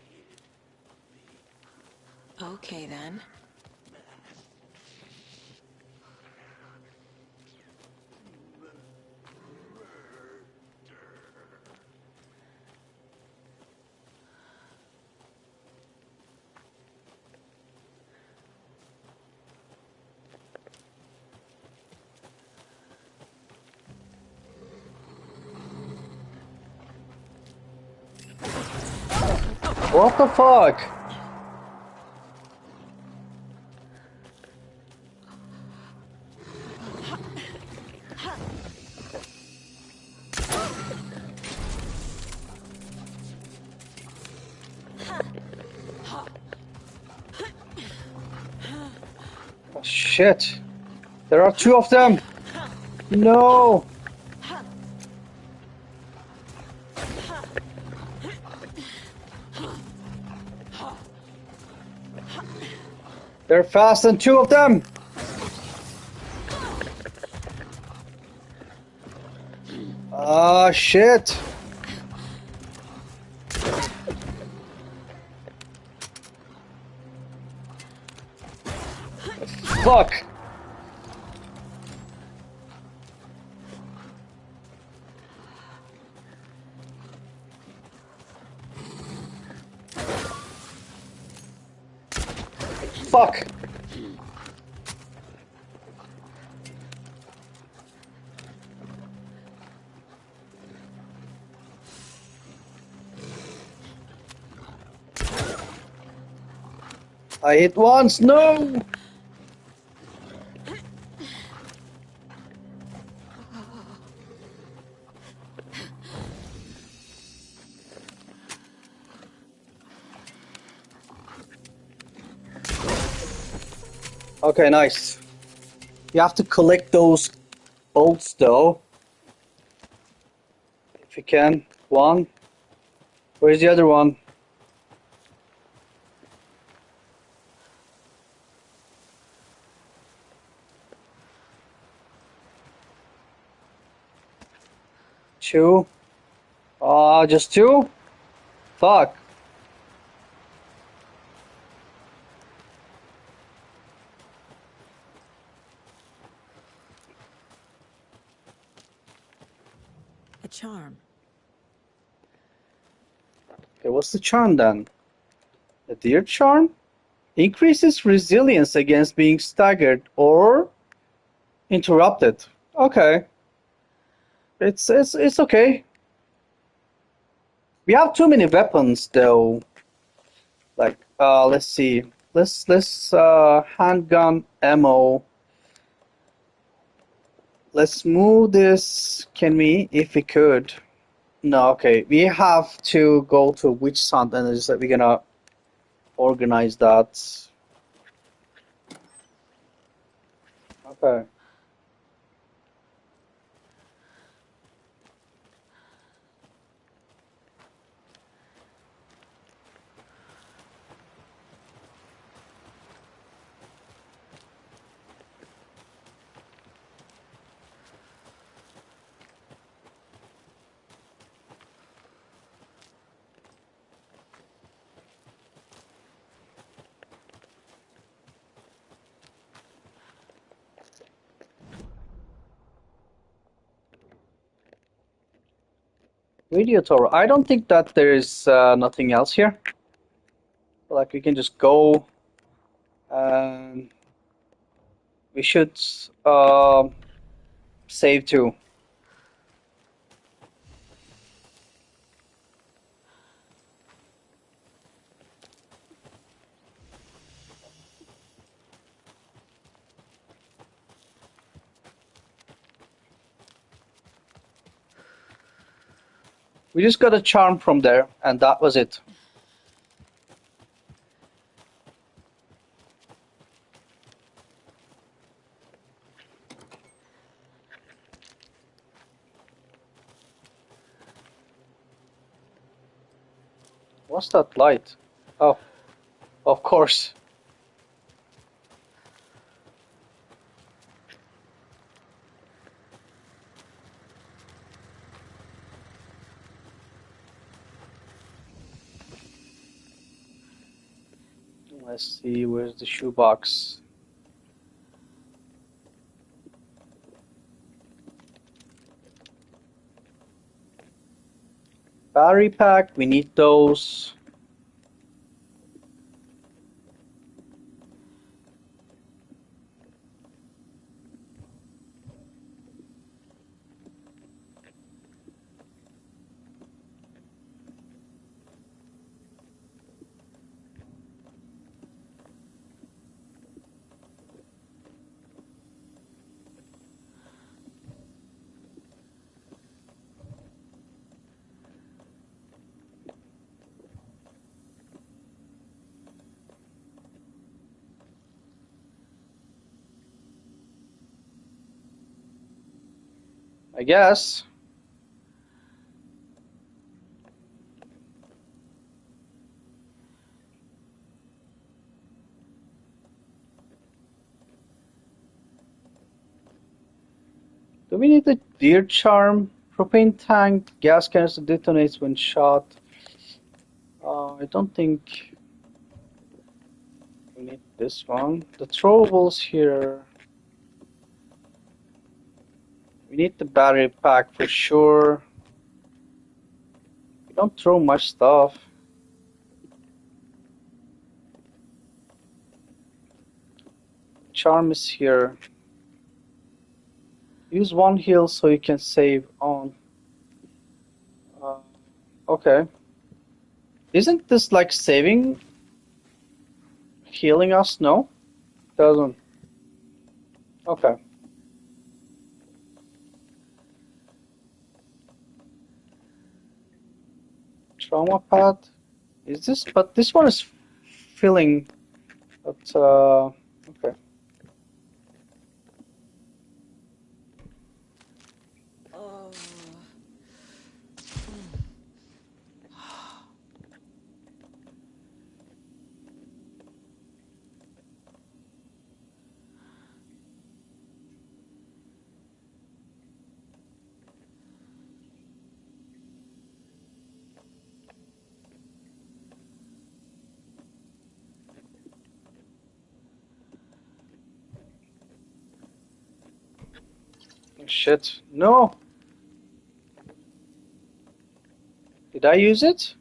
Okay, then. What the fuck? Oh, shit. There are two of them. No. They're fast and two of them. Ah, shit. Fuck. Fuck. I hit once, no! Okay, nice. You have to collect those bolts though. If you can. One. Where's the other one? Two. Just two? Fuck. A charm. Okay, what's the charm then? A deer charm? Increases resilience against being staggered or interrupted. Okay. It's okay. We have too many weapons though. Like let's see. Let's handgun ammo. Let's move this. Can we? If we could. No, okay. We have to go to witch hunt and just we're gonna organize that. Okay. Radio tower. I don't think that there is nothing else here. Like we can just go. And we should save too. We just got a charm from there, and that was it. What's that light? Oh, of course. Let's see, where's the shoebox? Battery pack, we need those. I guess. Do we need the deer charm? Propane tank, gas canister detonates when shot. I don't think we need this one. The throwables here. We need the battery pack for sure. We don't throw much stuff. Charm is here. Use one heal so you can save on. Okay. Isn't this like saving? Healing us? No? Doesn't. Okay. Trauma pad. Is this? But this one is filling. But, okay. Shit. No. Did I use it?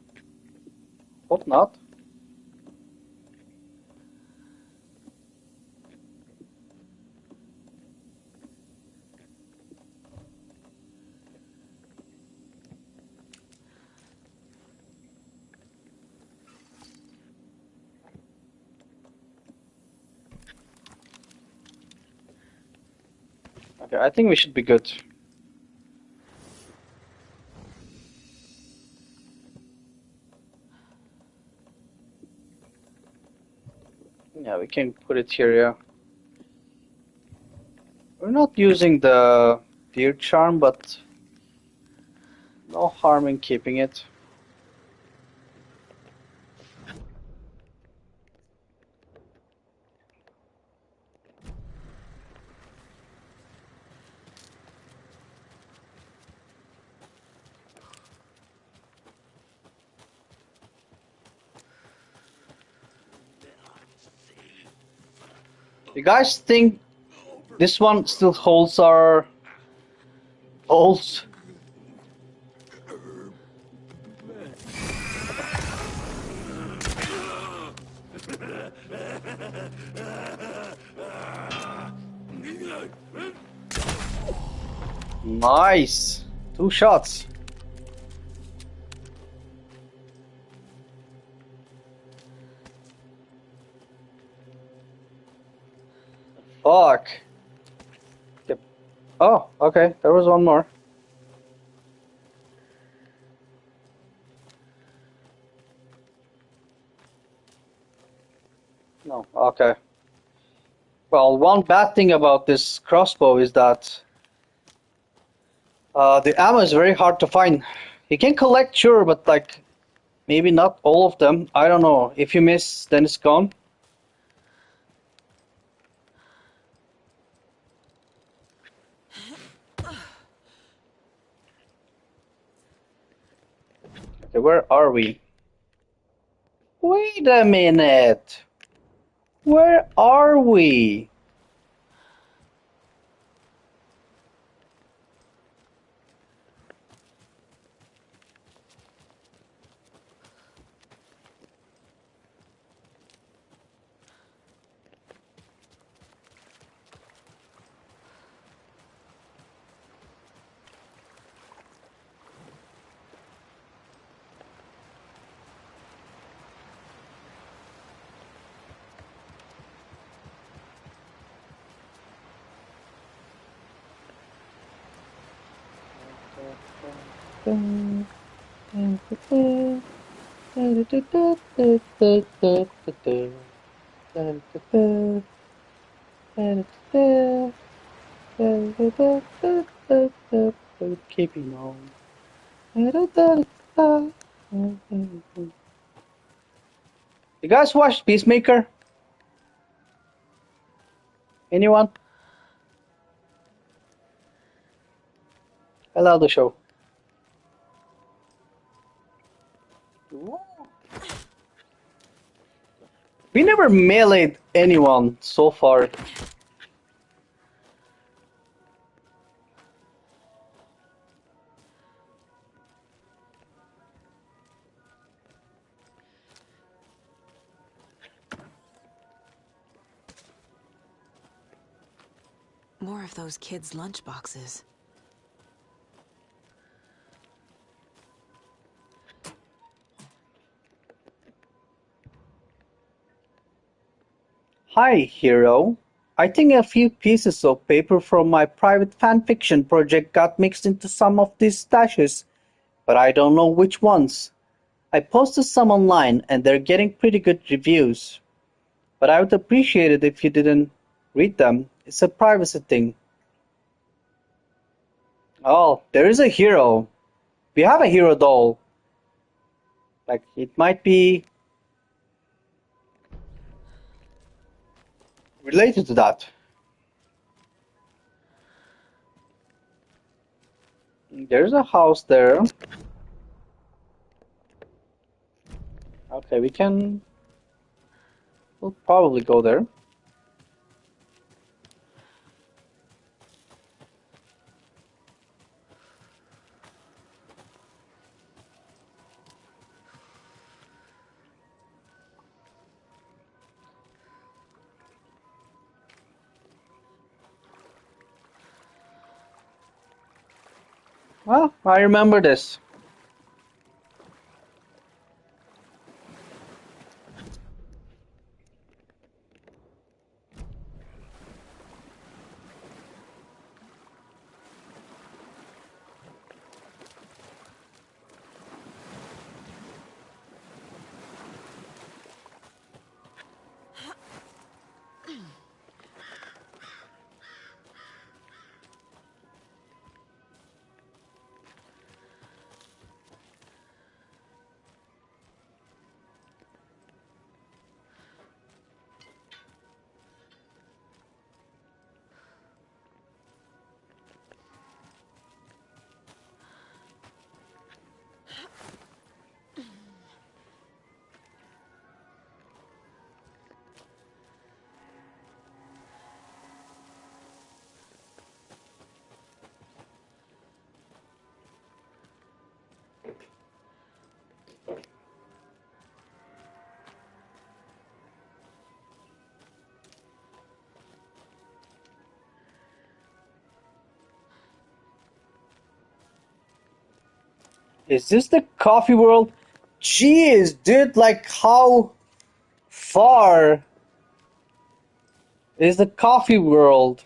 Hope not. Okay, I think we should be good. Yeah, we can put it here, yeah. We're not using the beard charm, but no harm in keeping it. You guys think this one still holds our old? Nice! 2 shots. Fuck. Yep. Oh, okay. There was one more. No, okay. Well, one bad thing about this crossbow is that the ammo is very hard to find. You can collect, sure, but like maybe not all of them. I don't know. If you miss, then it's gone. Okay, where are we? Wait a minute. Where are we? Keeping on. You guys watched Peacemaker? Anyone? I love the show. We never meleeed anyone so far. More of those kids' lunchboxes. Hi, hero. I think a few pieces of paper from my private fanfiction project got mixed into some of these stashes, but I don't know which ones. I posted some online and they're getting pretty good reviews. But I would appreciate it if you didn't read them. It's a privacy thing. Oh, there is a hero. We have a hero doll. Like, it might be related to that. There's a house there. Okay, we'll probably go there. Well, I remember this. Is this the coffee world? Jeez, dude, like how far is the coffee world?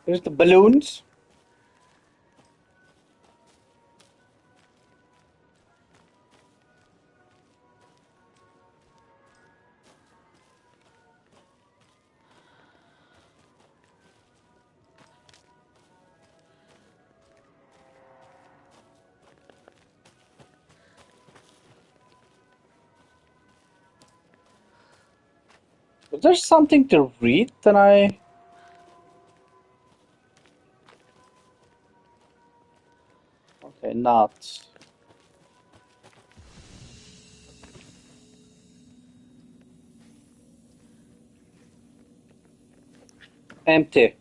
There's the balloons. Was there something to read that I... Okay, not. Empty.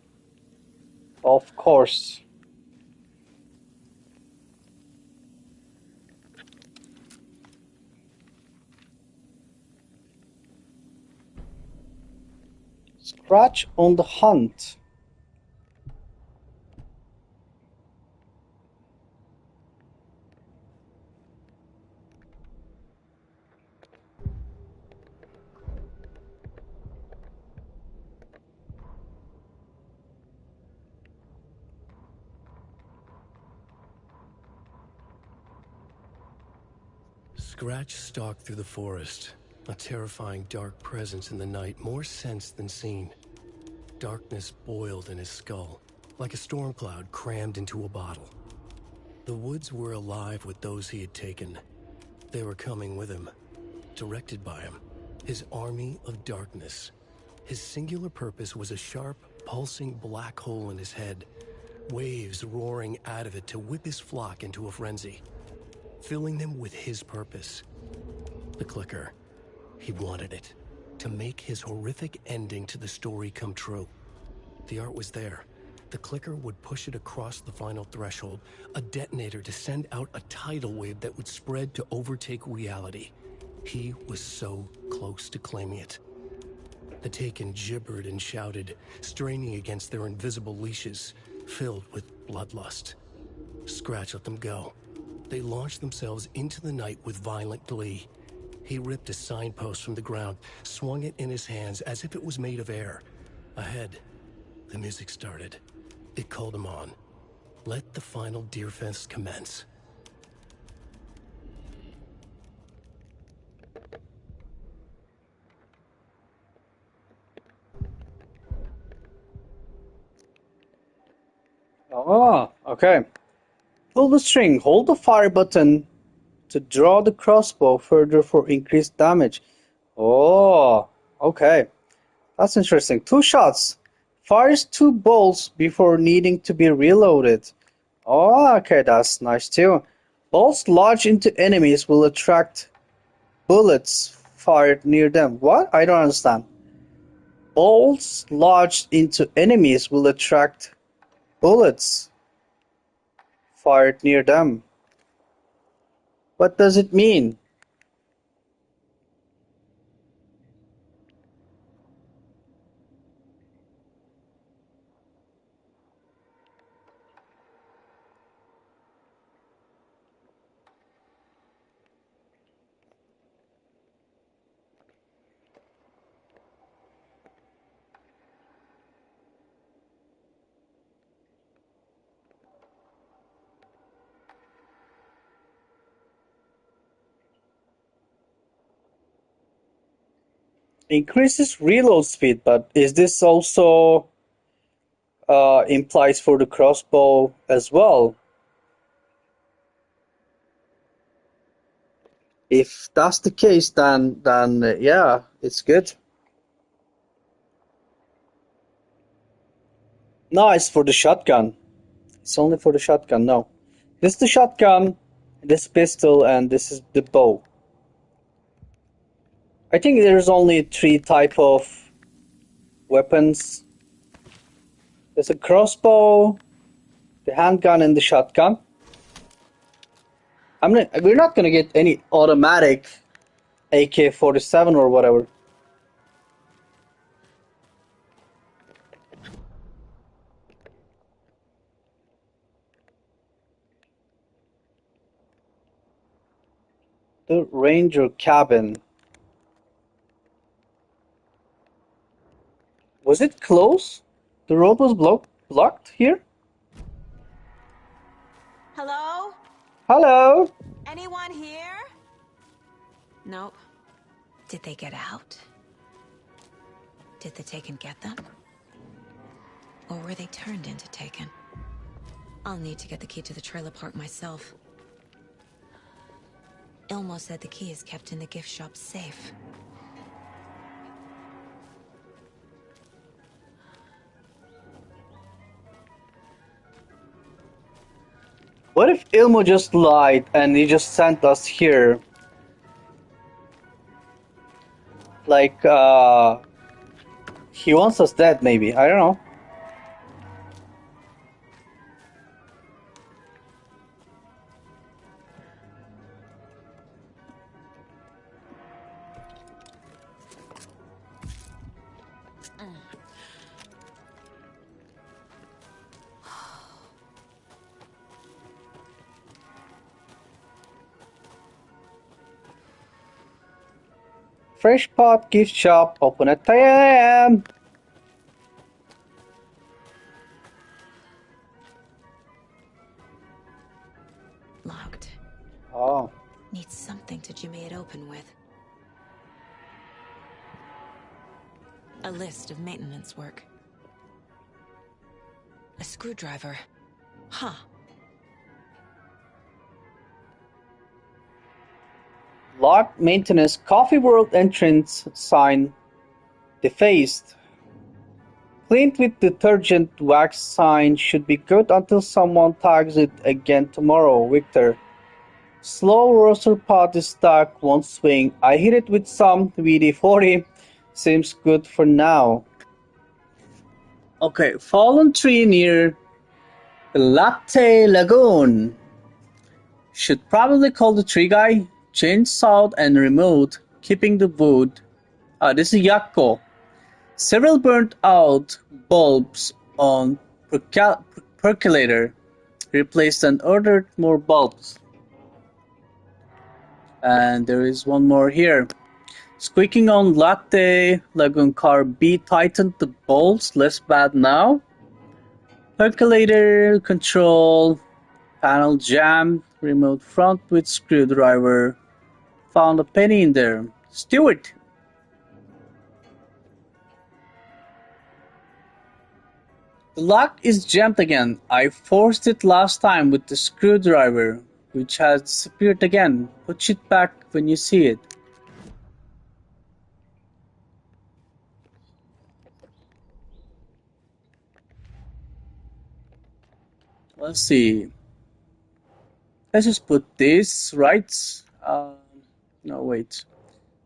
Of course. Scratch on the hunt. Scratch stalked through the forest, a terrifying dark presence in the night, more sensed than seen. Darkness boiled in his skull, like a storm cloud crammed into a bottle. The woods were alive with those he had taken. They were coming with him, directed by him, his army of darkness. His singular purpose was a sharp, pulsing black hole in his head, waves roaring out of it to whip his flock into a frenzy, filling them with his purpose. The clicker. He wanted it, to make his horrific ending to the story come true. The art was there. The clicker would push it across the final threshold, a detonator to send out a tidal wave that would spread to overtake reality. He was so close to claiming it. The Taken gibbered and shouted, straining against their invisible leashes, filled with bloodlust. Scratch let them go. They launched themselves into the night with violent glee. He ripped a signpost from the ground, swung it in his hands as if it was made of air. Ahead, the music started. It called him on. Let the final Deerfest commence. Oh, okay. Pull the string, hold the fire button to draw the crossbow further for increased damage. Oh, okay. That's interesting. 2 shots. Fires 2 bolts before needing to be reloaded. Oh, okay, that's nice too. Bolts lodged into enemies will attract bullets fired near them. What? I don't understand. Bolts lodged into enemies will attract bullets fired near them. What does it mean? Increases reload speed, but is this also implies for the crossbow as well? If that's the case, then yeah, it's good. No, it's for the shotgun. It's only for the shotgun. No, this is the shotgun, this pistol, and this is the bow. I think there's only 3 type of weapons. There's a crossbow, the handgun, and the shotgun. We're not gonna get any automatic AK-47 or whatever. The Ranger cabin. Was it closed? The road was blocked here? Hello? Hello? Anyone here? Nope. Did they get out? Did the Taken get them? Or were they turned into Taken? I'll need to get the key to the trailer park myself. Ilmo said the key is kept in the gift shop safe. What if Ilmo just lied and he just sent us here? Like, he wants us dead, maybe. I don't know. Fresh Pot gift shop open at 10 a.m. Locked. Oh. Need something to jimmy it open with. A list of maintenance work. A screwdriver. Huh. Locked maintenance Coffee World entrance sign defaced. Cleaned with detergent wax sign should be good until someone tags it again tomorrow. Victor. Slow roaster pot is stuck, won't swing. I hit it with some WD-40. Seems good for now. Okay, fallen tree near the Latte Lagoon. Should probably call the tree guy. Chainsawed and removed, keeping the wood. This is Yakko. Several burnt out bulbs on percolator. Replaced and ordered more bulbs. And there is one more here. Squeaking on Latte Lagoon car B tightened the bolts, less bad now. Percolator control panel jammed, remote front with screwdriver. Found a penny in there. Stewart. The lock is jammed again. I forced it last time with the screwdriver, which has disappeared again. Put it back when you see it. Let's see. Let's just put this right. No, wait.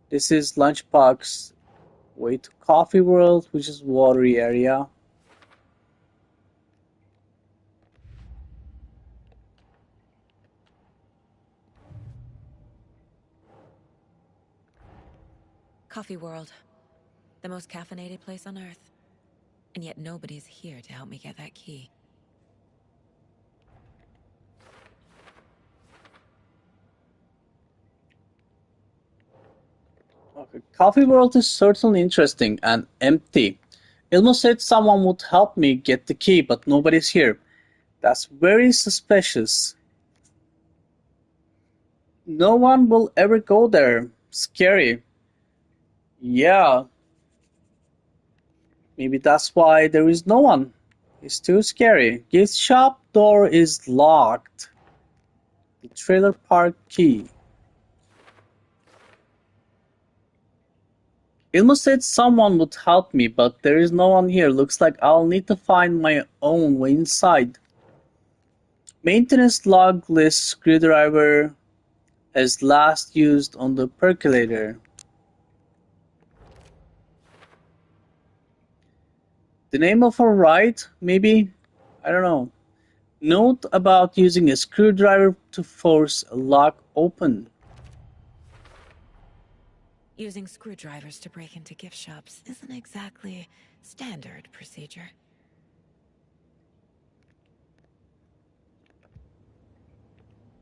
This is lunchbox. Wait, Coffee World, which is watery area. Coffee World. The most caffeinated place on Earth. And yet nobody's here to help me get that key. Okay. Coffee World is certainly interesting and empty. Ilmo said someone would help me get the key, but nobody's here. That's very suspicious. No one will ever go there. Scary. Yeah. Maybe that's why there is no one. It's too scary. Gift shop door is locked. The trailer park key. Ilmo said someone would help me, but there is no one here. Looks like I'll need to find my own way inside. Maintenance log list screwdriver as last used on the percolator. The name of a ride, maybe? I don't know. Note about using a screwdriver to force a lock open. Using screwdrivers to break into gift shops isn't exactly standard procedure.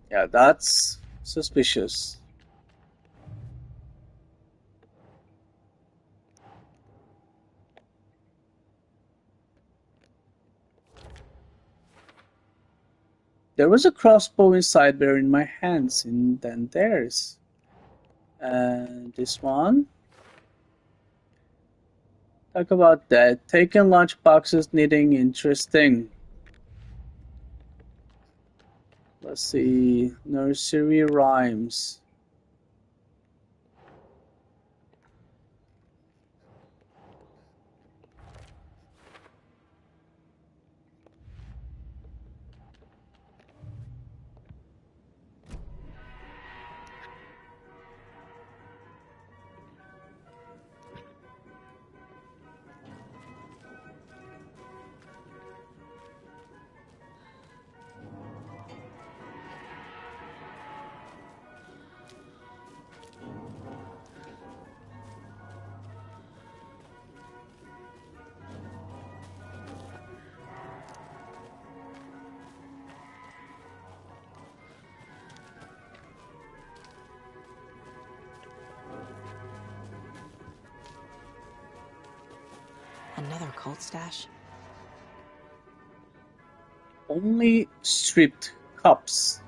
Yeah, that's suspicious. There was a crossbow inside there in my hands, and then there's. And this one. Talk about that. Taking lunch boxes needing interesting. Let's see. Nursery rhymes. Another cult stash? Only stripped cups.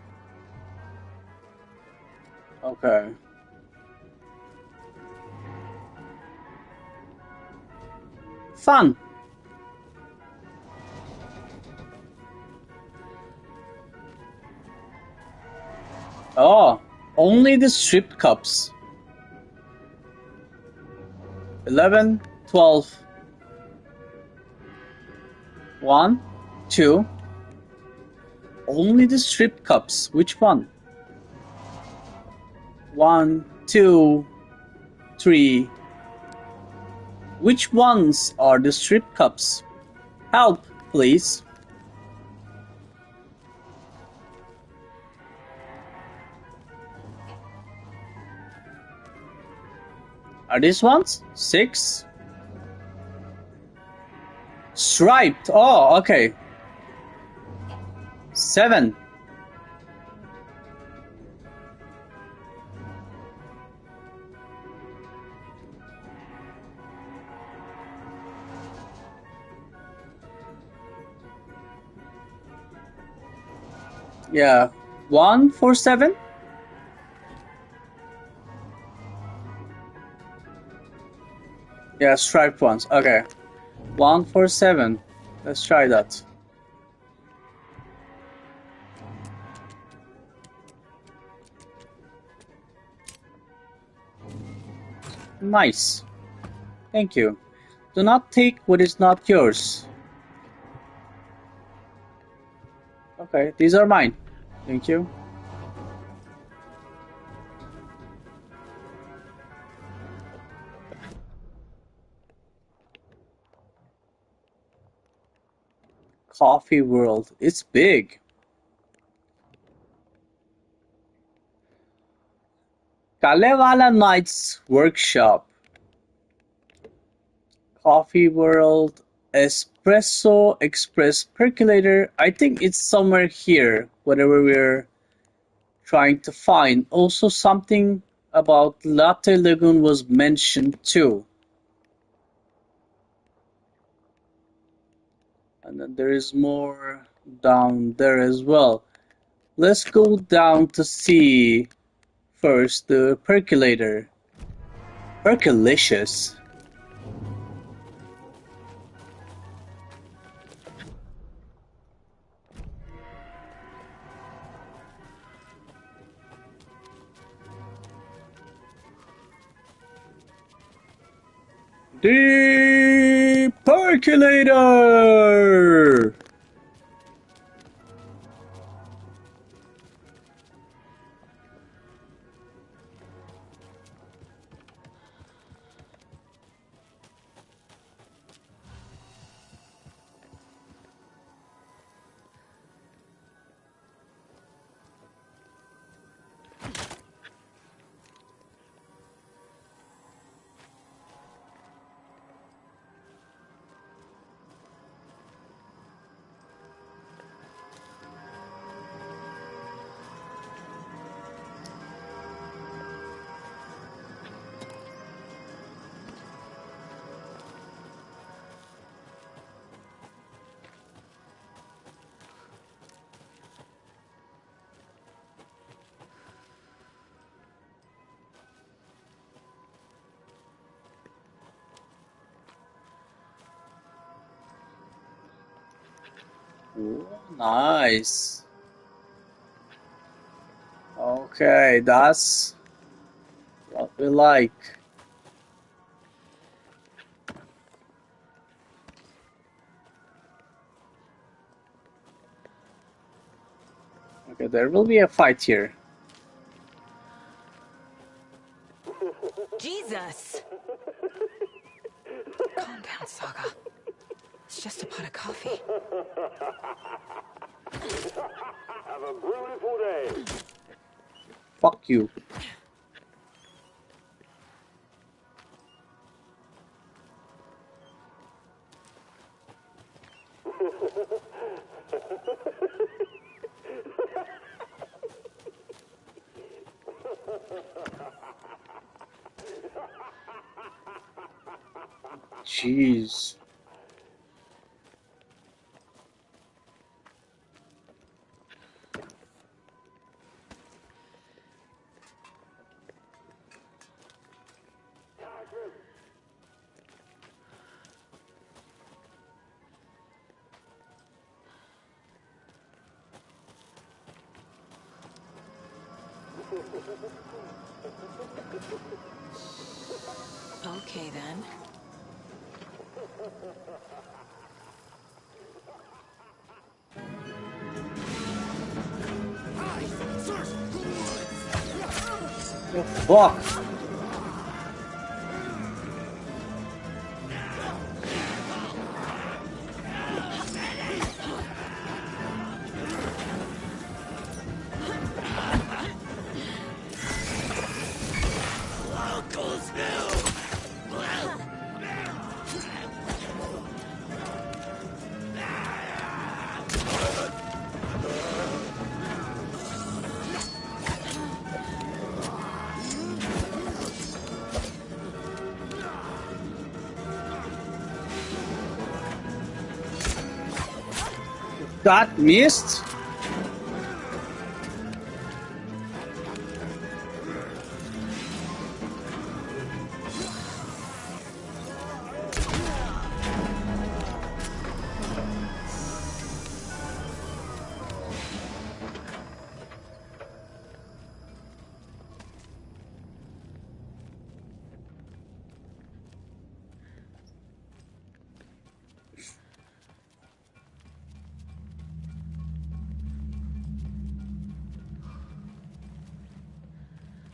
Okay. Fun. Oh, only the stripped cups. 11, 12. 1, 2. Only the stripped cups. Which one? 1, 2, 3. Which ones are the stripped cups? Help, please. Are these ones? 6. Striped. Oh, okay. 7. Yeah. 1 for 7. Yeah, striped ones. Okay. 1 for 7. Let's try that. Nice. Thank you. Do not take what is not yours. Okay, these are mine. Thank you. Coffee World. It's big. Kalevala Knight's Workshop. Coffee World, Espresso Express Percolator. I think it's somewhere here, whatever we're trying to find. Also, something about Latte Lagoon was mentioned too. And then there is more down there as well. Let's go down to see first the percolator. Percolicious. The percolator. Ooh, nice. Okay, that's what we like. Okay, there will be a fight here. Jesus! Calm down, Saga. It's just a pot of coffee. Have a beautiful day. Fuck you. Jeez. Okay, then. Oh, fuck. That missed?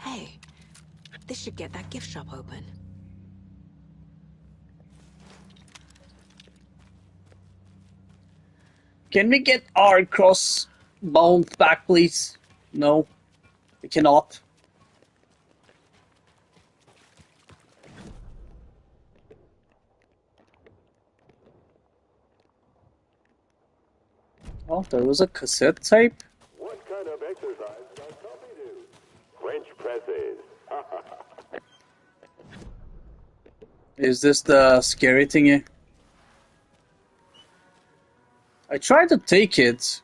Hey, this should get that gift shop open. Can we get our crossbones back, please? No, we cannot. Oh, there was a cassette tape. What kind of exercise does Tuffy do? French presses. Is this the scary thingy? I tried to take it.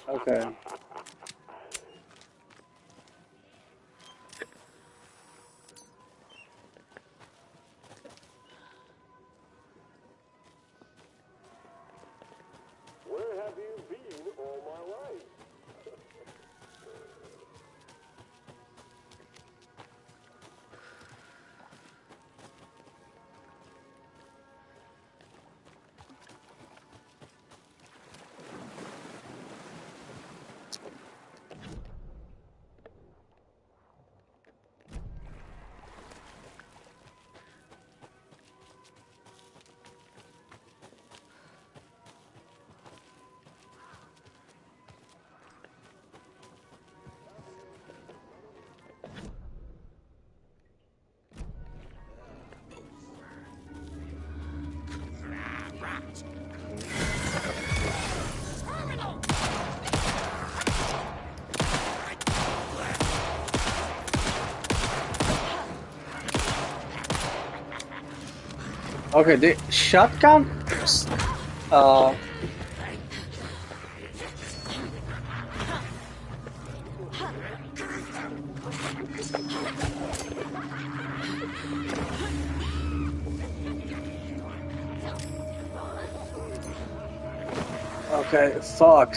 Okay. Where have you been all my life? Okay, the shotgun. Uh. Okay, fuck.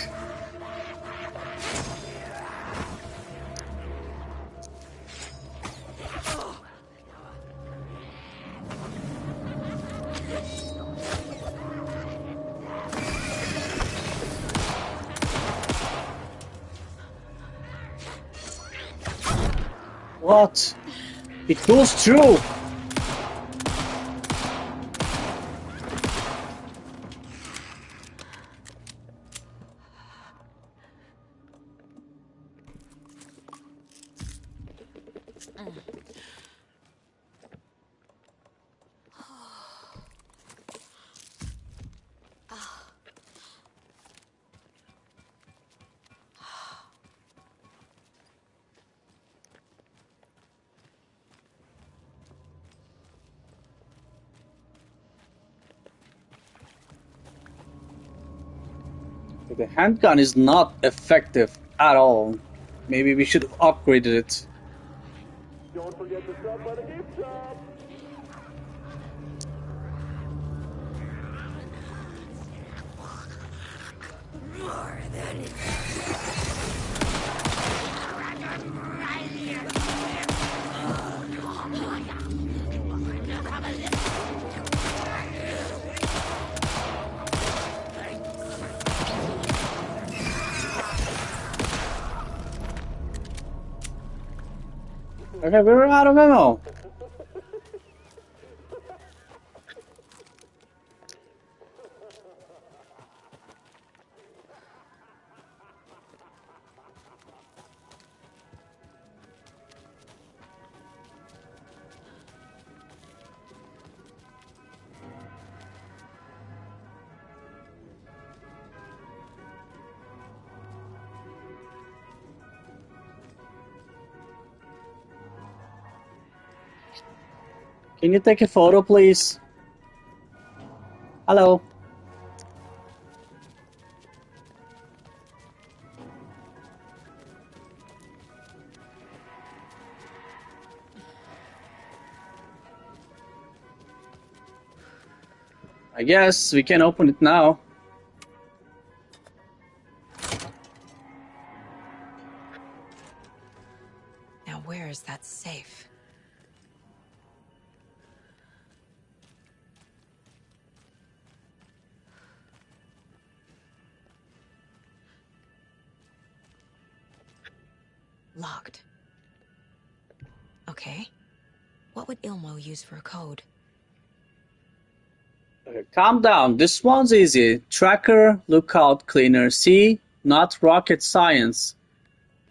What? It goes through. The handgun is not effective at all. Maybe we should upgrade it. Don't forget to stop by the gift shop. More than Okay, we're out of ammo. Can you take a photo, please? Hello. I guess we can open it now. Now where is that safe? Locked. Okay. What would Ilmo use for a code? Okay, calm down. This one's easy. Tracker, lookout, cleaner. See? Not rocket science.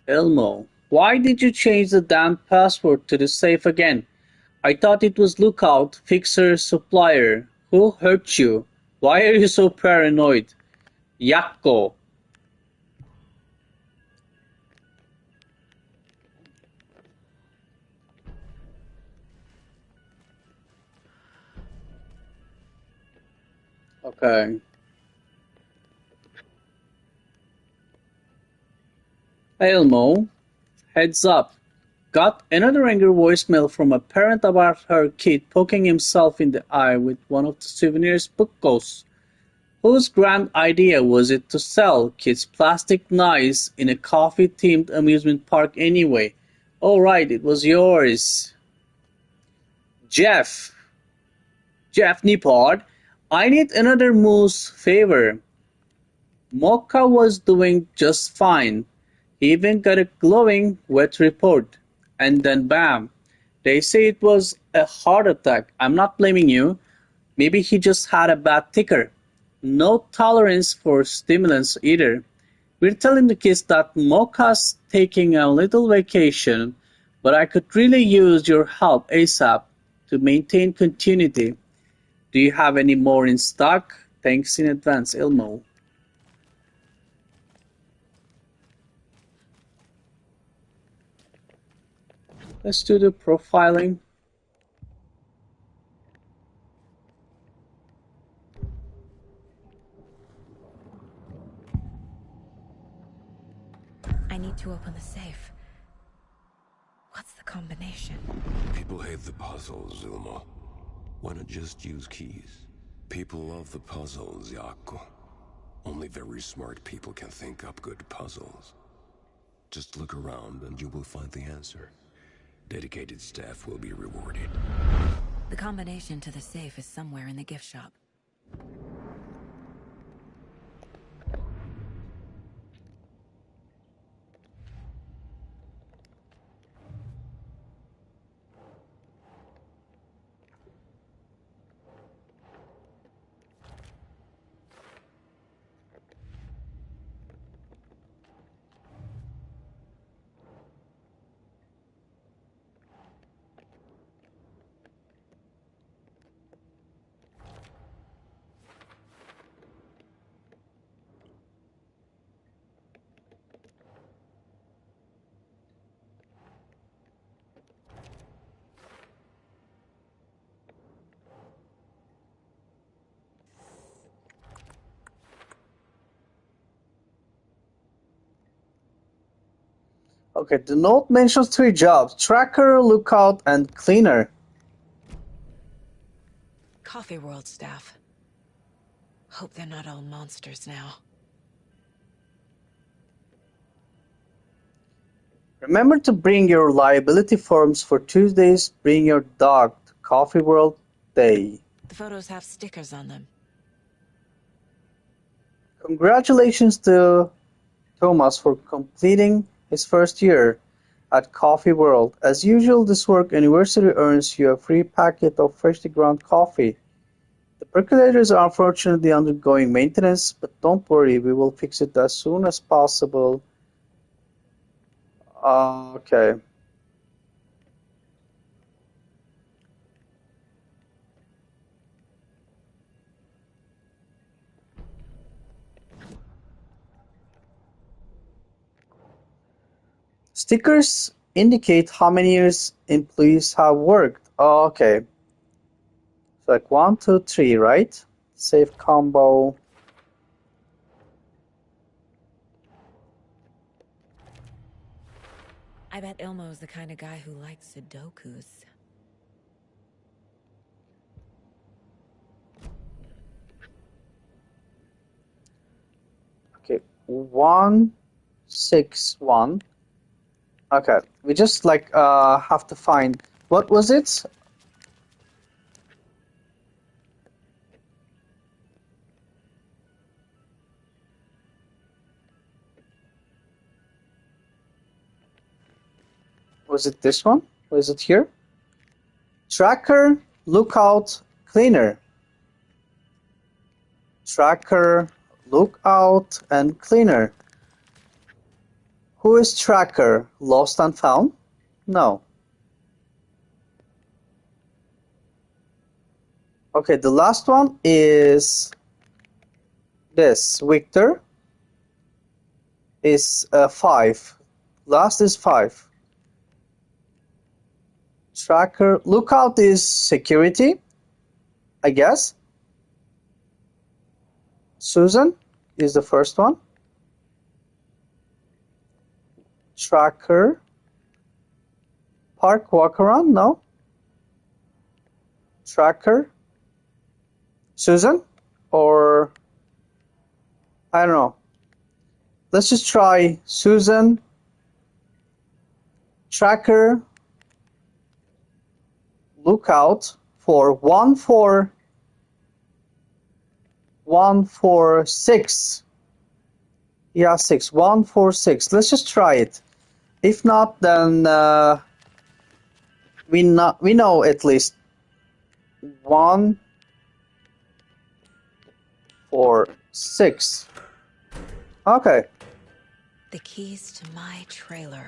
Elmo, why did you change the damn password to the safe again? I thought it was Lookout, Fixer, Supplier. Who hurt you? Why are you so paranoid? Yakko. Okay. Elmo, heads up. Got another angry voicemail from a parent about her kid poking himself in the eye with one of the souvenirs book ghosts. Whose grand idea was it to sell kids plastic knives in a coffee-themed amusement park anyway? Oh right, it was yours. Jeff Nippard, I need another moose favor. Mocha was doing just fine. He even got a glowing wet report. And then bam! They say it was a heart attack. I'm not blaming you. Maybe he just had a bad ticker. No tolerance for stimulants either. We're telling the kids that Mocha's taking a little vacation, but I could really use your help ASAP to maintain continuity. Do you have any more in stock? Thanks in advance, Elmo. Let's do the profiling. I need to open the safe. What's the combination? People hate the puzzles, Ilmo. Why not just use keys? People love the puzzles, Yakko. Only very smart people can think up good puzzles. Just look around and you will find the answer. Dedicated staff will be rewarded. The combination to the safe is somewhere in the gift shop. Okay, the note mentions 3 jobs: tracker, lookout, and cleaner. Coffee World staff. Hope they're not all monsters now. Remember to bring your liability forms for Tuesdays. Bring your dog to Coffee World Day. The photos have stickers on them. Congratulations to Thomas for completing his first year at Coffee World. As usual, this work anniversary earns you a free packet of freshly ground coffee. The percolators are unfortunately undergoing maintenance, but don't worry, we will fix it as soon as possible. Okay. Stickers indicate how many years employees have worked. Oh, okay. It's like 1, 2, 3, right? Safe combo. I bet Ilmo's the kind of guy who likes Sudokus. Okay, 1, 6, 1. Okay, we just like have to find, what was it? Was it this one? Was it here? Tracker, lookout, cleaner. Tracker, lookout, and cleaner. Who is Tracker? Lost and found? No. Okay, the last one is this. Victor is 5. Last is 5. Tracker. Lookout is security, I guess. Susan is the first one. Tracker. Park walk around? No. Tracker. Susan? Or I don't know. Let's just try Susan, Tracker, Lookout for 146. Yeah, 6. 146. Let's just try it. If not, then we know at least 1, 4, 6. Okay. The keys to my trailer.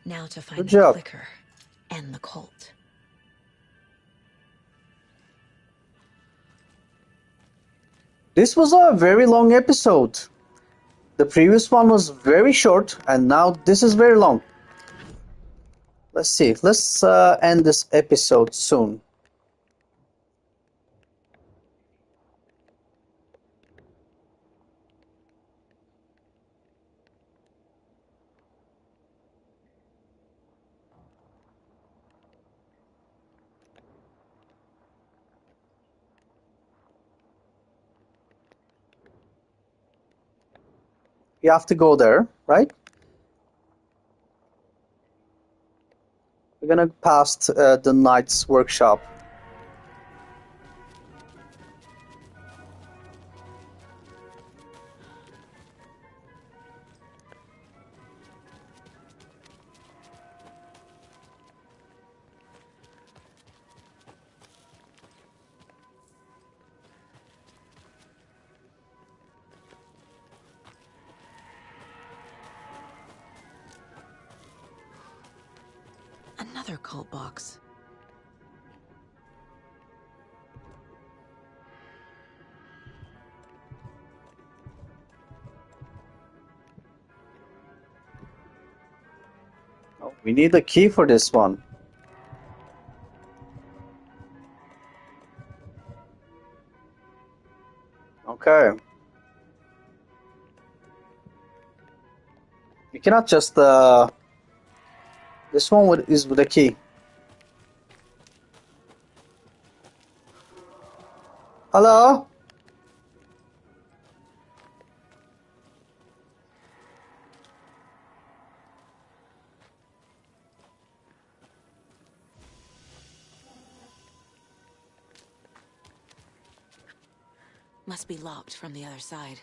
Now to find Good the job. clicker and the Colt. This was a very long episode. The previous one was very short, and now this is very long. Let's see. Let's end this episode soon. You have to go there, right? We're gonna pass the Knight's workshop. Another Colt box. Oh, we need a key for this one. Okay. You cannot just this one is with a key. Hello? Must be locked from the other side.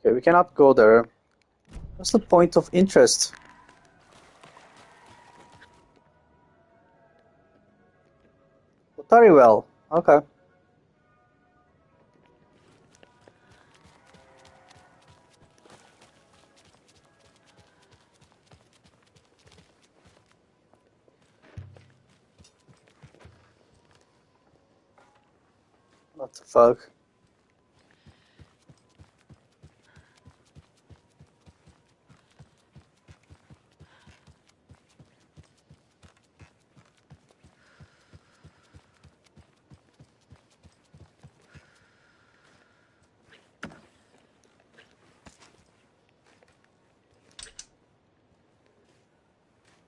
Okay, we cannot go there. What's the point of interest? Very well. Okay. What the fuck?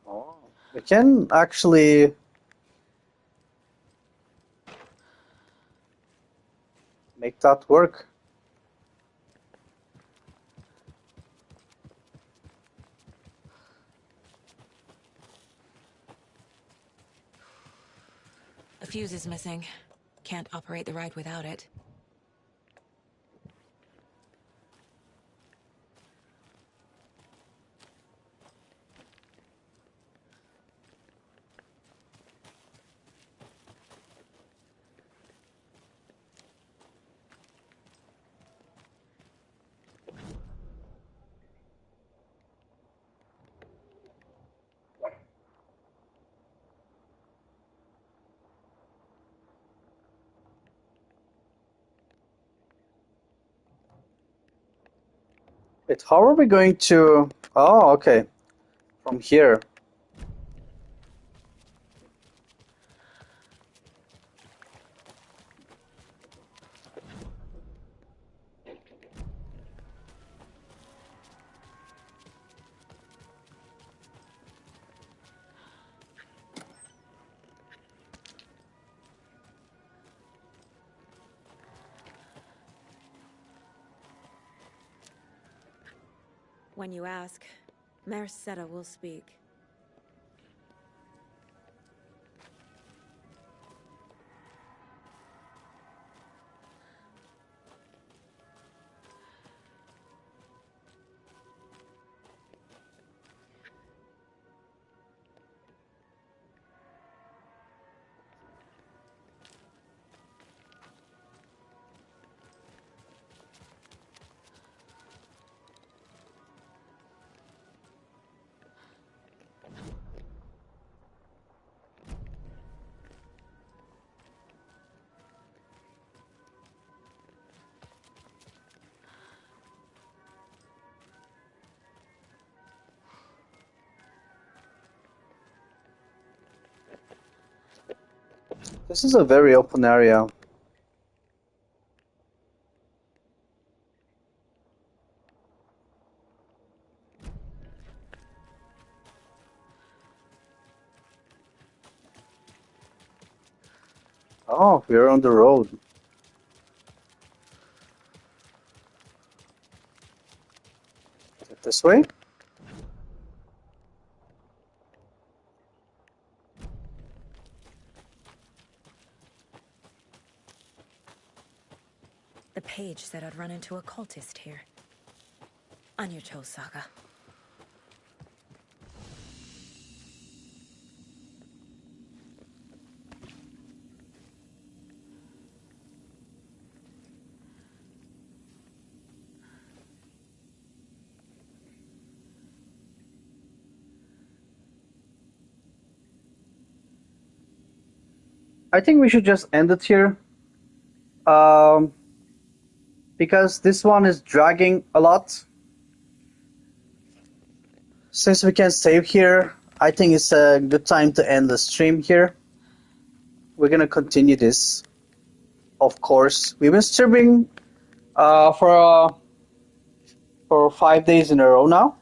Oh, we can actually make that work. A fuse is missing. Can't operate the ride without it. Wait, how are we going to... Oh, okay. From here. When you ask, Mayor Seta will speak. This is a very open area. Oh, we're on the road. Is it this way? The page said I'd run into a cultist here. On your toes, Saga. I think we should just end it here. Because this one is dragging a lot. Since we can save here, I think it's a good time to end the stream here. We're gonna continue this, of course. We've been streaming for 5 days in a row now,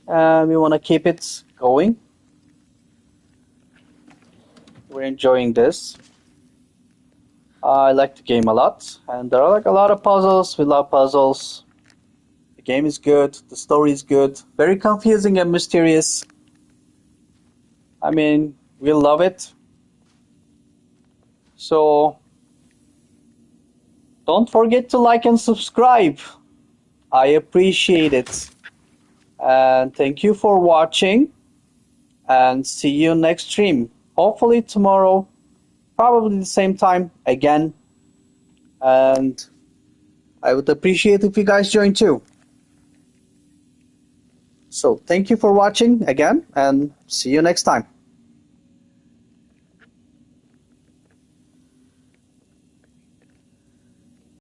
and we want to keep it going. We're enjoying this. I like the game a lot, and there are like a lot of puzzles. We love puzzles. The game is good. The story is good. Very confusing and mysterious. I mean, we love it. So don't forget to like and subscribe. I appreciate it. And thank you for watching. And see you next stream. Hopefully tomorrow. Probably the same time again. And I would appreciate if you guys join too. So thank you for watching again, and see you next time.